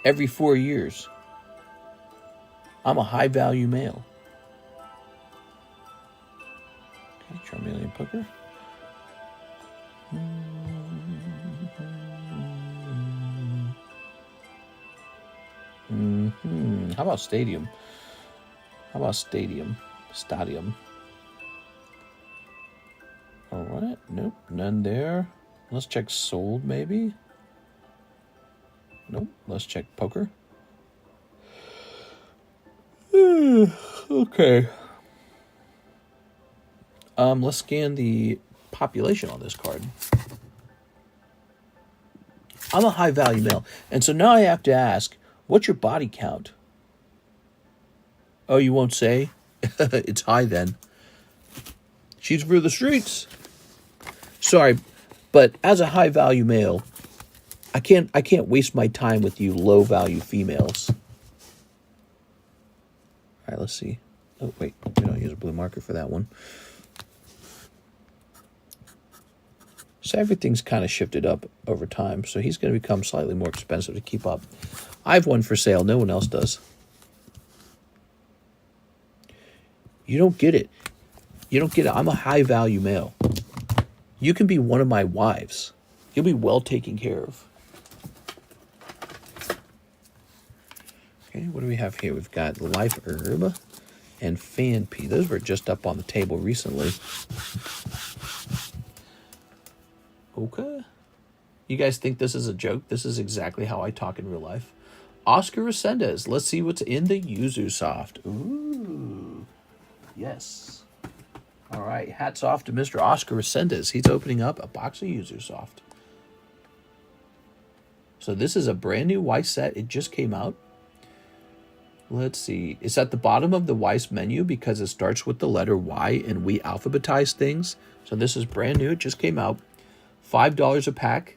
every 4 years. I'm a high-value male. Okay, Charmeleon Poker. How about Stadium? How about Stadium? Stadium. All right. Nope. None there. Let's check Sold, maybe. Nope. Let's check Poker. Okay. Let's scan the population on this card. I'm a high-value male. And so now I have to ask, what's your body count? Oh, you won't say? It's high then. She's for the streets. Sorry, but as a high-value male, I can't waste my time with you low-value females. All right, let's see. Oh, wait. We don't use a blue marker for that one. So everything's kind of shifted up over time. So he's going to become slightly more expensive to keep up. I have one for sale. No one else does. You don't get it. You don't get it. I'm a high-value male. You can be one of my wives. You'll be well taken care of. Okay, what do we have here? We've got Life Herb and Fanpea. Those were just up on the table recently. Okay. You guys think this is a joke? This is exactly how I talk in real life. Oscar Resendez. Let's see what's in the Yuzusoft. Ooh. Yes. All right. Hats off to Mr. Oscar Resendez. He's opening up a box of Yuzusoft. So this is a brand new Weiss set. It just came out. Let's see. It's at the bottom of the Weiss menu because it starts with the letter Y and we alphabetize things. So this is brand new. It just came out. $5 a pack,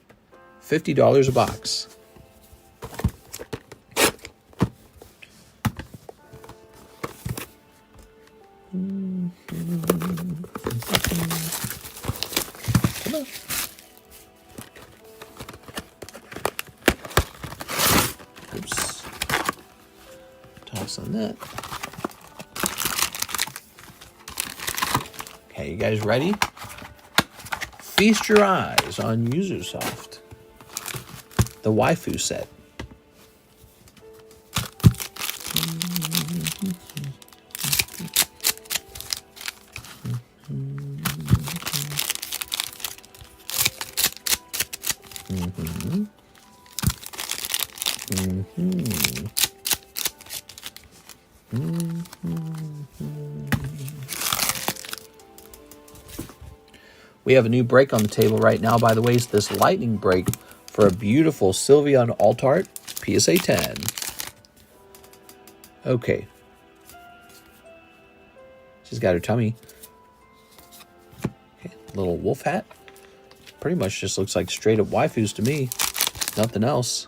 $50 a box. Come on. Oops. Toss on that. Okay, you guys ready? Feast your eyes on Yuzusoft. The waifu set. We have a new break on the table right now, by the way. It's this lightning break for a beautiful Sylveon Altart PSA 10. Okay. She's got her tummy. Okay, little wolf hat. Pretty much just looks like straight up waifus to me. Nothing else.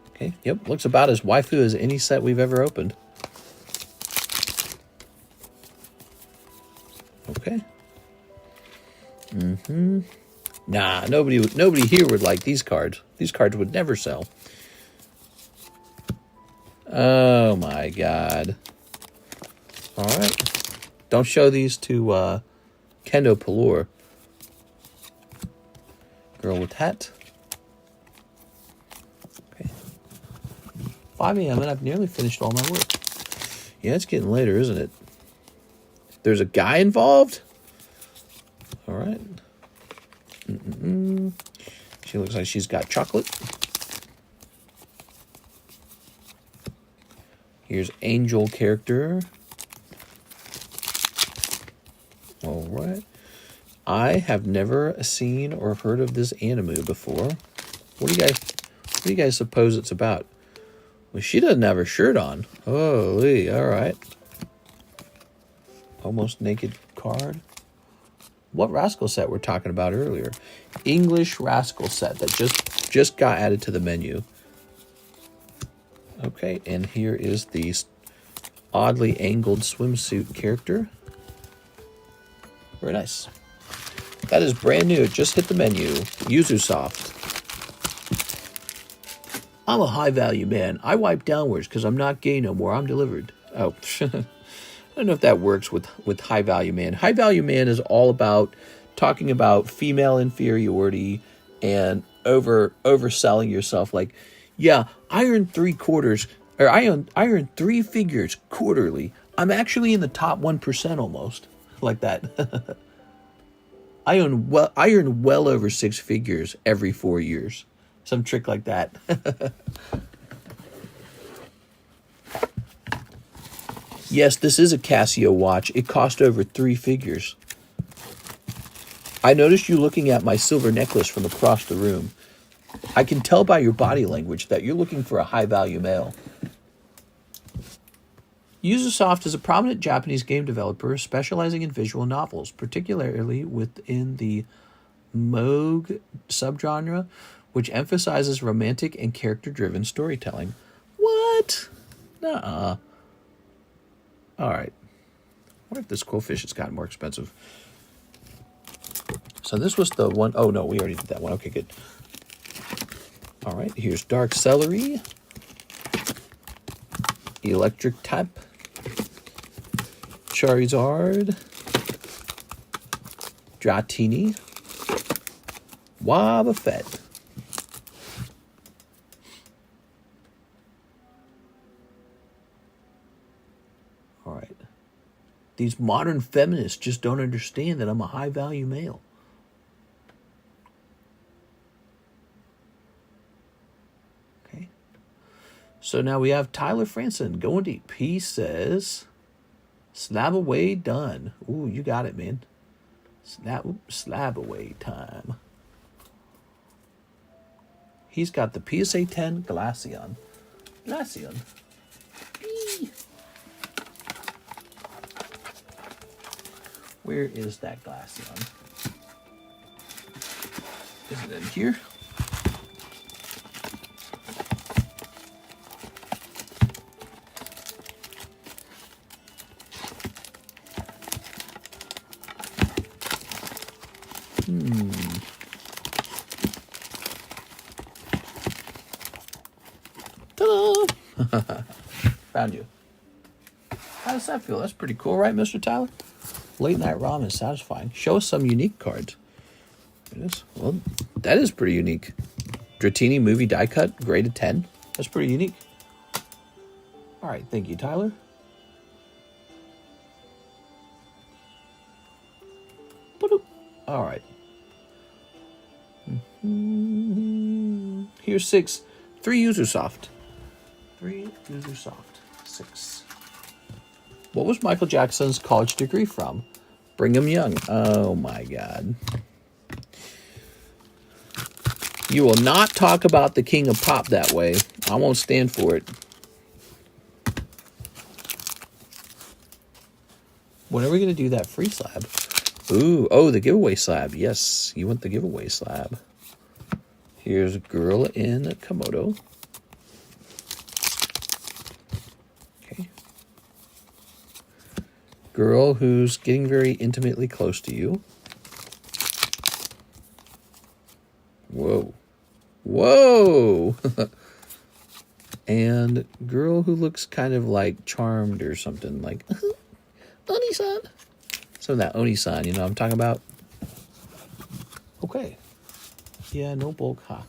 Okay, yep, looks about as waifu as any set we've ever opened. Okay. Nah, nobody here would like these cards. These cards would never sell. Oh my god. All right. Don't show these to Kendo Pelor. Girl with hat. Okay. 5 a.m. and I've nearly finished all my work. Yeah, it's getting later, isn't it? There's a guy involved? All right. She looks like she's got chocolate. Here's Angel character. All right. I have never seen or heard of this anime before. What do you guys suppose it's about? Well, she doesn't have her shirt on. Holy, all right. Almost naked card. what rascal set we're talking about earlier. English rascal set that just got added to the menu. Okay, and here is the oddly angled swimsuit character. Very nice. That is brand new. It just hit the menu. Yuzusoft. I'm a high value man. I wipe downwards because I'm not gay no more. I'm delivered. Oh, I don't know if that works with high value man. High value man is all about talking about female inferiority and overselling yourself. Like, yeah, I earn 3/4, or I earn 3 figures quarterly. I'm actually in the top 1% almost, like that. I earn well over 6 figures every 4 years. Some trick like that. Yes, this is a Casio watch. It cost over 3 figures. I noticed you looking at my silver necklace from across the room. I can tell by your body language that you're looking for a high-value male. Yuzusoft is a prominent Japanese game developer specializing in visual novels, particularly within the Moog subgenre, which emphasizes romantic and character-driven storytelling. What? Nuh-uh. All right. What if this Quillfish has gotten more expensive? So this was the one. Oh, no, we already did that one. Okay, good. All right, here's Dark Celery. Electric Tap. Charizard. Dratini. Wobbuffet. All right. These modern feminists just don't understand that I'm a high-value male. Okay. So now we have Tyler Franson going deep. He says, slab away done. Ooh, you got it, man. Slab away time. He's got the PSA 10 Glaceon. Glaceon. Eee. Where is that Glaceon? Is it in here? Ta-da! Found you. How does that feel? That's pretty cool, right, Mr. Tyler? Late night ramen is satisfying. Show us some unique cards. It is. Well, that is pretty unique. Dratini movie die cut, graded 10. That's pretty unique. All right, thank you, Tyler. All right. Here's 6. 3 Yuzusoft. 3 Yuzusoft. 6. What was Michael Jackson's college degree from? Brigham Young. Oh my God. You will not talk about the king of pop that way. I won't stand for it. When are we going to do that free slab? Ooh, oh, the giveaway slab. Yes, you want the giveaway slab. Here's a girl in Komodo. Okay. Girl who's getting very intimately close to you. Whoa. Whoa! And girl who looks kind of like charmed or something, like Oni-san. Some of that Oni-san, you know what I'm talking about? Okay. Yeah, no bulk, huh?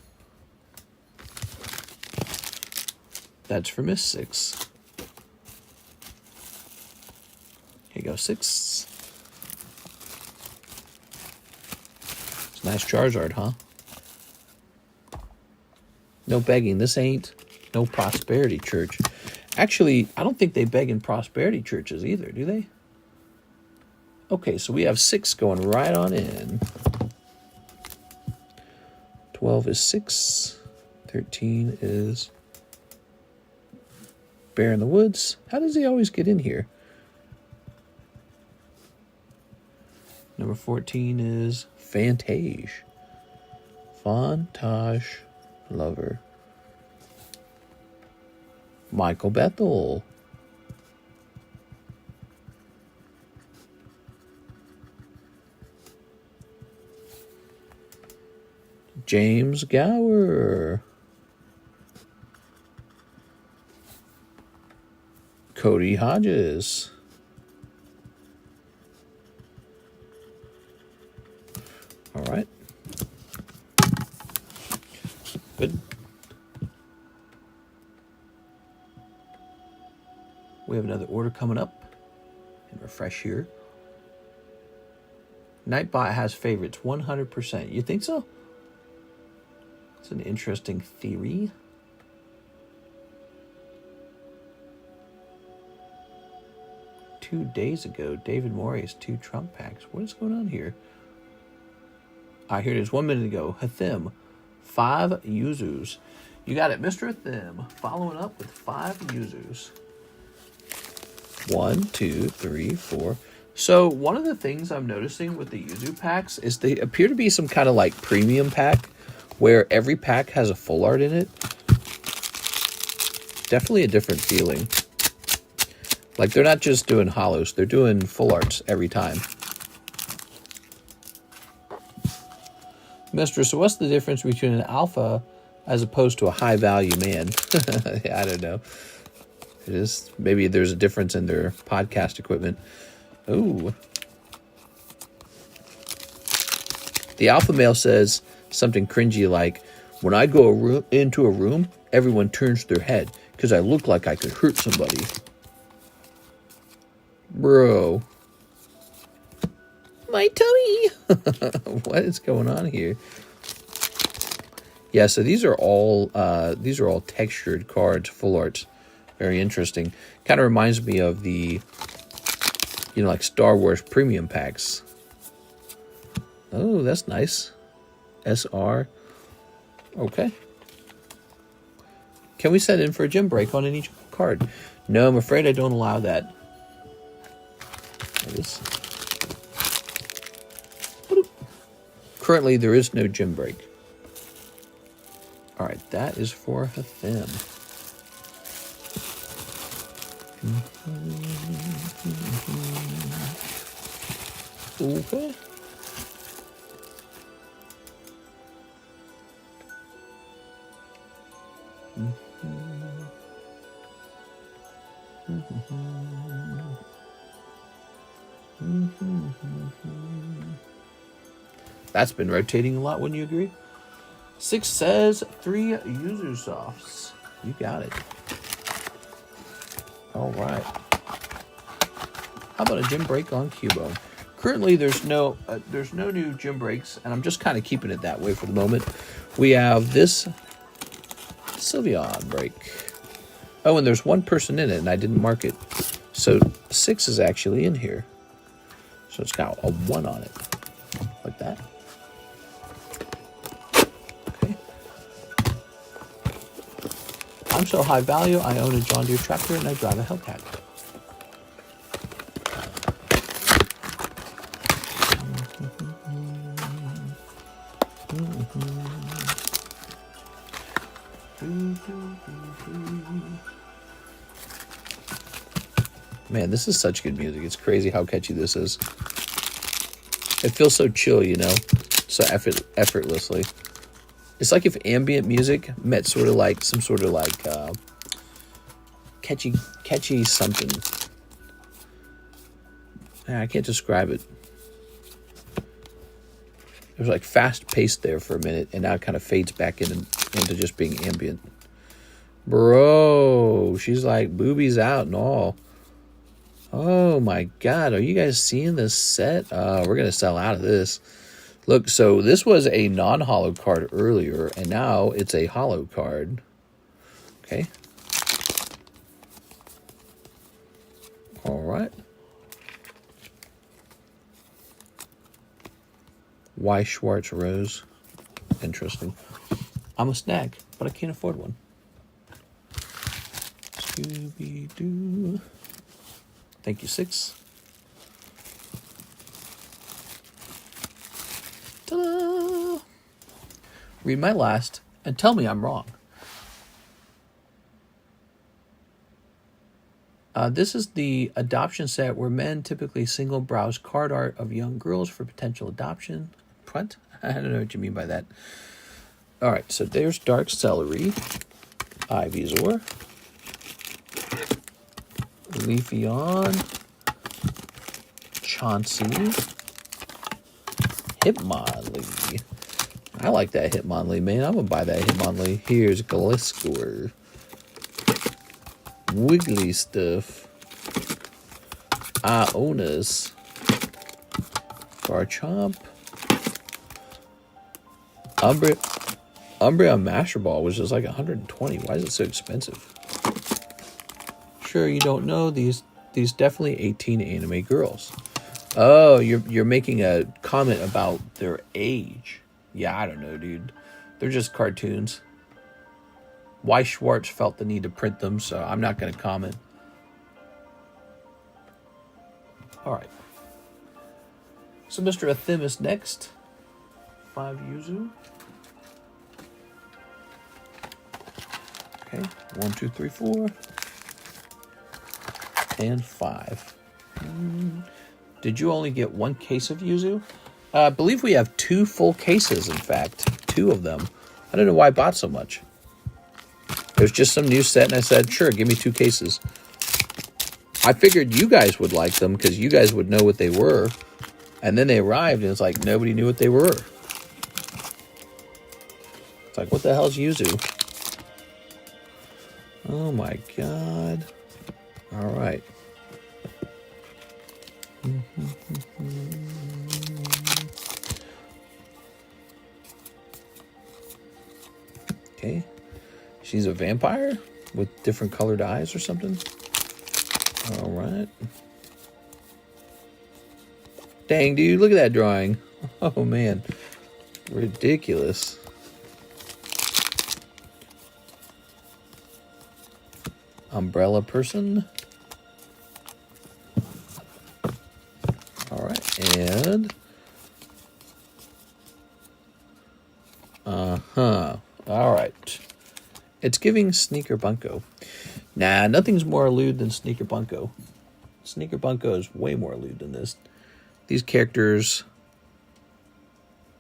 That's for Miss 6. Here you go, 6. It's a nice Charizard, huh? No begging. This ain't no prosperity church. Actually, I don't think they beg in prosperity churches either, do they? Okay, so we have 6 going right on in. 12 is 6. 13 is Bear in the Woods. How does he always get in here? Number 14 is Fantage. Fontage Lover. Michael Bethel. James Gower. Cody Hodges. All right. Good. We have another order coming up. And refresh here. Nightbot has favorites 100%. You think so? It's an interesting theory. Two days ago, David Morey's 2 Trump packs. What is going on here? Here it is. 1 minute ago. Hathim, 5 Yuzus. You got it, Mr. Hathim. Following up with 5 Yuzus. 1, 2, 3, 4. So one of the things I'm noticing with the Yuzu packs is they appear to be some kind of like premium pack where every pack has a full art in it. Definitely a different feeling. Like they're not just doing holos, they're doing full arts every time. Mister, so what's the difference between an alpha as opposed to a high value man? I don't know. It is, maybe there's a difference in their podcast equipment. Ooh. The alpha male says something cringy like, when I go into a room, everyone turns their head because I look like I could hurt somebody. Bro. My tummy. What is going on here? Yeah, so these are all textured cards, full arts. Very interesting. Kind of reminds me of the, you know, like Star Wars premium packs. Oh, that's nice. SR. Okay. Can we set in for a gym break on any card? No, I'm afraid I don't allow that. Currently, there is no gym break. All right, that is for Hathim. Okay. That's been rotating a lot, wouldn't you agree? 6 says 3 Yuzusofts. You got it. All right. How about a gym break on Cubone? Currently, there's no new gym breaks, and I'm just kind of keeping it that way for the moment. We have this Sylveon break. Oh, and there's 1 person in it, and I didn't mark it. So 6 is actually in here. So it's got a 1 on it. Like that. Okay. I'm so high value, I own a John Deere tractor, and I drive a Hellcat. Man, this is such good music. It's crazy how catchy this is. It feels so chill, you know, so effortlessly. It's like if ambient music met sort of like some sort of like catchy something. I can't describe it. It was like fast paced there for a minute, and now it kind of fades back into just being ambient. Bro, she's like boobies out and all. Oh my God, are you guys seeing this set? We're going to sell out of this. Look, so this was a non-holo card earlier, and now it's a holo card. Okay. All right. Weiss Schwartz Rose. Interesting. I'm a snag, but I can't afford one. Scooby-Doo. Thank you, 6. read my last, and tell me I'm wrong. This is the adoption set where men typically single browse card art of young girls for potential adoption. What? I don't know what you mean by that. All right, so there's Dark Celery, Ivysaur, Leafeon, Chauncey, Hitmonlee. I like that Hitmonlee, man. I'm going to buy that Hitmonlee. Here's Gliscor, Wiggly Stuff, Ionis, Garchomp, Umbreon Master Ball, which is like 120. Why is it so expensive? Sure, you don't know these definitely 18 anime girls. Oh, you're making a comment about their age. Yeah, I don't know, dude. They're just cartoons. Weiss Schwartz felt the need to print them, so I'm not going to comment. All right. So Mr. Athimus next. 5 Yuzu. Okay, 1, 2, 3, 4. And 5. Did you only get 1 case of Yuzu? I believe we have 2 full cases, in fact. 2 of them. I don't know why I bought so much. There's just some new set, and I said, sure, give me 2 cases. I figured you guys would like them, because you guys would know what they were. And then they arrived, and it's like, nobody knew what they were. It's like, what the hell is Yuzu? Oh, my God. All right. Okay. She's a vampire with different colored eyes or something. All right. Dang, dude, look at that drawing. Oh, man. Ridiculous. Umbrella person. All right, and all right. It's giving Sneaker Bunko. Nah, nothing's more lewd than Sneaker Bunko. Sneaker Bunko is way more lewd than this. These characters,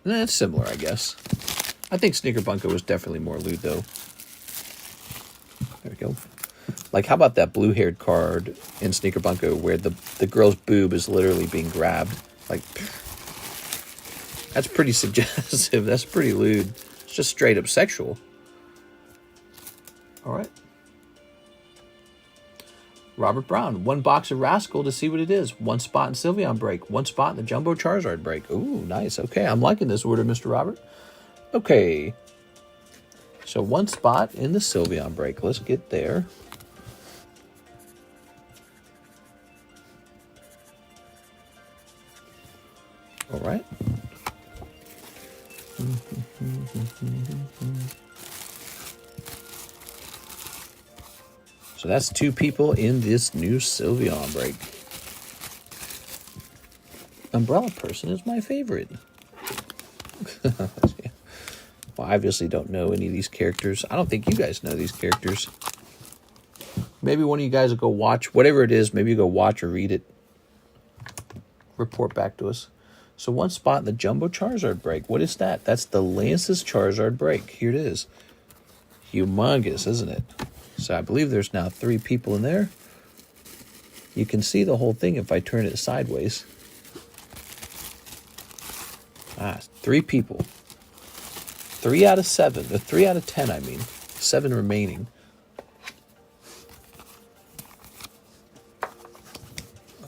it's similar, I guess. I think Sneaker Bunko was definitely more lewd, though. There we go. Like, how about that blue-haired card in Sneaker Bunko where the girl's boob is literally being grabbed? Like, that's pretty suggestive. That's pretty lewd. It's just straight up sexual. All right. Robert Brown. 1 box of Rascal to see what it is. 1 spot in Sylveon break. 1 spot in the Jumbo Charizard break. Ooh, nice. Okay, I'm liking this order, Mr. Robert. Okay. So 1 spot in the Sylveon break. Let's get there. All right. So that's 2 people in this new Sylveon break. Umbrella person is my favorite. Well, I obviously don't know any of these characters. I don't think you guys know these characters. Maybe one of you guys will go watch. Whatever it is, maybe you go watch or read it. Report back to us. So 1 spot in the Jumbo Charizard break. What is that? That's the Lance's Charizard break. Here it is. Humongous, isn't it? So I believe there's now 3 people in there. You can see the whole thing if I turn it sideways. 3 people. 3 out of 7. 3 out of 10, I mean. 7 remaining.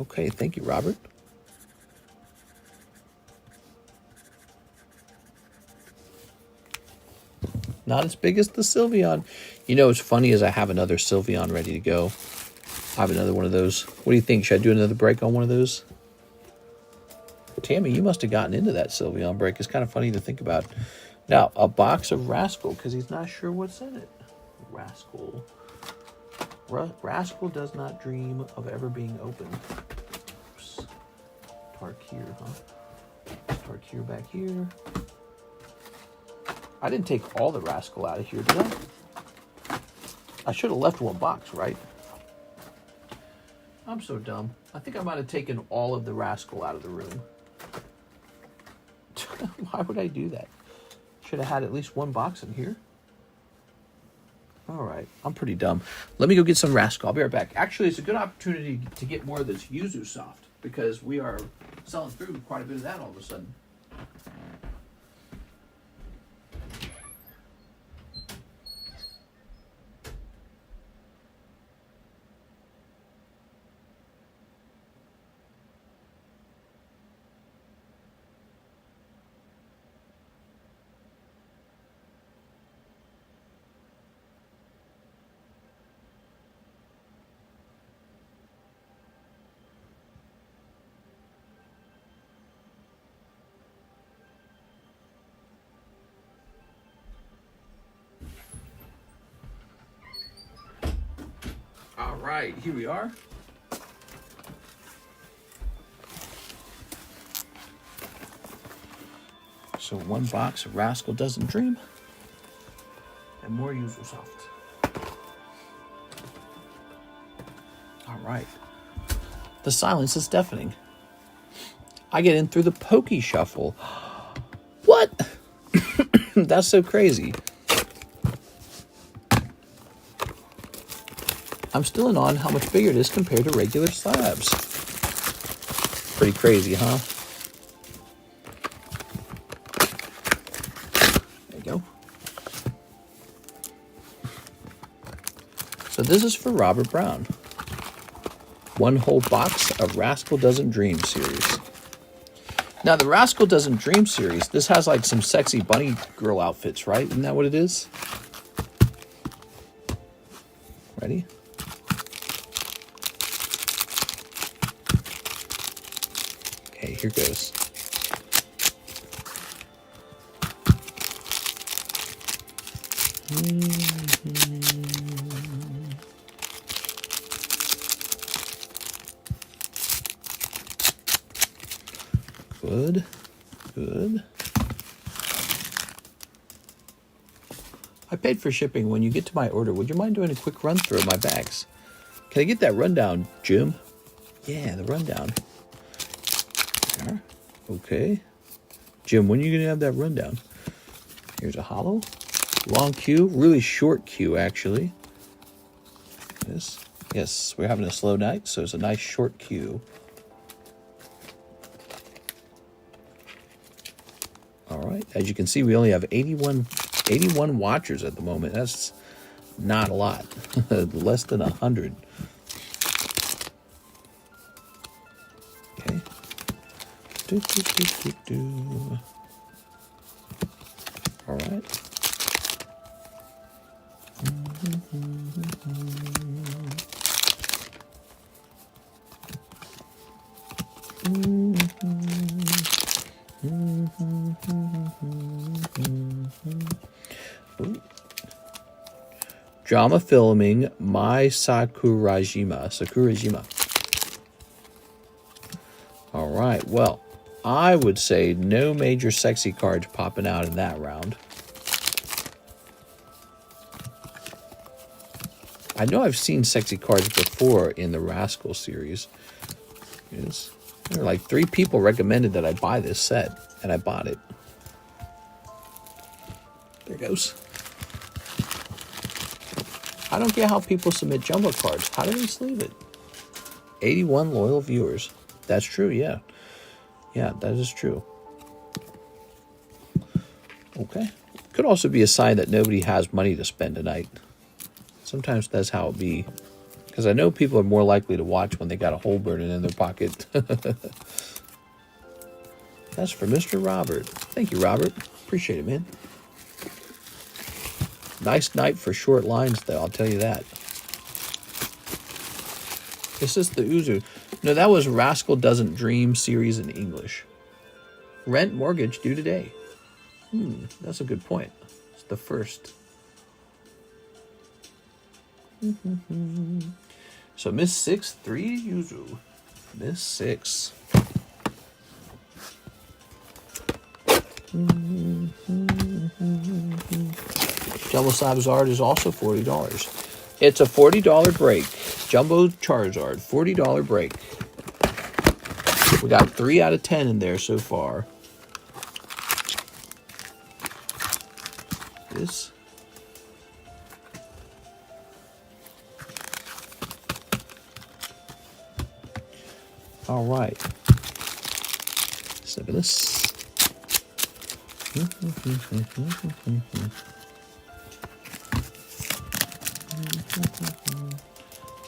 Okay, thank you, Robert. Not as big as the Sylveon. You know what's funny is I have another Sylveon ready to go. I have another one of those. What do you think? Should I do another break on one of those? Tammy, you must have gotten into that Sylveon break. It's kind of funny to think about. Now, a box of Rascal, because he's not sure what's in it. Rascal. Rascal does not dream of ever being opened. Oops. Tarkir, huh? Tarkir back here. I didn't take all the Rascal out of here, did I? I should have left one box, right? I'm so dumb. I think I might have taken all of the Rascal out of the room. Why would I do that? Should have had at least one box in here. All right, I'm pretty dumb. Let me go get some Rascal. I'll be right back. Actually, it's a good opportunity to get more of this Yuzusoft because we are selling through quite a bit of that all of a sudden. All right, here we are. So one box of Rascal Doesn't Dream and more Yuzusoft. All right. The silence is deafening. I get in through the Pokey Shuffle. What? That's so crazy. I'm still in on how much bigger it is compared to regular slabs. Pretty crazy, huh? There you go. So this is for Robert Brown. One whole box of Rascal Doesn't Dream series. Now the Rascal Doesn't Dream series, this has like some sexy bunny girl outfits, right? Isn't that what it is? Ready? Okay, here goes. Good, good. I paid for shipping. When you get to my order, would you mind doing a quick run through of my bags? Can I get that rundown, Jim? Yeah, the rundown. There. Okay. Jim, when are you going to have that rundown? Here's a hollow. Long queue. Really short queue, actually. Yes, we're having a slow night, so it's a nice short queue. All right. As you can see, we only have 81 watchers at the moment. That's not a lot. Less than 100. Okay. All right. Drama filming My Sakurajima. All right. Well, I would say no major sexy cards popping out in that round. I know I've seen sexy cards before in the Rascal series. Yes. There were like 3 people recommended that I buy this set, and I bought it. There it goes. I don't get how people submit jumbo cards. How do they sleeve it? 81 loyal viewers. That's true, yeah. Yeah, that is true. Okay. Could also be a sign that nobody has money to spend tonight. Sometimes that's how it be. Because I know people are more likely to watch when they got a hole burning in their pocket. That's for Mr. Robert. Thank you, Robert. Appreciate it, man. Nice night for short lines, though, I'll tell you that. This is the Uzu. No, that was Rascal Doesn't Dream series in English. Rent mortgage due today. That's a good point. It's the first. So Miss 6, 3 Yuzu. Miss 6. Jumbo Charizard is also $40. It's a $40 break. Jumbo Charizard, $40 break. We got 3 out of 10 in there so far. This. All right. Snip of this.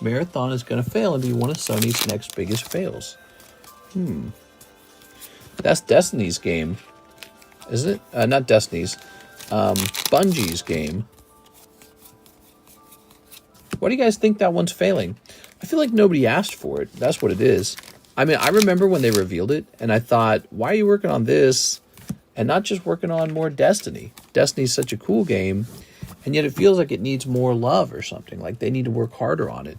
Marathon is going to fail and be one of Sony's next biggest fails. That's Destiny's game, isn't it? Not Destiny's. Bungie's game. Why do you guys think that one's failing? I feel like nobody asked for it. That's what it is. I mean, I remember when they revealed it, and I thought, why are you working on this and not just working on more Destiny? Destiny's such a cool game, and yet it feels like it needs more love or something. Like they need to work harder on it.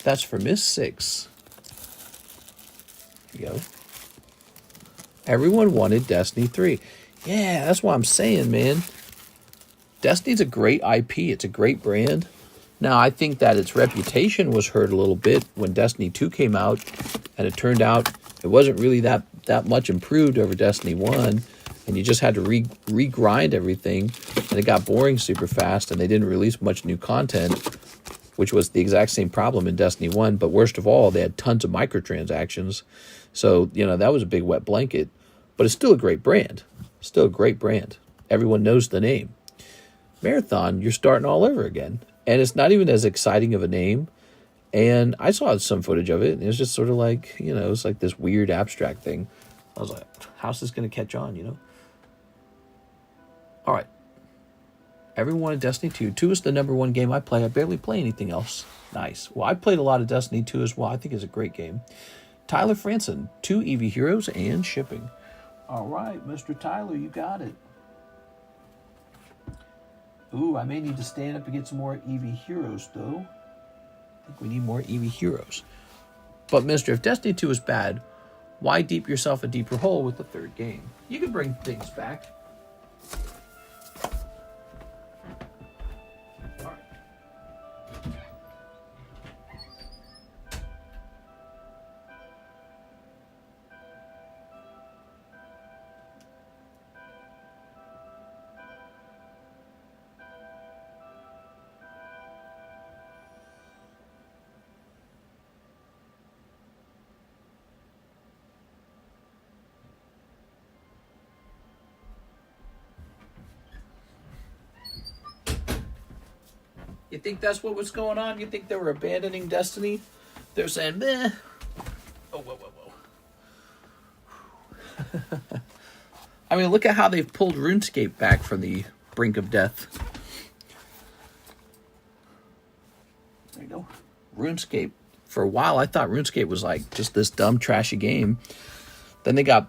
That's for Miss 6. Here you go. Everyone wanted Destiny 3. Yeah, that's what I'm saying, man. Destiny's a great IP. It's a great brand. Now, I think that its reputation was hurt a little bit when Destiny 2 came out, and it turned out it wasn't really that much improved over Destiny 1, and you just had to re-grind everything, and it got boring super fast, and they didn't release much new content, which was the exact same problem in Destiny 1, but worst of all, they had tons of microtransactions, so, you know, that was a big wet blanket, but it's still a great brand. Still a great brand. Everyone knows the name. Marathon, you're starting all over again. And it's not even as exciting of a name. And I saw some footage of it, and it was just sort of like, you know, it's like this weird abstract thing. I was like, how's this going to catch on, you know? All right. Everyone wanted Destiny 2. 2 is the #1 game I play. I barely play anything else. Nice. Well, I played a lot of Destiny 2 as well. I think it's a great game. Tyler Franson, 2 EV Heroes and shipping. All right, Mr. Tyler, you got it. Ooh, I may need to stand up and get some more EV Heroes, though. I think we need more EV Heroes. But, mister, if Destiny 2 is bad, why deep yourself a deeper hole with the 3rd game? You can bring things back. All right. You think that's what was going on? You think they were abandoning Destiny? They're saying, meh. Oh, whoa, whoa, whoa. I mean, look at how they've pulled RuneScape back from the brink of death. There you go. RuneScape. For a while, I thought RuneScape was like just this dumb, trashy game. Then they got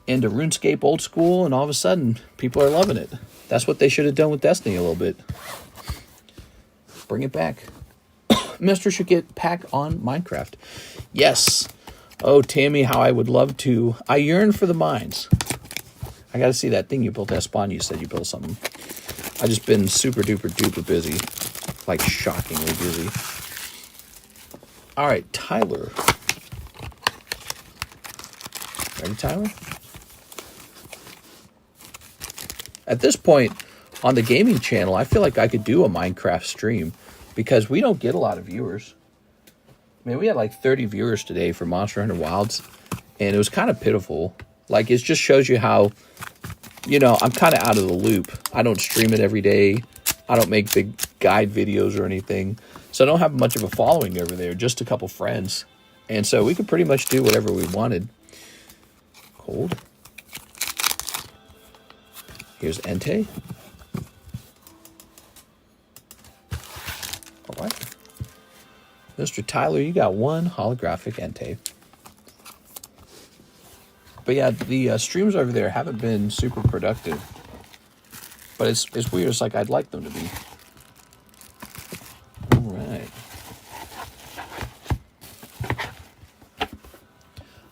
into RuneScape old school, and all of a sudden, people are loving it. That's what they should have done with Destiny a little bit. Bring it back. Mister should get pack on Minecraft. Yes. Oh, Tammy, how I would love to. I yearn for the mines. I got to see that thing you built, that spawn you said you built something. I just been super duper duper busy. Like shockingly busy. All right, Tyler. Ready, Tyler? At this point, on the gaming channel, I feel like I could do a Minecraft stream because we don't get a lot of viewers. I mean, we had like 30 viewers today for Monster Hunter Wilds, and it was kind of pitiful. Like, it just shows you how, you know, I'm kind of out of the loop. I don't stream it every day. I don't make big guide videos or anything. So I don't have much of a following over there, just a couple friends. And so we could pretty much do whatever we wanted. Cold. Here's Entei. All right. Mr. Tyler, you got one holographic Entei. But yeah, the streams over there haven't been super productive. But it's weird. It's like I'd like them to be. All right.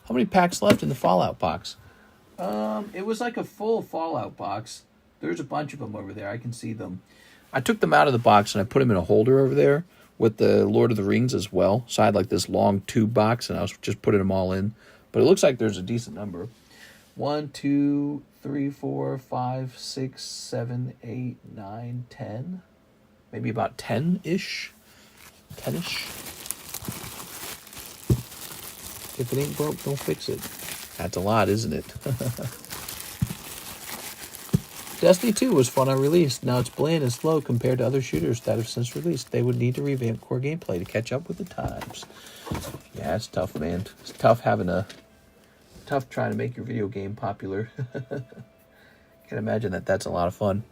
How many packs left in the Fallout box? It was like a full Fallout box. There's a bunch of them over there. I can see them. I took them out of the box and I put them in a holder over there with the Lord of the Rings as well. So I had like this long tube box and I was just putting them all in. But it looks like there's a decent number. 1, 2, 3, 4, 5, 6, 7, 8, 9, 10. Maybe about 10-ish. 10-ish. If it ain't broke, don't fix it. That's a lot, isn't it? Destiny 2 was fun on release. Now it's bland and slow compared to other shooters that have since released. They would need to revamp core gameplay to catch up with the times. Yeah, it's tough, man. It's tough tough trying to make your video game popular. Can't imagine that that's a lot of fun.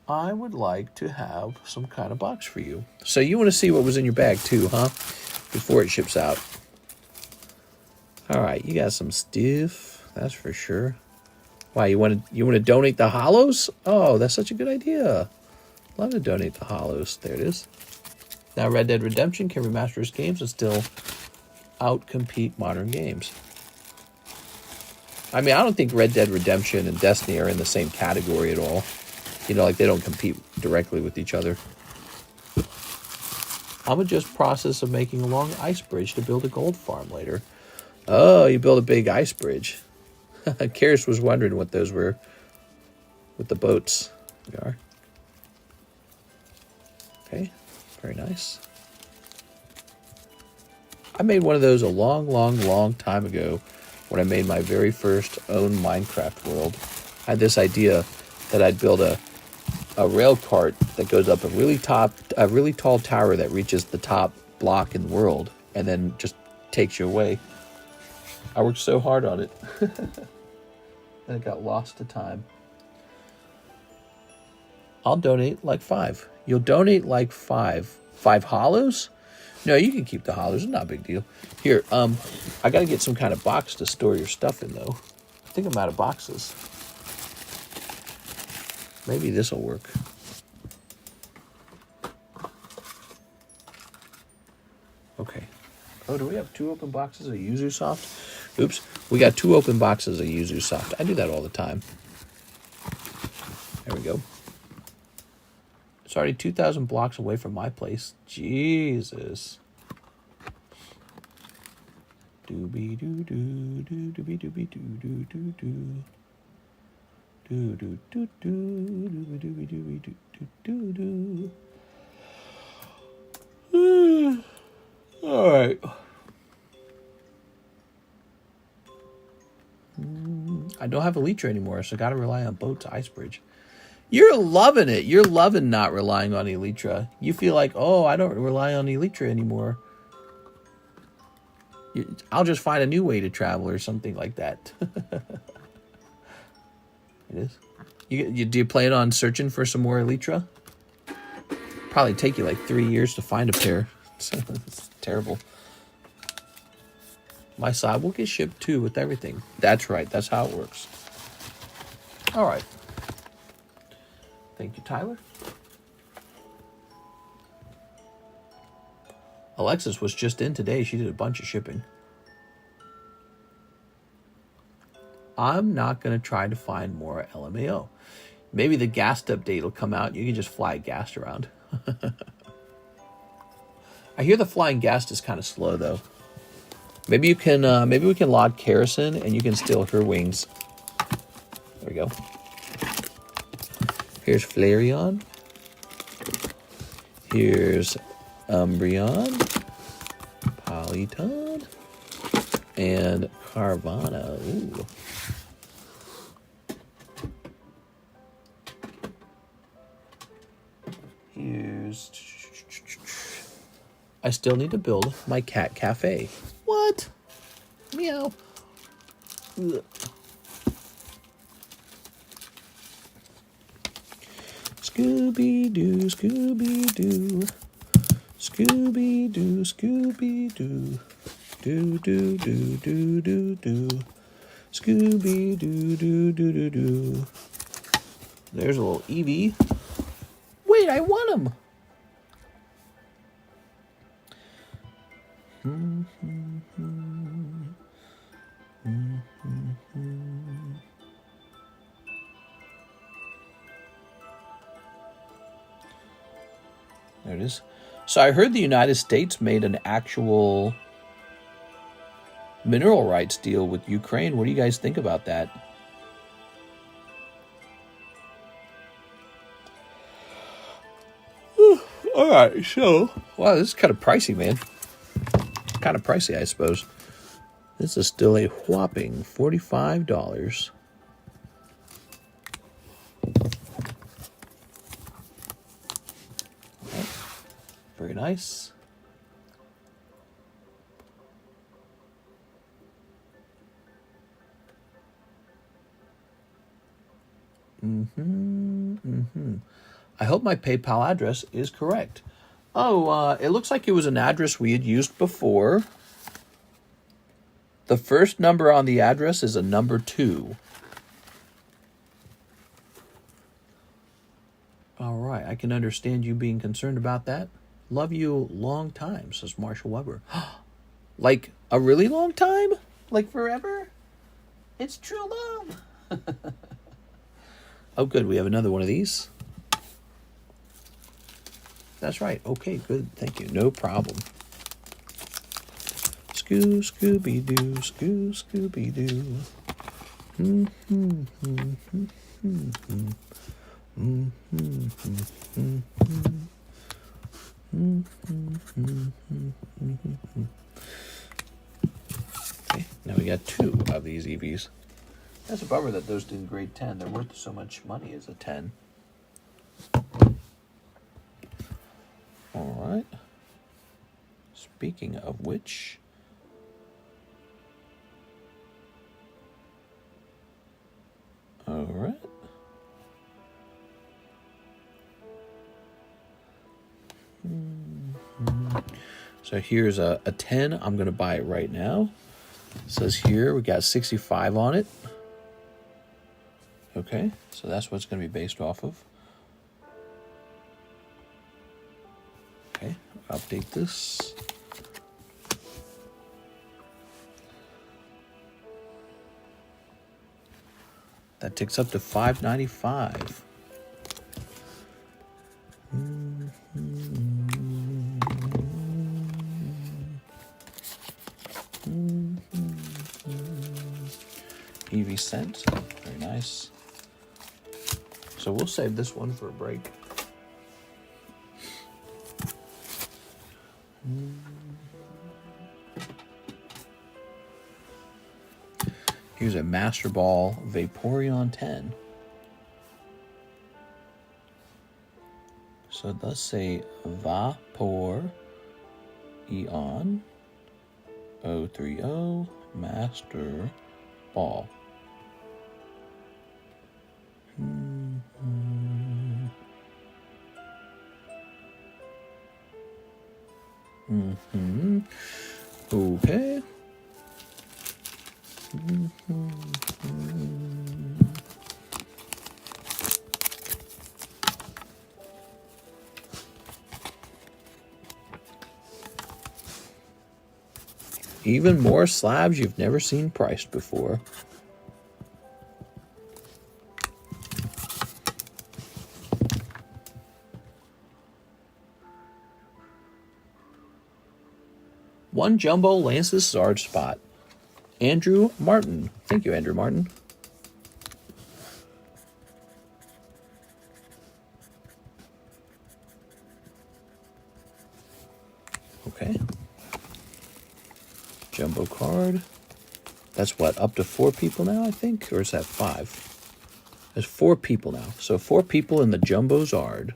I would like to have some kind of box for you. So you want to see what was in your bag too, huh? Before it ships out. All right, you got some stuff, that's for sure. Why, you want to donate the hollows? Oh, that's such a good idea. Love to donate the hollows. There it is. Now Red Dead Redemption can remaster its games and still outcompete modern games. I mean, I don't think Red Dead Redemption and Destiny are in the same category at all. You know, like they don't compete directly with each other. I'm in just process of making a long ice bridge to build a gold farm later. Oh, you build a big ice bridge. Karis was wondering what those were with the boats. They are. Okay, very nice. I made one of those a long time ago when I made my very first own Minecraft world. I had this idea that I'd build a rail cart that goes up a really tall tower that reaches the top block in the world and then just takes you away. I worked so hard on it. And it got lost to time. I'll donate like 5. You'll donate like 5. 5 hollows? No, you can keep the hollows. It's not a big deal. Here, I got to get some kind of box to store your stuff in, though. I think I'm out of boxes. Maybe this will work. Okay. Oh, do we have 2 open boxes of Yuzusoft? Oops. We got 2 open boxes of Yuzusoft. I do that all the time. There we go. It's already 2,000 blocks away from my place. Jesus. Doobie doo doo doo doobie doobie doo doo doo doo. Doo doo doo doo doobie doobie doobie doo doo doo. All right. I don't have Elytra anymore, so I got to rely on boat to ice bridge. You're loving it. You're loving not relying on Elytra. You feel like, oh, I don't rely on Elytra anymore. I'll just find a new way to travel or something like that. It is. Do you plan on searching for some more Elytra? Probably take you like 3 years to find a pair. It's terrible. My side will get shipped too with everything. That's right. That's how it works. All right. Thank you, Tyler. Alexis was just in today. She did a bunch of shipping. I'm not going to try to find more LMAO. Maybe the Ghast update will come out. You can just fly Ghast around. I hear the flying Ghast is kind of slow, though. Maybe you can. Maybe we can log Kerosene, and you can steal her wings. There we go. Here's Flareon. Here's Umbreon, Polyton, and Carvana. Ooh. Here's... I still need to build my cat cafe. What? Meow. Ugh. Scooby-Doo, Scooby-Doo. Scooby-Doo, Scooby-Doo. Do-do-do-do-do-do. Scooby-Doo-doo-doo-doo-doo. There's a little Eevee. Wait, I want him. There it is. So I heard the United States made an actual mineral rights deal with Ukraine. What do you guys think about that? All right, so... Wow, this is kind of pricey, man. Kind of pricey, I suppose. This is still a whopping $45. Right. Very nice. I hope my PayPal address is correct. Oh, it looks like it was an address we had used before. The first number on the address is a number 2. All right, I can understand you being concerned about that. Love you long time, says Marshall Weber. Like a really long time? Like forever? It's true love. Oh, good. We have another one of these. That's right. Okay, good. Thank you. No problem. Scoo, Scooby-Doo, Scoo, Scooby-Doo. Okay, now we got 2 of these EVs. That's a bummer that those didn't grade 10. They're worth so much money as a 10. All right. Speaking of which... All right. So here's a 10. I'm going to buy it right now. It says here we got 65 on it. Okay, so that's what it's going to be based off of. Okay, update this. That takes up to $5.95. EV cent, very nice. So we'll save this one for a break. Here's a Master Ball Vaporeon 10. So it does say Vaporeon 030 Master Ball. Okay. Even more slabs you've never seen priced before. One jumbo Lance's Zard spot. Andrew Martin. Thank you, Andrew Martin. Okay. Jumbo card. That's what, up to 4 people now, I think? Or is that 5? There's 4 people now. So 4 people in the Jumbo Zard.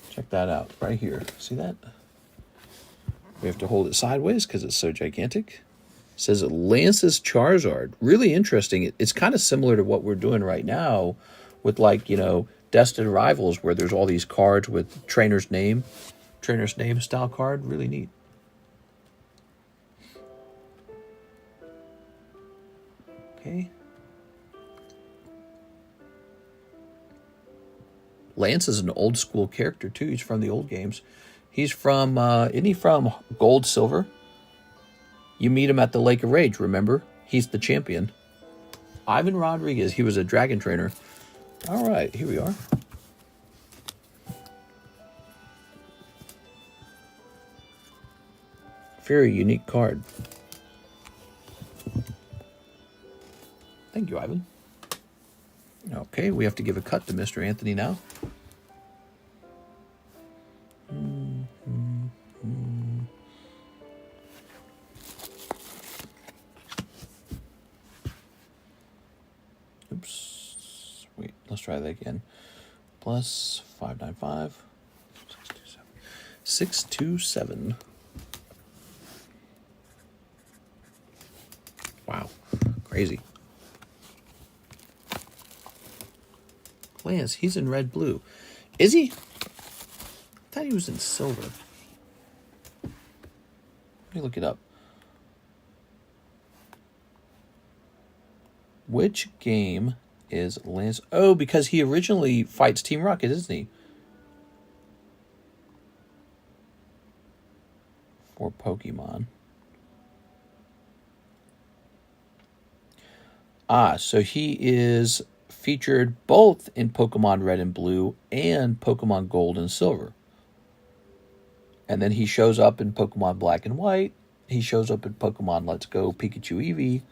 Check that out, right here. See that? We have to hold it sideways because it's so gigantic. It says Lance's Charizard. Really interesting. It's kind of similar to what we're doing right now with, like, you know, Destined Rivals, where there's all these cards with trainer's name style card. Really neat. Okay. Lance is an old school character too. He's from the old games. He's from, isn't he from Gold, Silver? You meet him at the Lake of Rage, remember? He's the champion. Ivan Rodriguez, he was a dragon trainer. All right, here we are. Very unique card. Thank you, Ivan. Okay, we have to give a cut to Mr. Anthony now. Oops. Wait, let's try that again. Plus 595. 627. Wow, crazy. Lance, he's in red blue. Is he? I thought he was in silver. Let me look it up. Which game is Lance? Oh, because he originally fights Team Rocket, isn't he? For Pokemon. Ah, so he is featured both in Pokemon Red and Blue and Pokemon Gold and Silver. And then he shows up in Pokemon Black and White. He shows up in Pokemon Let's Go Pikachu Eevee.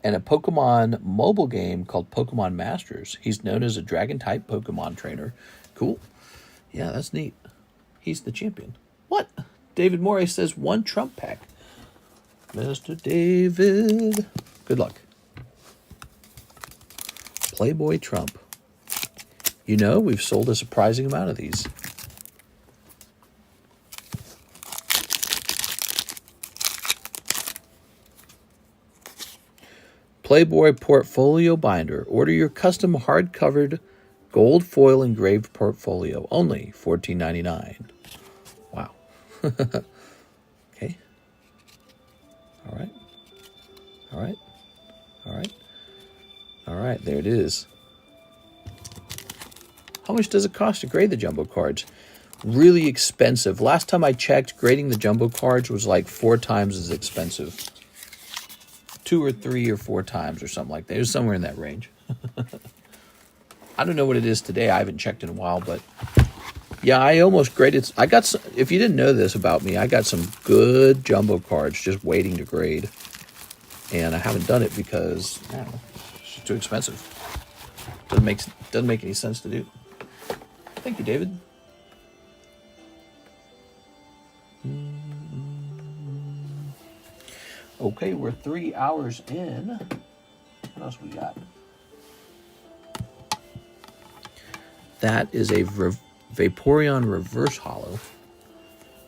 And a Pokemon mobile game called Pokemon Masters. He's known as a Dragon-type Pokemon trainer. Cool. Yeah, that's neat. He's the champion. What? David Morey says 1 Trump pack. Mr. David. Good luck. Playboy Trump. You know, we've sold a surprising amount of these. Playboy Portfolio Binder. Order your custom hard-covered gold foil engraved portfolio. Only $14.99. Wow. Okay. All right. All right. All right. All right, there it is. How much does it cost to grade the jumbo cards? Really expensive. Last time I checked, grading the jumbo cards was like 4 times as expensive. 2 or 3 or 4 times or something like that. It was somewhere in that range. I don't know what it is today. I haven't checked in a while, but yeah, I almost graded. I got some, if you didn't know this about me, I got some good jumbo cards just waiting to grade. And I haven't done it because, I don't know, it's too expensive. Doesn't make any sense to do. Thank you, David. Okay, we're 3 hours in. What else we got? That is a Vaporeon Reverse Holo.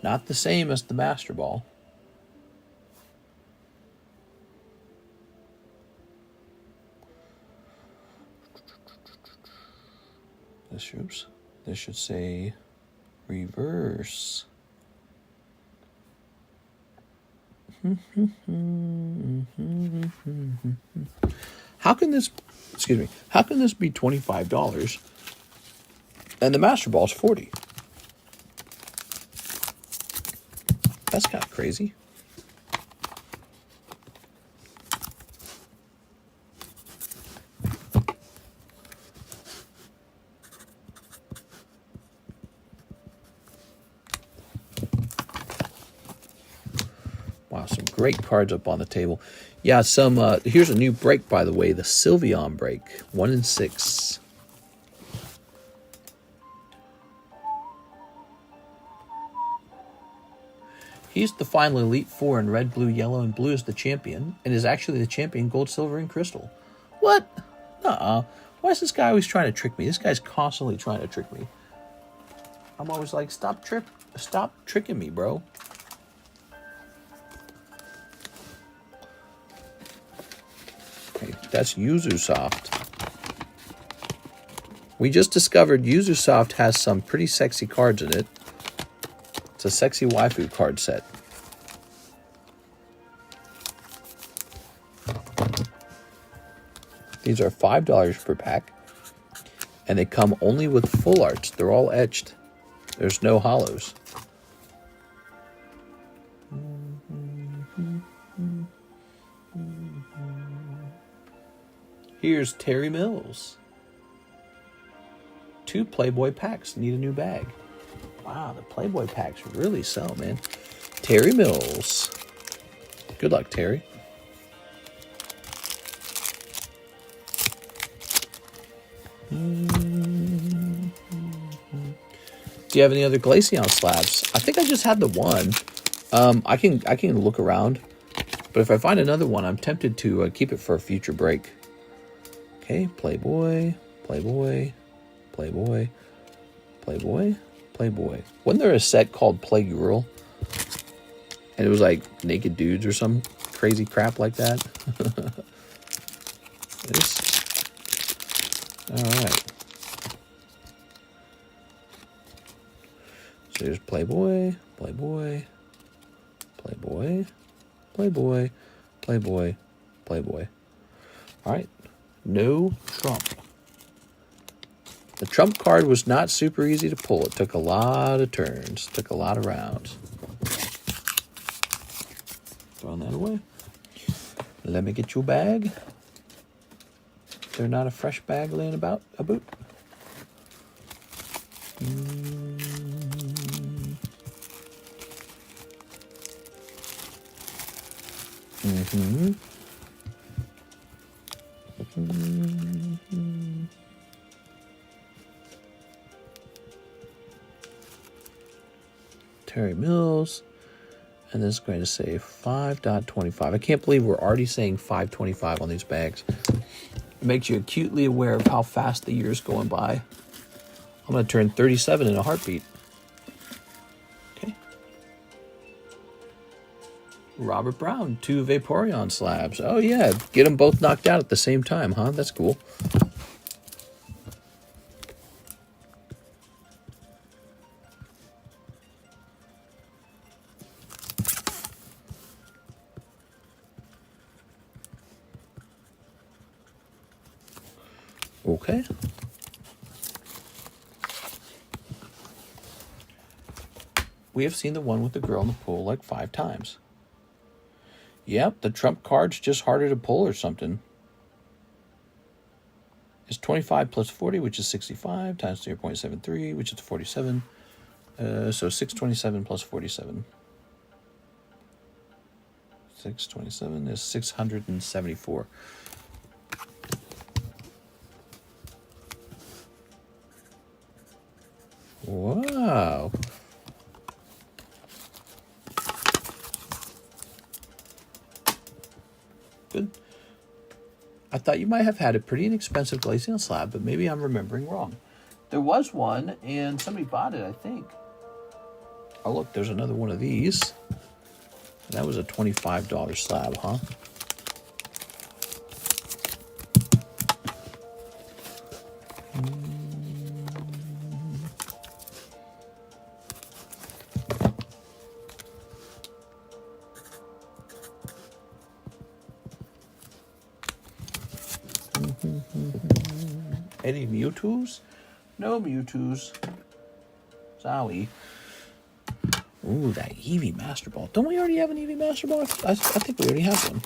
Not the same as the Master Ball. This should say reverse. How can this, excuse me, how can this be $25 and the Master Ball's $40? That's kind of crazy. Wow, some great cards up on the table. Yeah, some, here's a new break, by the way, the Sylveon break, 1 in 6. He's the final Elite Four in red, blue, yellow, and blue is the champion, and is actually the champion gold, silver, and crystal. What? Nuh-uh. Why is this guy always trying to trick me? This guy's constantly trying to trick me. I'm always like, stop tricking me, bro. Okay, that's Yuzusoft. We just discovered Yuzusoft has some pretty sexy cards in it. It's a sexy waifu card set. These are $5 per pack. And they come only with full arts. They're all etched. There's no hollows. Here's Terry Mills. 2 Playboy packs. Need a new bag. Wow, the Playboy packs really sell, man. Terry Mills. Good luck, Terry. Do you have any other Glaceon slabs? I think I just had the one. I can look around, but if I find another one, I'm tempted to keep it for a future break. Okay, Playboy, Playboy, Playboy, Playboy, Playboy. Wasn't there a set called Playgirl? And it was like naked dudes or some crazy crap like that. All right. So there's Playboy, Playboy, Playboy, Playboy, Playboy, Playboy. All right. No Trump. The Trump card was not super easy to pull. It took a lot of turns, took a lot of rounds. Throwing that away. Let me get your bag. They're not a fresh bag laying about a boot. Terry Mills. And this is going to say 5.25. I can't believe we're already saying 5.25 on these bags. It makes you acutely aware of how fast the year's going by. I'm going to turn 37 in a heartbeat. Okay. Robert Brown, 2 Vaporeon slabs. Oh yeah, get them both knocked out at the same time, huh? That's cool. Okay. We have seen the one with the girl in the pool like 5 times. Yep, the Trump card's just harder to pull or something. It's 25 plus 40, which is 65, times 0.73, which is 47. So 627 plus 47. 627 is 674. Wow. Good. I thought you might have had a pretty inexpensive Glaceon slab, but maybe I'm remembering wrong. There was one, and somebody bought it, I think. Oh, look, there's another one of these. That was a $25 slab, huh? Any Mewtwo's? No Mewtwo's. Sorry. Ooh, that Eevee Master Ball. Don't we already have an Eevee Master Ball? I think we already have one.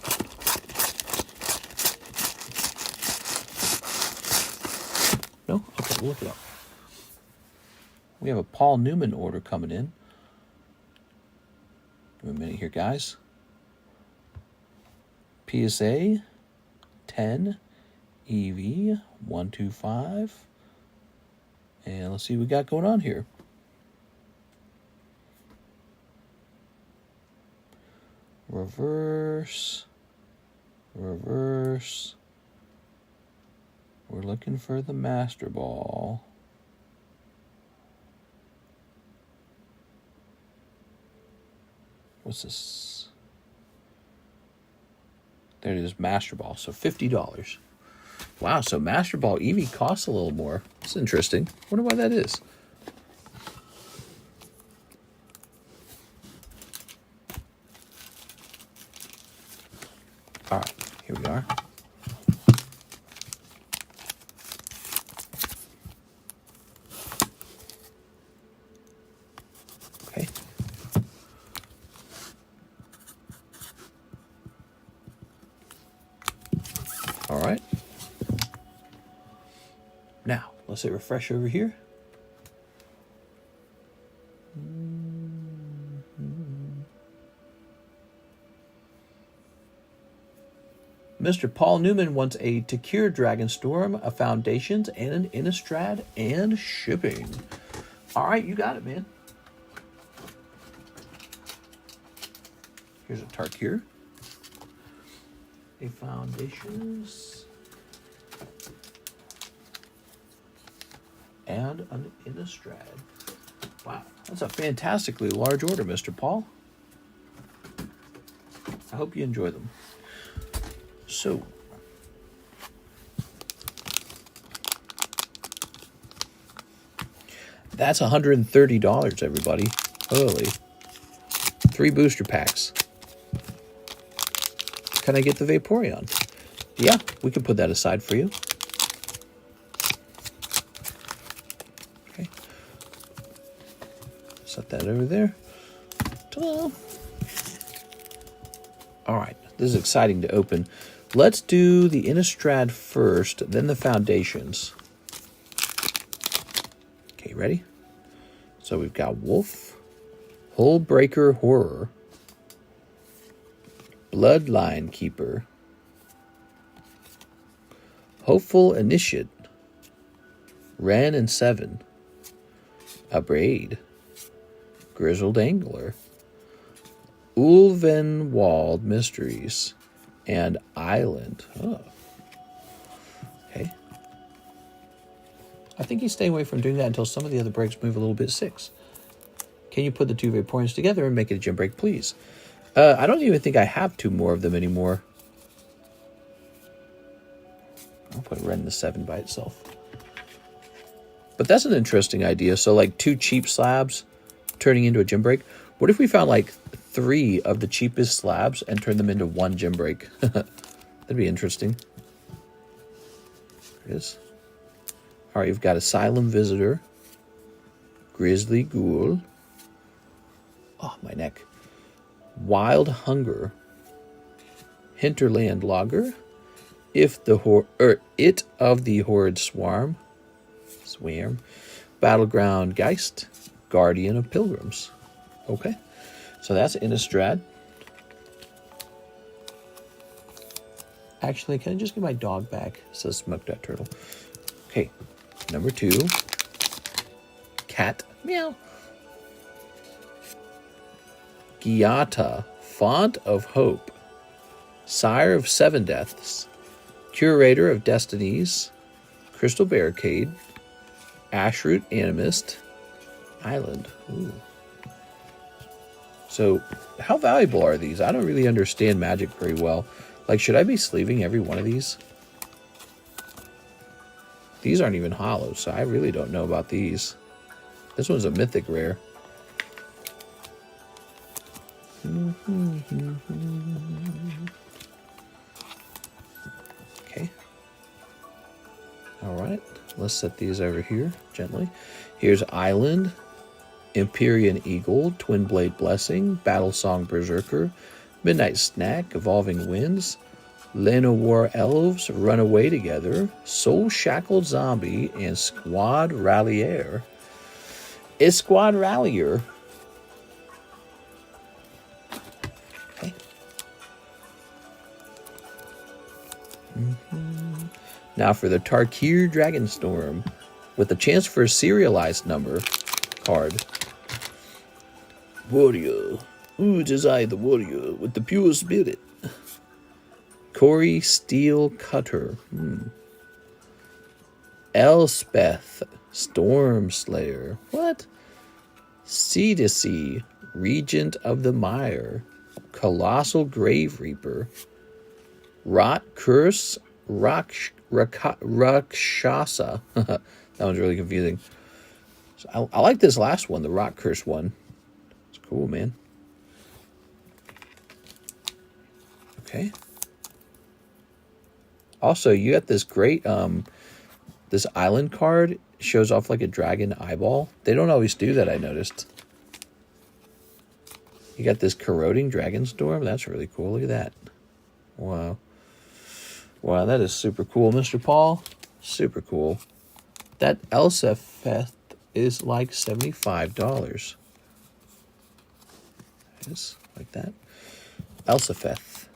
No? Okay, we'll look it up. We have a Paul Newman order coming in. Give me a minute here, guys. PSA 10 EV 125. And let's see what we got going on here. Reverse. Reverse. We're looking for the Master Ball. What's this? There it is, Master Ball. So $50. Wow, so Master Ball Eevee costs a little more. That's interesting. Wonder why that is. All right, here we are. Okay. All right. Now, let's Let's say refresh over here. Mr. Paul Newman wants a Tekir Dragonstorm, a Foundations, and an Innistrad, and shipping. All right, you got it, man. Here's a Tarkir, a Foundations, and an Innistrad. Wow, that's a fantastically large order, Mr. Paul. I hope you enjoy them. So, that's $130, everybody. Holy. 3 booster packs. Can I get the Vaporeon? Yeah, we can put that aside for you. Okay. Set that over there. Ta-da. All right, this is exciting to open. Let's do the Innistrad first, then the Foundations. Okay, ready? So we've got Wolf, Hullbreaker Horror, Bloodline Keeper, Hopeful Initiate, Ren and 7, Abrade, Grizzled Angler, Ulvenwald Mysteries, and Island. Oh. Okay. I think he's staying away from doing that until some of the other breaks move a little bit 6. Can you put the 2 Vaporeons together and make it a gym break, please? I don't even think I have 2 more of them anymore. I'll put Ren the 7 by itself. But that's an interesting idea. So like 2 cheap slabs turning into a gym break. What if we found like 3 of the cheapest slabs and turn them into 1 gym break? That'd be interesting. There it is. All right, you've got Asylum Visitor, Grizzly Ghoul. Oh, my neck. Wild Hunger, Hinterland Logger, It of the Horrid Swam, Battleground Geist, Guardian of Pilgrims. Okay. So that's Innistrad. Actually, can I just get my dog back? It says Smoked Out Turtle. Okay. Number 2. Cat. Meow. Giata. Font of Hope. Sire of 7 Deaths. Curator of Destinies. Crystal Barricade. Ashroot Animist. Island. Ooh. So, how valuable are these? I don't really understand Magic very well. Like, should I be sleeving every one of these? These aren't even hollow, so I really don't know about these. This one's a mythic rare. Okay. All right. Let's set these over here gently. Here's Island. Empyrean Eagle, Twin Blade Blessing, Battle Song Berserker, Midnight Snack, Evolving Winds, Llanowar Elves, Run Away Together, Soul Shackled Zombie, and Squad Rallier. Is Squad Rallier? Okay. Now for the Tarkir Dragonstorm, with the chance for a serialized number card. Warrior. Ooh, it is I, the warrior, with the pure spirit. Corey Steel Cutter. Elspeth. Storm Slayer. What? Sea, Regent of the Mire. Colossal Grave Reaper. Rot Curse. Rakshasa. That one's really confusing. So I like this last one, the Rock Curse one. It's cool, man. Okay. Also, you got this great, this island card shows off like a dragon eyeball. They don't always do that, I noticed. You got this corroding Dragonstorm. That's really cool. Look at that. Wow. Wow, that is super cool, Mr. Paul. Super cool. That Elsefeth is like $75. Yes, like that. Elsefeth.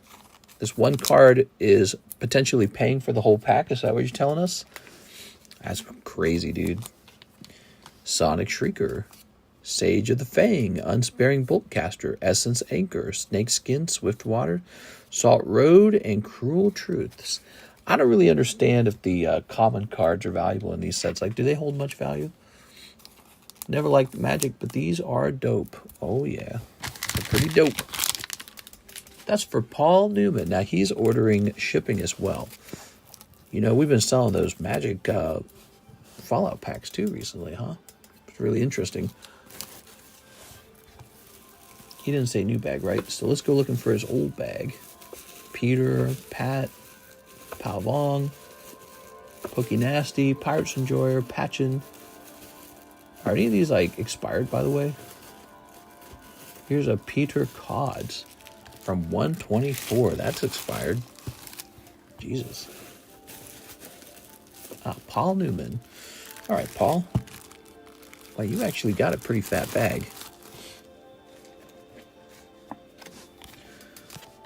This one card is potentially paying for the whole pack. Is that what you're telling us? That's crazy, dude. Sonic Shrieker. Sage of the Fang. Unsparing Boltcaster. Essence Anchor. Snakeskin. Swiftwater. Salt Road. And Cruel Truths. I don't really understand if the common cards are valuable in these sets. Like, do they hold much value? Never liked Magic, but these are dope. Oh, yeah. They're pretty dope. That's for Paul Newman. Now, he's ordering shipping as well. You know, we've been selling those Magic Fallout packs, too, recently, huh? It's really interesting. He didn't say new bag, right? So let's go looking for his old bag. Peter, Pat, Pao Vong, Pokey Nasty, Pirates Enjoyer, Patchin. Are any of these, like, expired, by the way? Here's a Peter Cods from 124. That's expired. Jesus. Paul Newman. All right, Paul. Well, you actually got a pretty fat bag.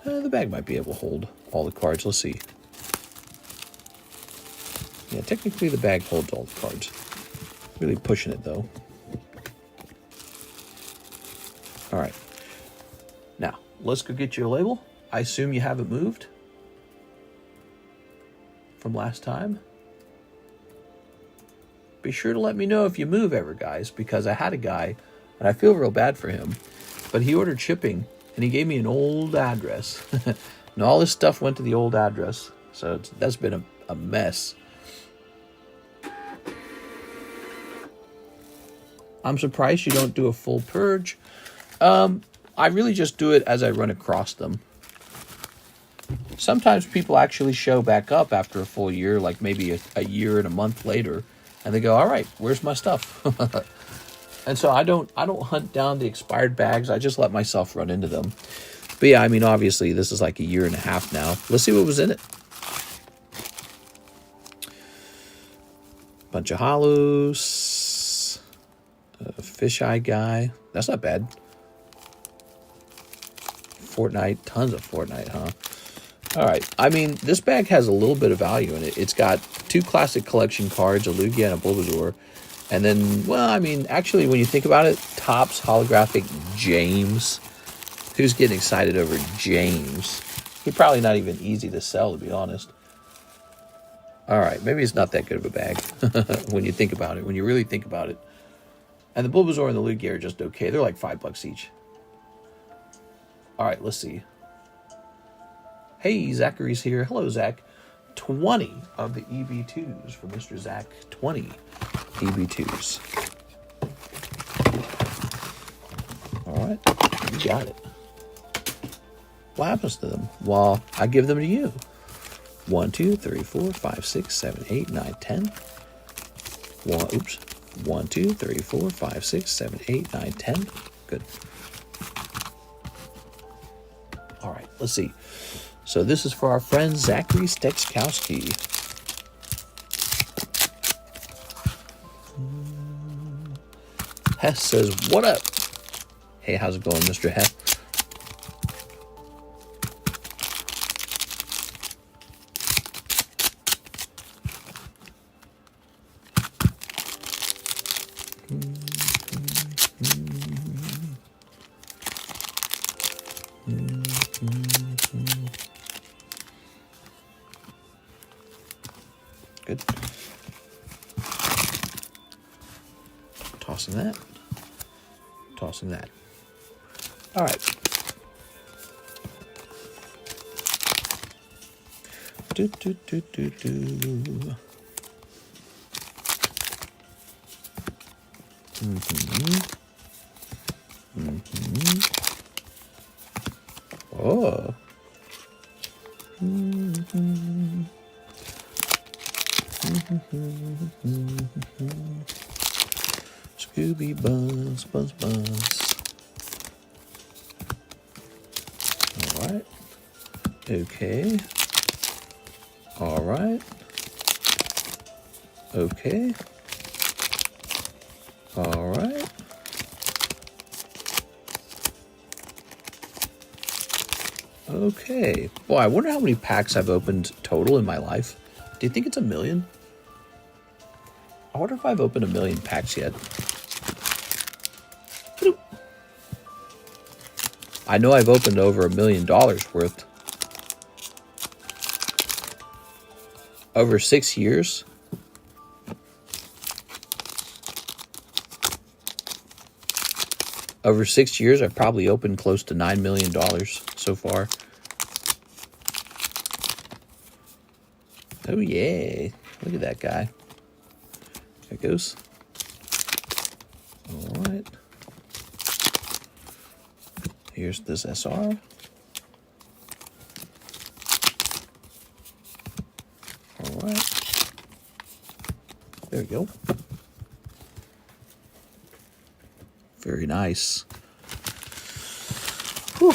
The bag might be able to hold all the cards. Let's see. Yeah, technically the bag holds all the cards. Really pushing it, though. All right. Now, let's go get you a label. I assume you haven't moved from last time. Be sure to let me know if you move ever, guys, because I had a guy, and I feel real bad for him, but he ordered shipping, and he gave me an old address. And all this stuff went to the old address, so that's been a mess. I'm surprised you don't do a full purge. I really just do it as I run across them. Sometimes people actually show back up after a full year, like maybe a year and a month later, and they go, all right, where's my stuff? And so I don't hunt down the expired bags. I just let myself run into them. But yeah, I mean, obviously, this is like a year and a half now. Let's see what was in it. Bunch of hollows. Fisheye guy. That's not bad. Fortnite. Tons of Fortnite, huh? All right. I mean, this bag has a little bit of value in it. It's got 2 classic collection cards, a Lugia and a Bulbasaur. And then, well, I mean, actually, when you think about it, Topps holographic James. Who's getting excited over James? He's probably not even easy to sell, to be honest. All right, maybe it's not that good of a bag when you think about it, when you really think about it. And the Bulbasaur and the Lugia are just okay. They're like $5 each. All right, let's see. Hey, Zachary's here. Hello, Zach. 20 of the EB2s for Mr. Zach. 20 EB2s. All right, you got it. What happens to them? Well, I give them to you. 1, 2, 3, 4, 5, 6, 7, 8, 9, 10. 1, 2, 3, 4, 5, 6, 7, 8, 9, 10. Good. All right, let's see. So this is for our friend Zachary Stekskowski. Hess says, what up? Hey, how's it going, Mr. Hess? Good. Tossing that. Tossing that. All right. Do, do, do, do, do. Oh. Scooby Buzz, Buzz, Buzz. All right. Okay. All right. Okay. Okay. Boy, I wonder how many packs I've opened total in my life. Do you think it's 1 million? I wonder if I've opened 1 million packs yet. Bloop. I know I've opened over $1 million worth. Over 6 years. Over 6 years, I've probably opened close to $9 million so far. Oh yeah, look at that guy. There it goes. All right. Here's this SR. All right. There we go. Very nice. Whew.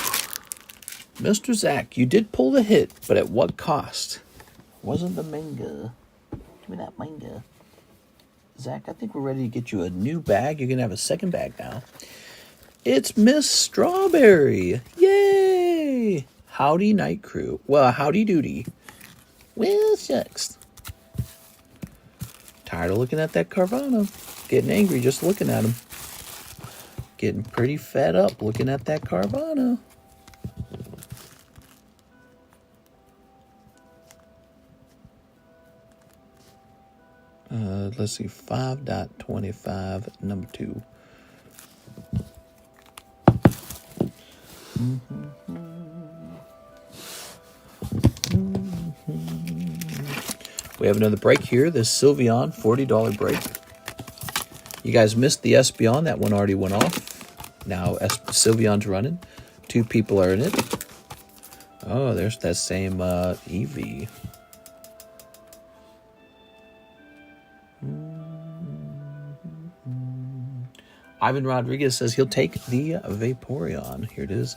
Mr. Zach, you did pull the hit, but at what cost? Wasn't the manga. Give me that manga. Zach, I think we're ready to get you a new bag. You're going to have a second bag now. It's Miss Strawberry. Yay! Howdy, Night Crew. Well, howdy doody. Well, shucks. Tired of looking at that Carvana. Getting angry just looking at him. Getting pretty fed up looking at that Carvana. Let's see, 5.25, number 2. We have another break here. This Sylveon $40 break. You guys missed the Espeon. That one already went off. Now Sylveon's running. 2 people are in it. Oh, there's that same Eevee. Ivan Rodriguez says he'll take the Vaporeon. Here it is.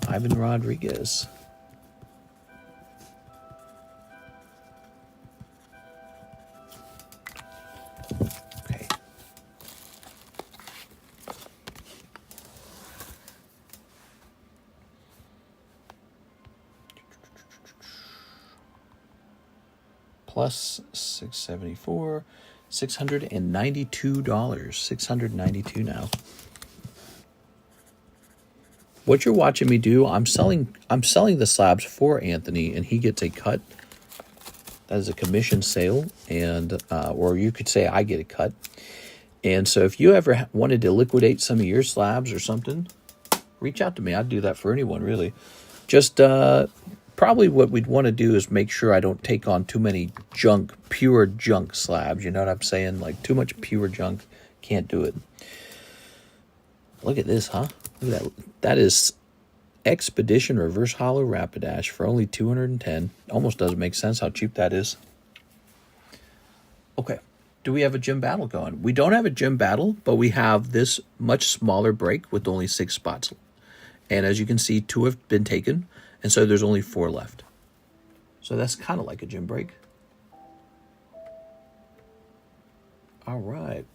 Ivan Rodriguez. Okay. Plus 674. $692. $692 now. What you're watching me do, I'm selling the slabs for Anthony, and he gets a cut. That is a commission sale, and or you could say I get a cut. And so if you ever wanted to liquidate some of your slabs or something, reach out to me. I'd do that for anyone, really. Just probably what we'd want to do is make sure I don't take on too many pure junk slabs. You know what I'm saying? Like too much pure junk. Can't do it. Look at this, huh? Look at that. That is Expedition Reverse Hollow Rapidash for only $210. Almost doesn't make sense how cheap that is. Okay. Do we have a gym battle going? We don't have a gym battle, but we have this much smaller break with only 6 spots. And as you can see, 2 have been taken. And so there's only 4 left. So that's kind of like a gym break. All right.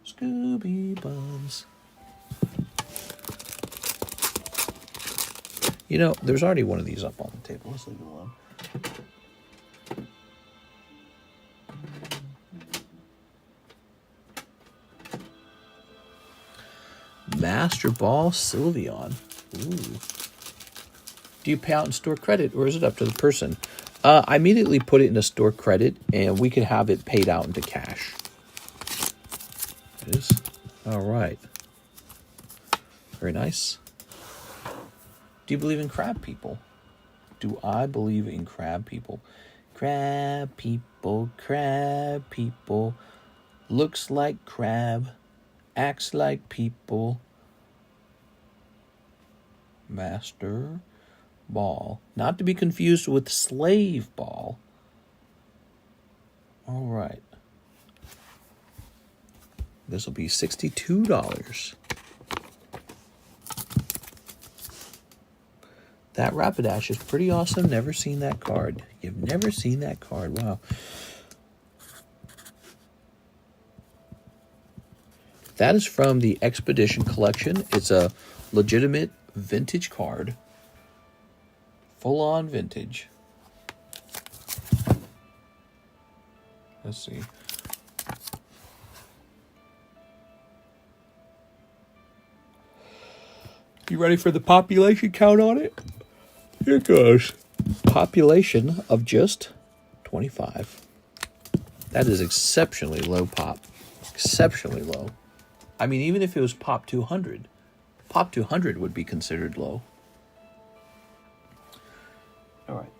Scooby Buns. You know, there's already one of these up on the table. Let's leave it alone. Master Ball Sylveon. Ooh. Do you pay out in store credit, or is it up to the person? I immediately put it into store credit, and we could have it paid out into cash. It is. All right. Very nice. Do you believe in crab people? Do I believe in crab people? Crab people, looks like crab, acts like people. Master Ball. Not to be confused with Slave Ball. All right. This will be $62. That Rapidash is pretty awesome. Never seen that card. You've never seen that card. Wow. That is from the Expedition Collection. It's a legitimate vintage card. Full-on vintage. Let's see. You ready for the population count on it? Here it goes. Population of just 25. That is exceptionally low pop. Exceptionally low. I mean, even if it was pop 200, pop 200 would be considered low. All right.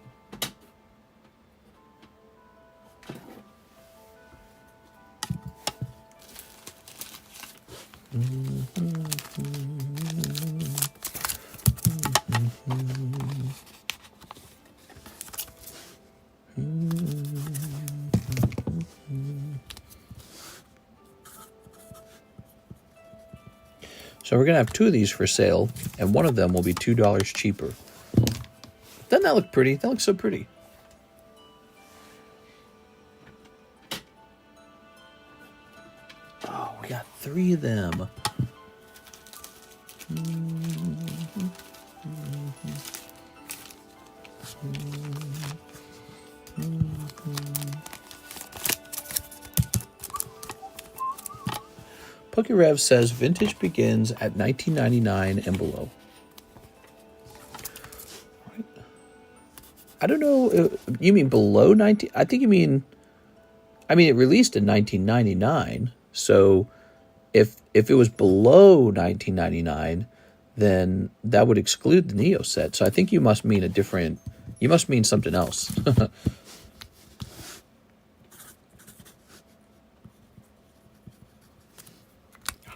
So we're going to have 2 of these for sale, and one of them will be $2 cheaper. Doesn't that look pretty? That looks so pretty. Oh, we got 3 of them. PokeRev says vintage begins at $19.99 and below. Right. I don't know. You mean below 19? I think you mean. I mean, it released in 1999. So, if it was below 1999, then that would exclude the Neo set. So I think you must mean a different. You must mean something else.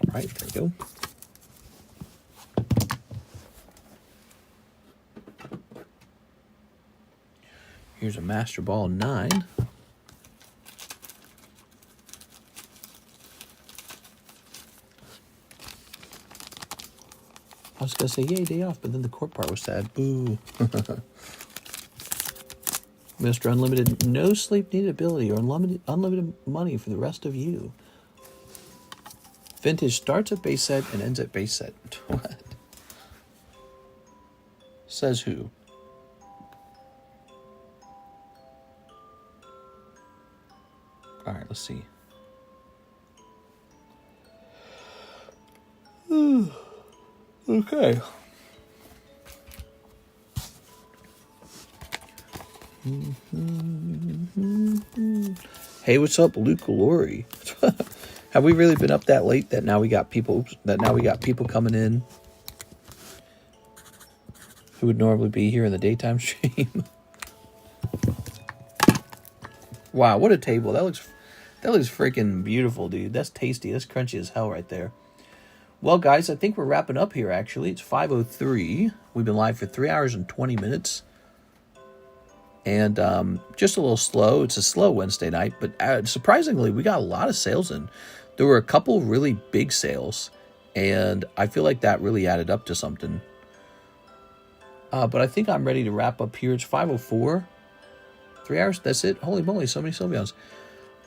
All right, there we go. Here's a Master Ball 9. I was going to say, yay, day off, but then the court part was sad. Boo. Mr. Unlimited, no sleep need ability or unlimited money for the rest of you. Vintage starts at base set and ends at base set. What? Says who? All right, let's see. Okay. Hey, what's up, Luke Glory? Have we really been up that late that now we got people coming in who would normally be here in the daytime stream? Wow, what a table. That looks freaking beautiful, dude. That's tasty. That's crunchy as hell right there. Well, guys, I think we're wrapping up here, actually. It's 5:03. We've been live for 3 hours and 20 minutes. And just a little slow. It's a slow Wednesday night, but surprisingly, we got a lot of sales in. There were a couple really big sales, and I feel like that really added up to something. But I think I'm ready to wrap up here. It's 5:04. 3 hours, that's it? Holy moly, so many Sylveons.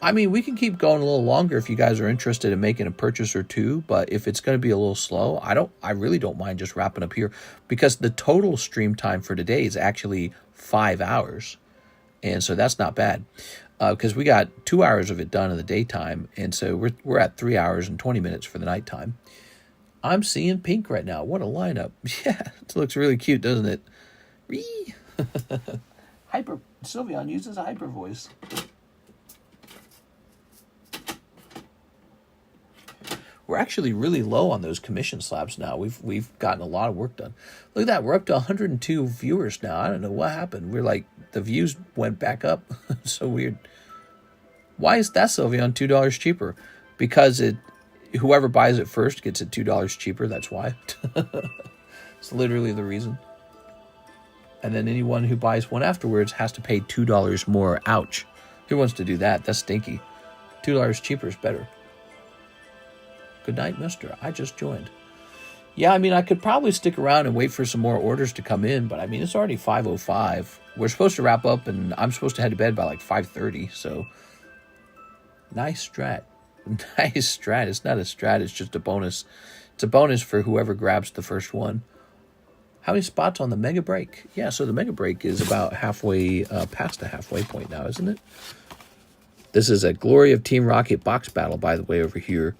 I mean, we can keep going a little longer if you guys are interested in making a purchase or two, but if it's going to be a little slow, I really don't mind just wrapping up here, because the total stream time for today is actually 5 hours. And so that's not bad, because we got 2 hours of it done in the daytime, and so we're at 3 hours and 20 minutes for the nighttime. I'm seeing pink right now. What a lineup. Yeah, it looks really cute, doesn't it? Hyper Sylveon uses a hyper voice. We're actually really low on those commission slabs now. We've gotten a lot of work done. Look at that. We're up to 102 viewers now. I don't know what happened. We're like, the views went back up. So weird. Why is that Sylveon $2 cheaper? Because whoever buys it first gets it $2 cheaper. That's why. It's literally the reason. And then anyone who buys one afterwards has to pay $2 more. Ouch. Who wants to do that? That's stinky. $2 cheaper is better. Good night, mister. I just joined. Yeah, I mean, I could probably stick around and wait for some more orders to come in, but I mean, it's already 5:05. We're supposed to wrap up, and I'm supposed to head to bed by like 5:30, so nice strat. Nice strat. It's not a strat, it's just a bonus. It's a bonus for whoever grabs the first one. How many spots on the Mega Break? Yeah, so the Mega Break is about halfway, past the halfway point now, isn't it? This is a Glory of Team Rocket box battle, by the way, over here.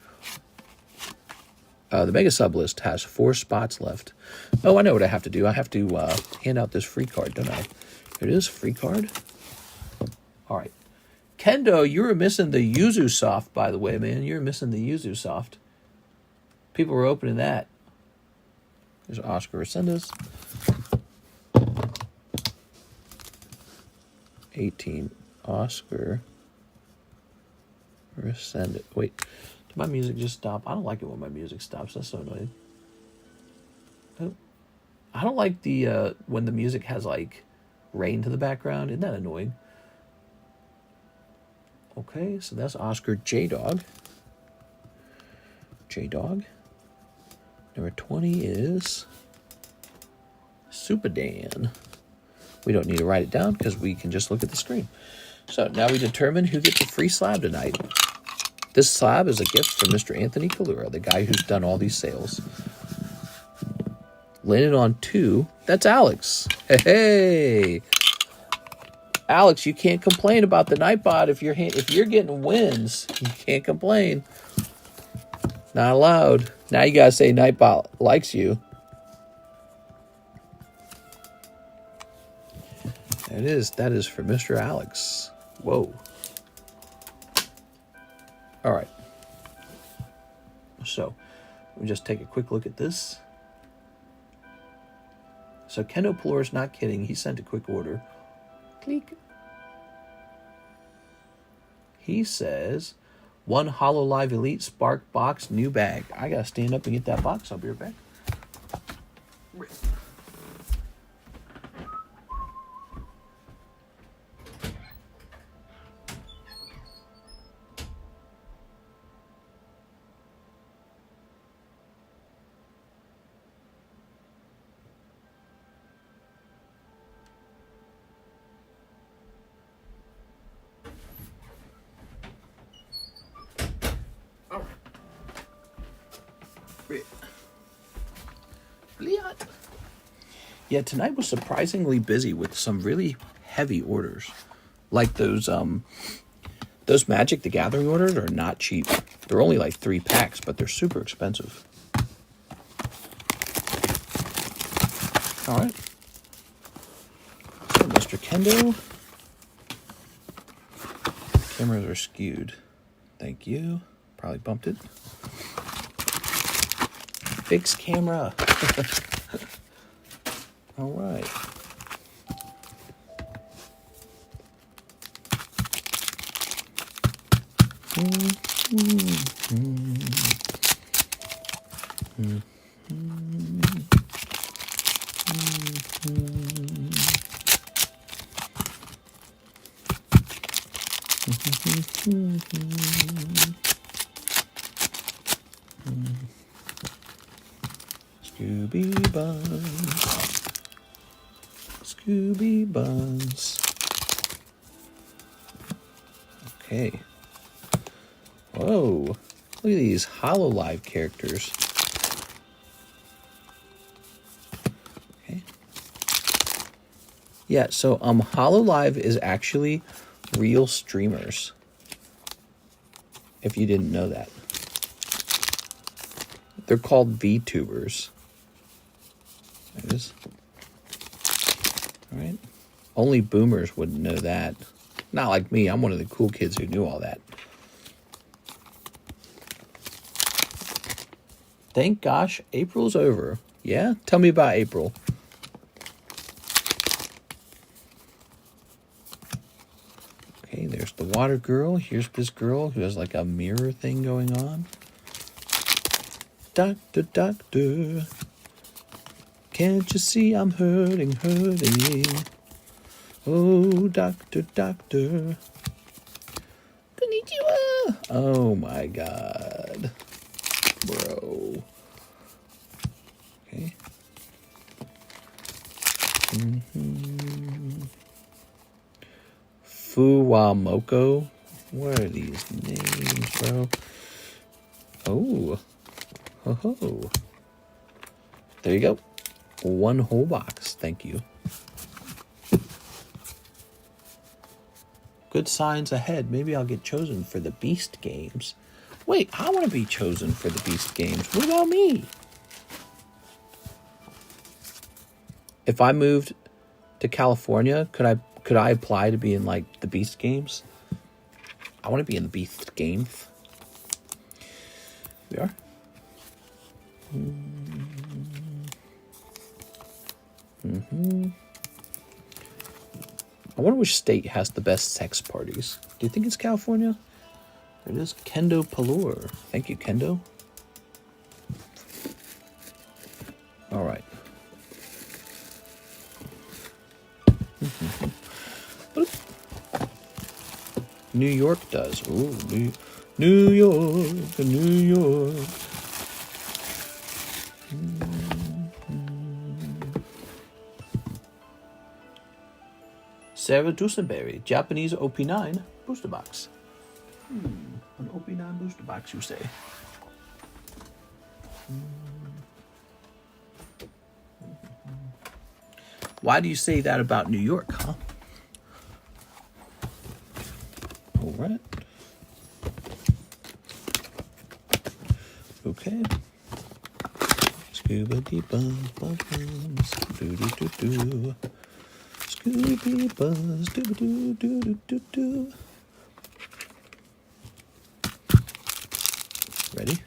The Mega Sublist has 4 spots left. Oh, I know what I have to do. I have to hand out this free card, don't I? Here it is, free card. All right. Kendo, you were missing the Yuzusoft, by the way, man. You're missing the Yuzusoft. People were opening that. There's Oscar Resendez. 18. Oscar Resendez. Wait, did my music just stop? I don't like it when my music stops. That's so annoying. I don't like the when the music has like rain to the background. Isn't that annoying? Okay, so that's Oscar J-Dog. J-Dog. Number 20 is Super Dan. We don't need to write it down because we can just look at the screen. So now we determine who gets a free slab tonight. This slab is a gift from Mr. Anthony Kalura, the guy who's done all these sales. Landed on 2. That's Alex. Hey! Alex, you can't complain about the Nightbot if you're getting wins. You can't complain. Not allowed. Now you gotta say Nightbot likes you. That is for Mr. Alex. Whoa. All right. So, let me just take a quick look at this. So Kendo Plor's not kidding. He sent a quick order. Click. He says, 1 HoloLive Elite Spark box, new bag. I gotta stand up and get that box. I'll be right back. Yeah, tonight was surprisingly busy with some really heavy orders. Like those Magic the Gathering orders are not cheap. They're only like 3 packs, but they're super expensive. All right. So, Mr. Kendo. Cameras are skewed. Thank you. Probably bumped it. Fix camera. All right. Scooby Buns. Scooby Buns. Okay. Whoa. Look at these HoloLive characters. Okay. Yeah, so HoloLive is actually real streamers. If you didn't know that. They're called VTubers. There it is. All right. Only boomers wouldn't know that. Not like me. I'm one of the cool kids who knew all that. Thank gosh, April's over. Yeah? Tell me about April. Okay, there's the water girl. Here's this girl who has like a mirror thing going on. Doctor, doctor. Can't you see I'm hurting, hurting? Oh, doctor, doctor. Konnichiwa. Oh my God. Bro. Okay. Fuwamoko. What are these names, bro? Oh. Ho ho. There you go. One whole box. Thank you. Good signs ahead. Maybe I'll get chosen for the Beast games. Wait, I want to be chosen for the Beast games. What about me? If I moved to California, could I apply to be in like the Beast games? I want to be in the Beast games. Here we are. I wonder which state has the best sex parties. Do you think it's California? There it is. Kendo Palour. Thank you, Kendo. All right. New York does. Ooh, New York, New York. Sarah Dusenberry, Japanese OP9 booster box. An OP9 booster box, you say? Why do you say that about New York, huh? All right. Okay. Scuba dee bums, bums, bums, doo doo doo doo. Scooby buzz, doo doo doo doo doo doo. Ready?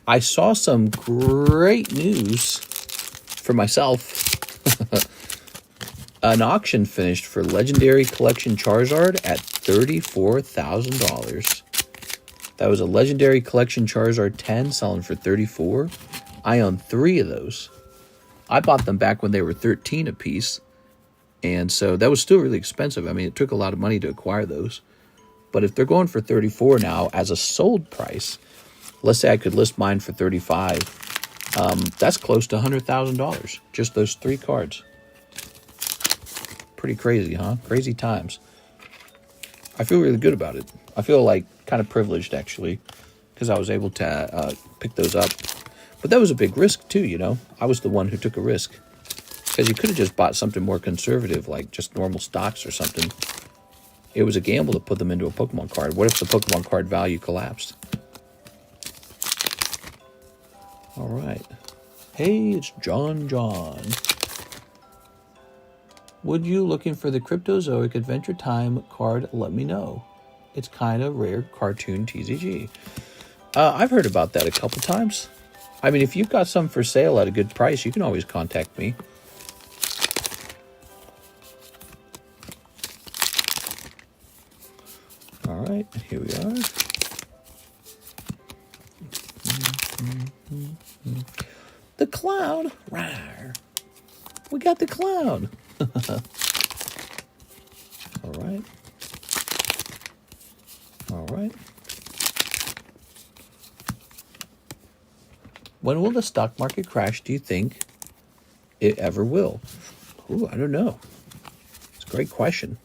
I saw some great news for myself. An auction finished for Legendary Collection Charizard at $34,000. That was a Legendary Collection Charizard 10 selling for $34,000. I own 3 of those. I bought them back when they were $13 a piece. And so that was still really expensive. I mean, it took a lot of money to acquire those. But if they're going for $34 now as a sold price, let's say I could list mine for $35, that's close to $100,000. Just those 3 cards. Pretty crazy, huh? Crazy times. I feel really good about it. I feel like kind of privileged, actually, because I was able to pick those up. But that was a big risk, too, you know? I was the one who took a risk. Because you could have just bought something more conservative, like just normal stocks or something. It was a gamble to put them into a Pokemon card. What if the Pokemon card value collapsed? All right. Hey, it's John. Would you looking for the Cryptozoic Adventure Time card? Let me know. It's kind of rare cartoon TCG. I've heard about that a couple times. I mean, if you've got some for sale at a good price, you can always contact me. All right, here we are. The clown. Rawr. We got the clown. All right. All right. When will the stock market crash, do you think it ever will? Ooh, I don't know. It's a great question.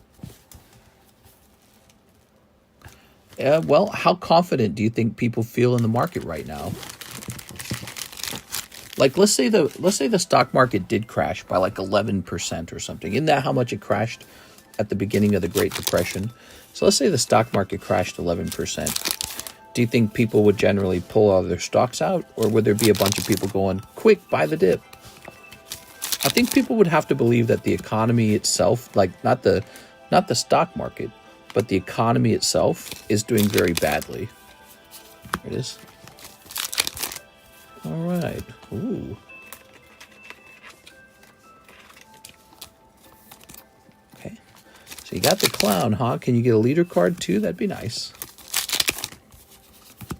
Well, how confident do you think people feel in the market right now? Like, let's say the stock market did crash by like 11% or something. Isn't that how much it crashed at the beginning of the Great Depression? So let's say the stock market crashed 11%. Do you think people would generally pull all their stocks out, or would there be a bunch of people going, quick, buy the dip? I think people would have to believe that the economy itself, like not the stock market, but the economy itself is doing very badly. There it is. All right. Ooh. Okay. So you got the clown, huh? Can you get a leader card too? That'd be nice.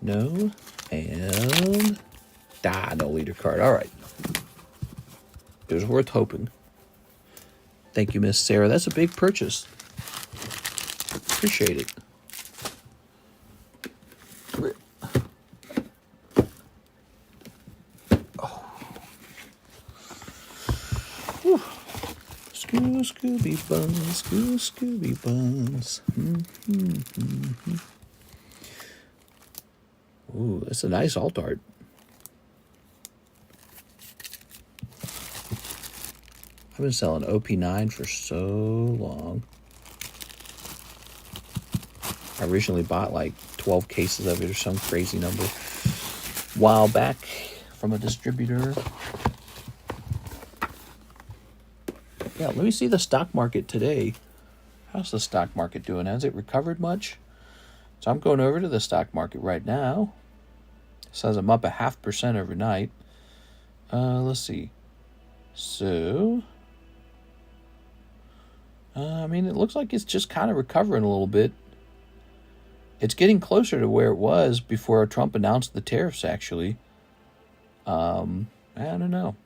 No. And... no leader card. All right. It was worth hoping. Thank you, Miss Sarah. That's a big purchase. Appreciate it. Scooby Buns, Scooby Buns. Ooh, that's a nice alt art. I've been selling OP9 for so long. I originally bought like 12 cases of it or some crazy number a while back from a distributor. Yeah, let me see the stock market today. How's the stock market doing? Has it recovered much? So I'm going over to the stock market right now. It says I'm up 0.5% overnight. Let's see. So, I mean, it looks like it's just kind of recovering a little bit. It's getting closer to where it was before Trump announced the tariffs, actually. I don't know.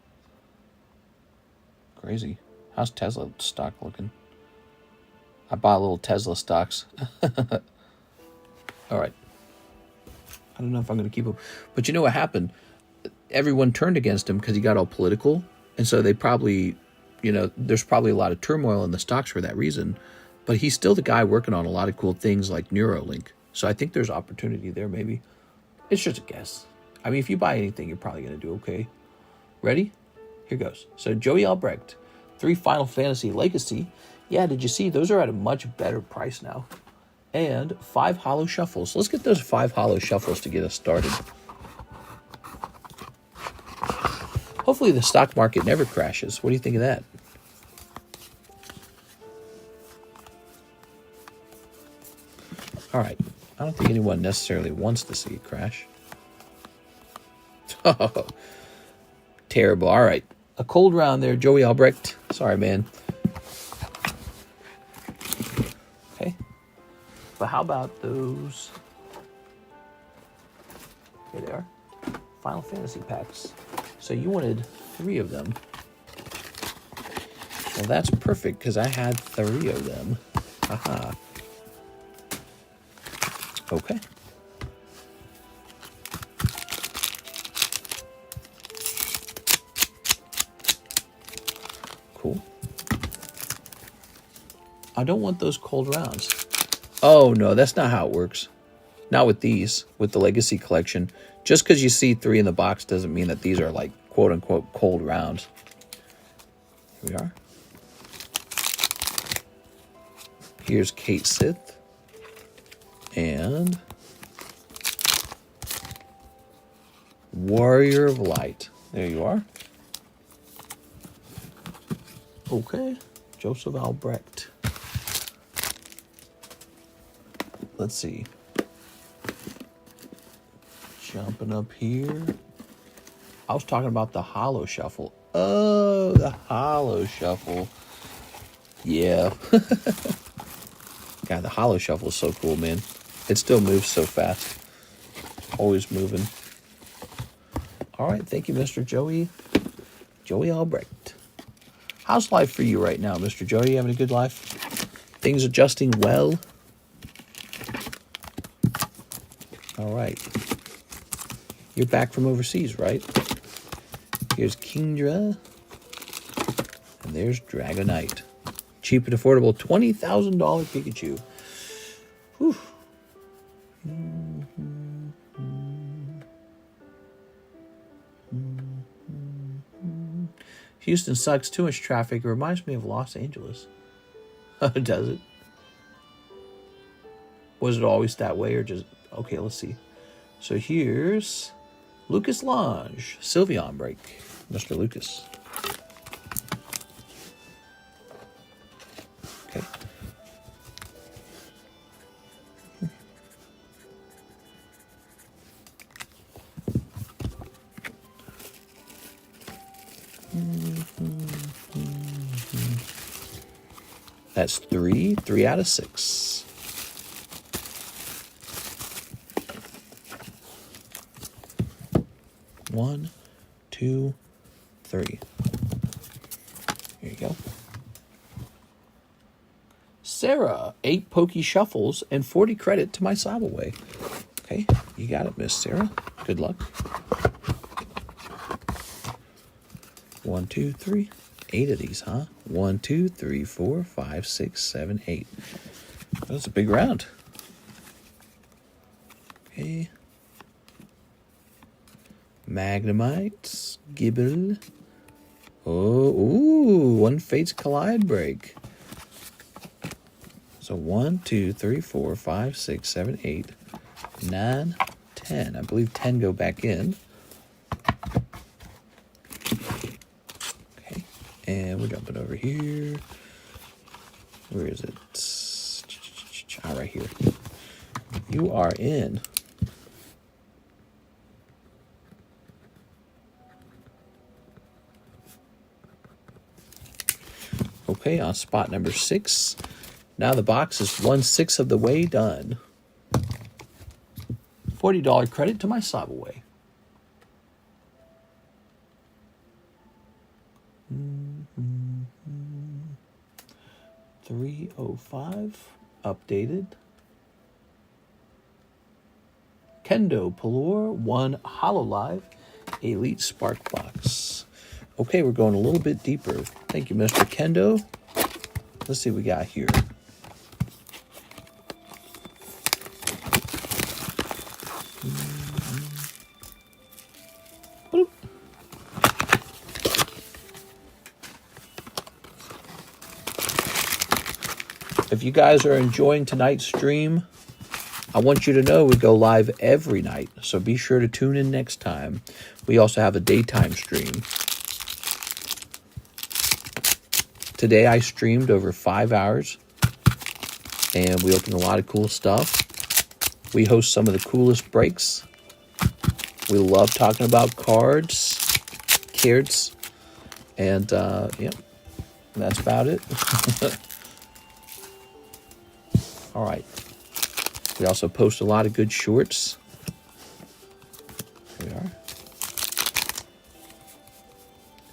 Crazy. How's Tesla stock looking? I bought little Tesla stocks. All right. I don't know if I'm going to keep him. But you know what happened? Everyone turned against him because he got all political. And so they probably, you know, there's probably a lot of turmoil in the stocks for that reason. But he's still the guy working on a lot of cool things like Neuralink. So I think there's opportunity there, maybe. It's just a guess. I mean, if you buy anything, you're probably going to do okay. Ready? Here goes. So Joey Albrecht, 3 Final Fantasy Legacy. Yeah, did you see? Those are at a much better price now. And 5 Hollow Shuffles. Let's get those 5 Hollow Shuffles to get us started. Hopefully the stock market never crashes. What do you think of that? All right. I don't think anyone necessarily wants to see it crash. Oh, terrible. All right. A cold round there, Joey Albrecht. Sorry, man. Okay. But how about those? Here they are. Final Fantasy packs. So you wanted 3 of them. Well, that's perfect because I had 3 of them. Haha. Okay. Cool. I don't want those cold rounds. Oh, no, that's not how it works. Not with these, with the Legacy Collection. Just because you see 3 in the box doesn't mean that these are like quote-unquote cold rounds. Here we are. Here's Kate Sith. And Warrior of Light. There you are. Okay. Joseph Albrecht. Let's see. Jumping up here. I was talking about the Hollow Shuffle. Oh, the Hollow Shuffle. Yeah. God, the Hollow Shuffle is so cool, man. It still moves so fast. Always moving. All right, thank you, Mr. Joey Albrecht. How's life for you right now, Mr. Joey? You having a good life? Things adjusting well? All right. You're back from overseas, right? Here's Kingdra. And there's Dragonite. Cheap and affordable $20,000 Pikachu. Whew. Houston sucks. Too much traffic. It reminds me of Los Angeles. Does it? Was it always that way or just... Okay, let's see. So here's Lucas Lange. Sylveon break. Mr. Lucas. Okay. That's 3 out of 6. One, 2, 3. Here you go. Sarah, 8 Pokey Shuffles and 40 credit to my Sabaway. Okay, you got it, Miss Sarah. Good luck. 1, 2, 3. 8 of these, huh? 1, 2, 3, 4, 5, 6, 7, 8. That was a big round. Okay. Magnemites, Gibble. Oh, ooh, one Fates Collide break. So 1, 2, 3, 4, 5, 6, 7, 8, 9, 10. I believe 10 go back in. Okay, and we're jumping over here. Where is it? Ah, right here. You are in. Okay, on spot number 6. Now the box is 1/6 of the way done. $40 credit to my Slab away. Mm-hmm. 305 updated. Kendo Pelor 1 Hololive Elite Spark Box. Okay, we're going a little bit deeper. Thank you, Mr. Kendo. Let's see what we got here. If you guys are enjoying tonight's stream, I want you to know we go live every night, so be sure to tune in next time. We also have a daytime stream. Today I streamed over 5 hours, and we opened a lot of cool stuff. We host some of the coolest breaks. We love talking about cards, and yeah, that's about it. All right. We also post a lot of good shorts. Here we are.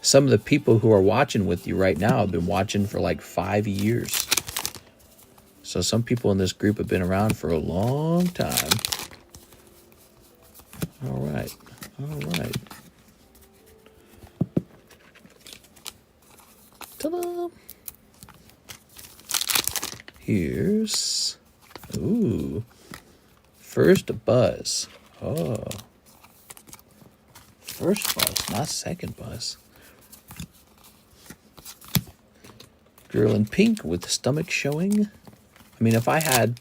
Some of the people who are watching with you right now have been watching for like 5 years. So some people in this group have been around for a long time. All right. All right. Ta-da! Here's, ooh, first buzz. Oh, first buzz, not second buzz. Girl in pink with the stomach showing. I mean, if I had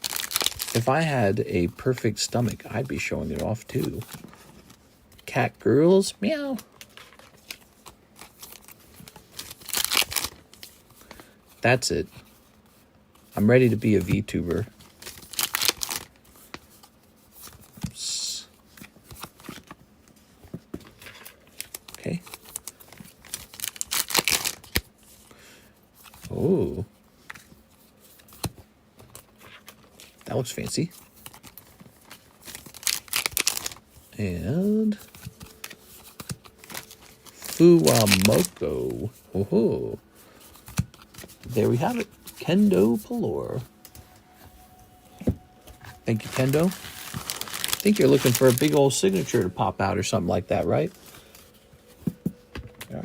a perfect stomach, I'd be showing it off too. Cat girls, meow. That's it. I'm ready to be a VTuber. Oops. Okay. Oh. That looks fancy. And Fuwamoko. Oh. There we have it. Kendo Pelor. Thank you, Kendo. I think you're looking for a big old signature to pop out or something like that, right? Yeah.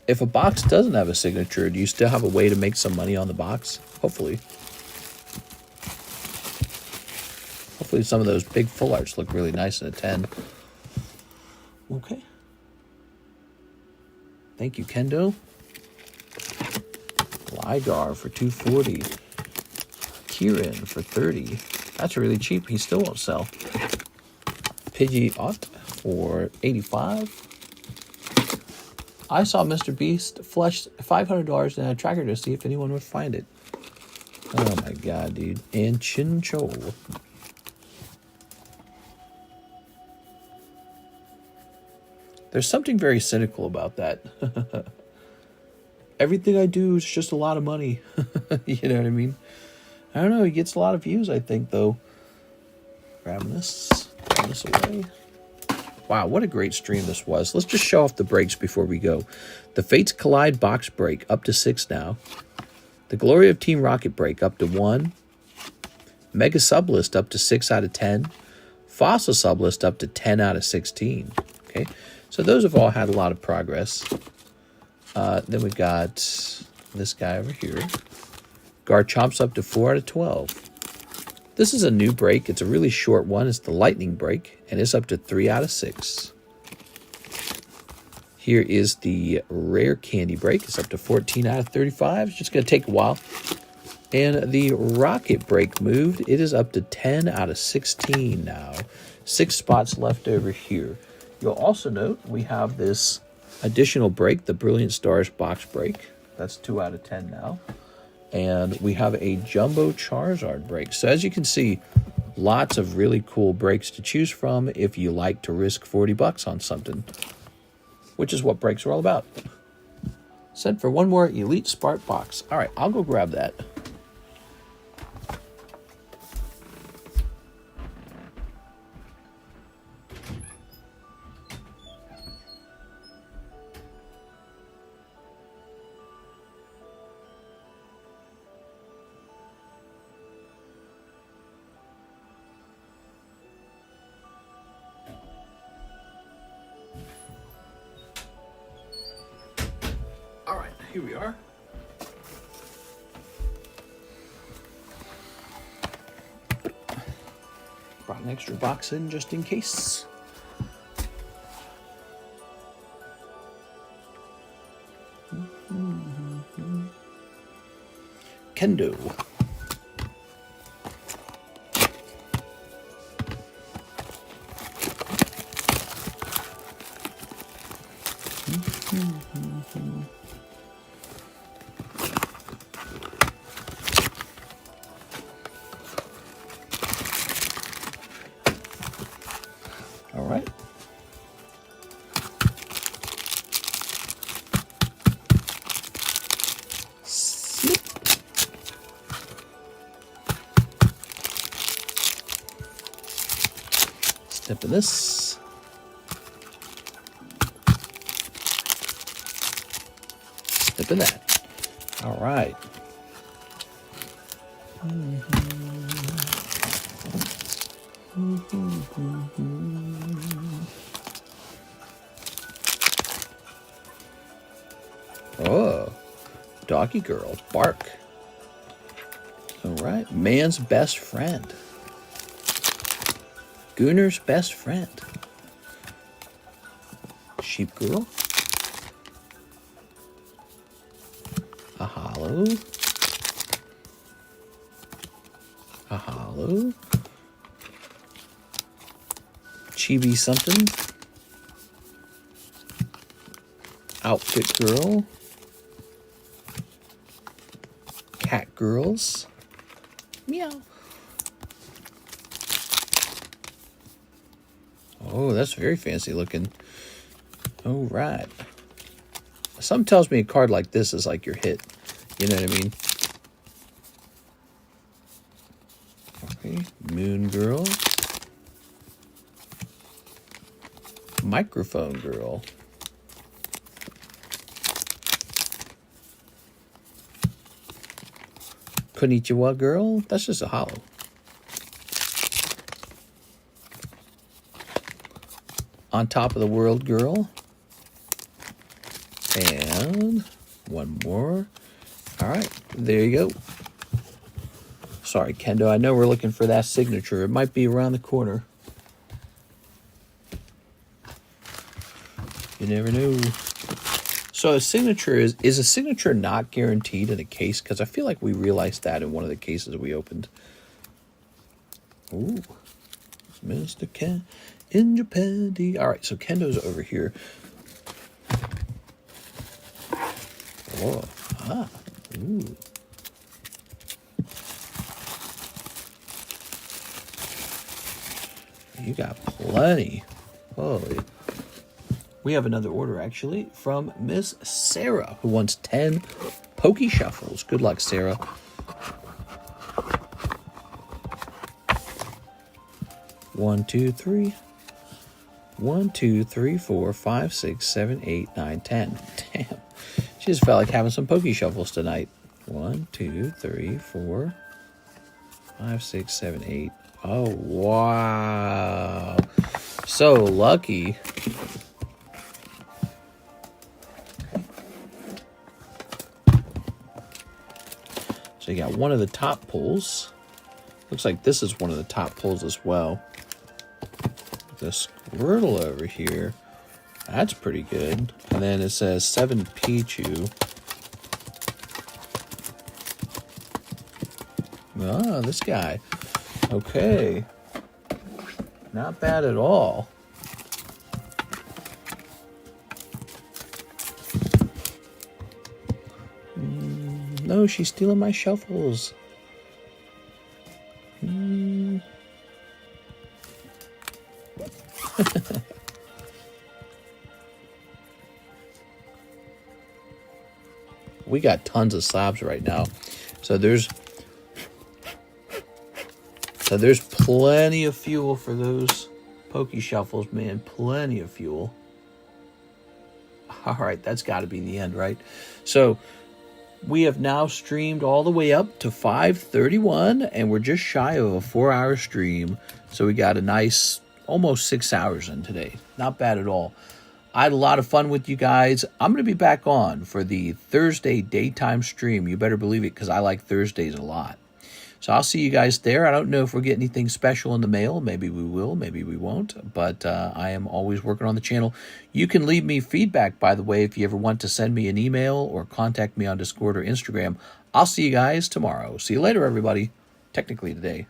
If a box doesn't have a signature, do you still have a way to make some money on the box? Hopefully. Hopefully some of those big full arts look really nice in a 10. Okay. Thank you, Kendo. Ligar for $240. Kieran for $30. That's really cheap. He still won't sell. Pidgey Ott for $85. I saw Mr. Beast flush $500 in a tracker to see if anyone would find it. Oh my god, dude. And Chinchou. There's something very cynical about that. Everything I do is just a lot of money. You know what I mean? I don't know. He gets a lot of views, I think, though. Grabbing this away. Wow, what a great stream this was. Let's just show off the breaks before we go. The Fates Collide box break, up to 6 now. The Glory of Team Rocket break, up to 1. Mega Sublist, up to 6 out of 10. Fossil Sublist, up to 10 out of 16. Okay, so those have all had a lot of progress. Then we got this guy over here. Cardshop's up to 4 out of 12. This is a new break. It's a really short one. It's the lightning break, and it's up to 3 out of 6. Here is the rare candy break. It's up to 14 out of 35. It's just going to take a while. And the rocket break moved. It is up to 10 out of 16 now. 6 spots left over here. You'll also note we have this additional break, the Brilliant Stars box break. That's 2 out of 10 now. And we have a Jumbo Charizard break. So as you can see, lots of really cool breaks to choose from if you like to risk 40 bucks on something, which is what breaks are all about. Sent for one more Elite Spark box. All right, I'll go grab that. All right, here we are. Brought an extra box in just in case. Kendo. All right. Snip. Snip in this. Snip in that. All right. Oh, Doggy Girl, bark. All right, man's best friend. Gooner's best friend. Sheep Girl. A hollow. A hollow. Chibi something. Outfit Girl. Cat Girls. Meow. Oh, that's very fancy looking. All right. Something tells me a card like this is like your hit. You know what I mean? Okay. Moon Girl. Microphone Girl. Konnichiwa Girl. That's just a hollow. On Top of the World Girl. And one more. All right, there you go. Sorry, Kendo, I know we're looking for that signature. It might be around the corner. You never know. So a signature is a signature not guaranteed in a case? Because I feel like we realized that in one of the cases we opened. Ooh, Mr. Ken in Japan. All right, so Kendo's over here. Oh, ah, ooh. You got plenty. Holy. We have another order, actually, from Miss Sarah, who wants 10 Pokey Shuffles. Good luck, Sarah. One, two, three. 1, 2, 3, 4, 5, 6, 7, 8, 9, 10. Damn. She just felt like having some Pokey Shuffles tonight. 1, 2, 3, 4, 5, 6, 7, 8. Oh, wow. So lucky. So you got one of the top pulls. Looks like this is one of the top pulls as well. The Squirtle over here. That's pretty good. And then it says 7 Pichu. Ah, this guy. Okay. Not bad at all. No, she's stealing my shuffles. We got tons of slabs right now. So there's plenty of fuel for those pokey shuffles, man. Plenty of fuel. All right, that's got to be the end, right? So we have now streamed all the way up to 5:31, and we're just shy of a 4-hour stream. So we got a nice almost 6 hours in today. Not bad at all. I had a lot of fun with you guys. I'm going to be back on for the Thursday daytime stream. You better believe it, because I like Thursdays a lot. So I'll see you guys there. I don't know if we'll get anything special in the mail. Maybe we will, maybe we won't. But I am always working on the channel. You can leave me feedback, by the way, if you ever want to send me an email or contact me on Discord or Instagram. I'll see you guys tomorrow. See you later, everybody. Technically today.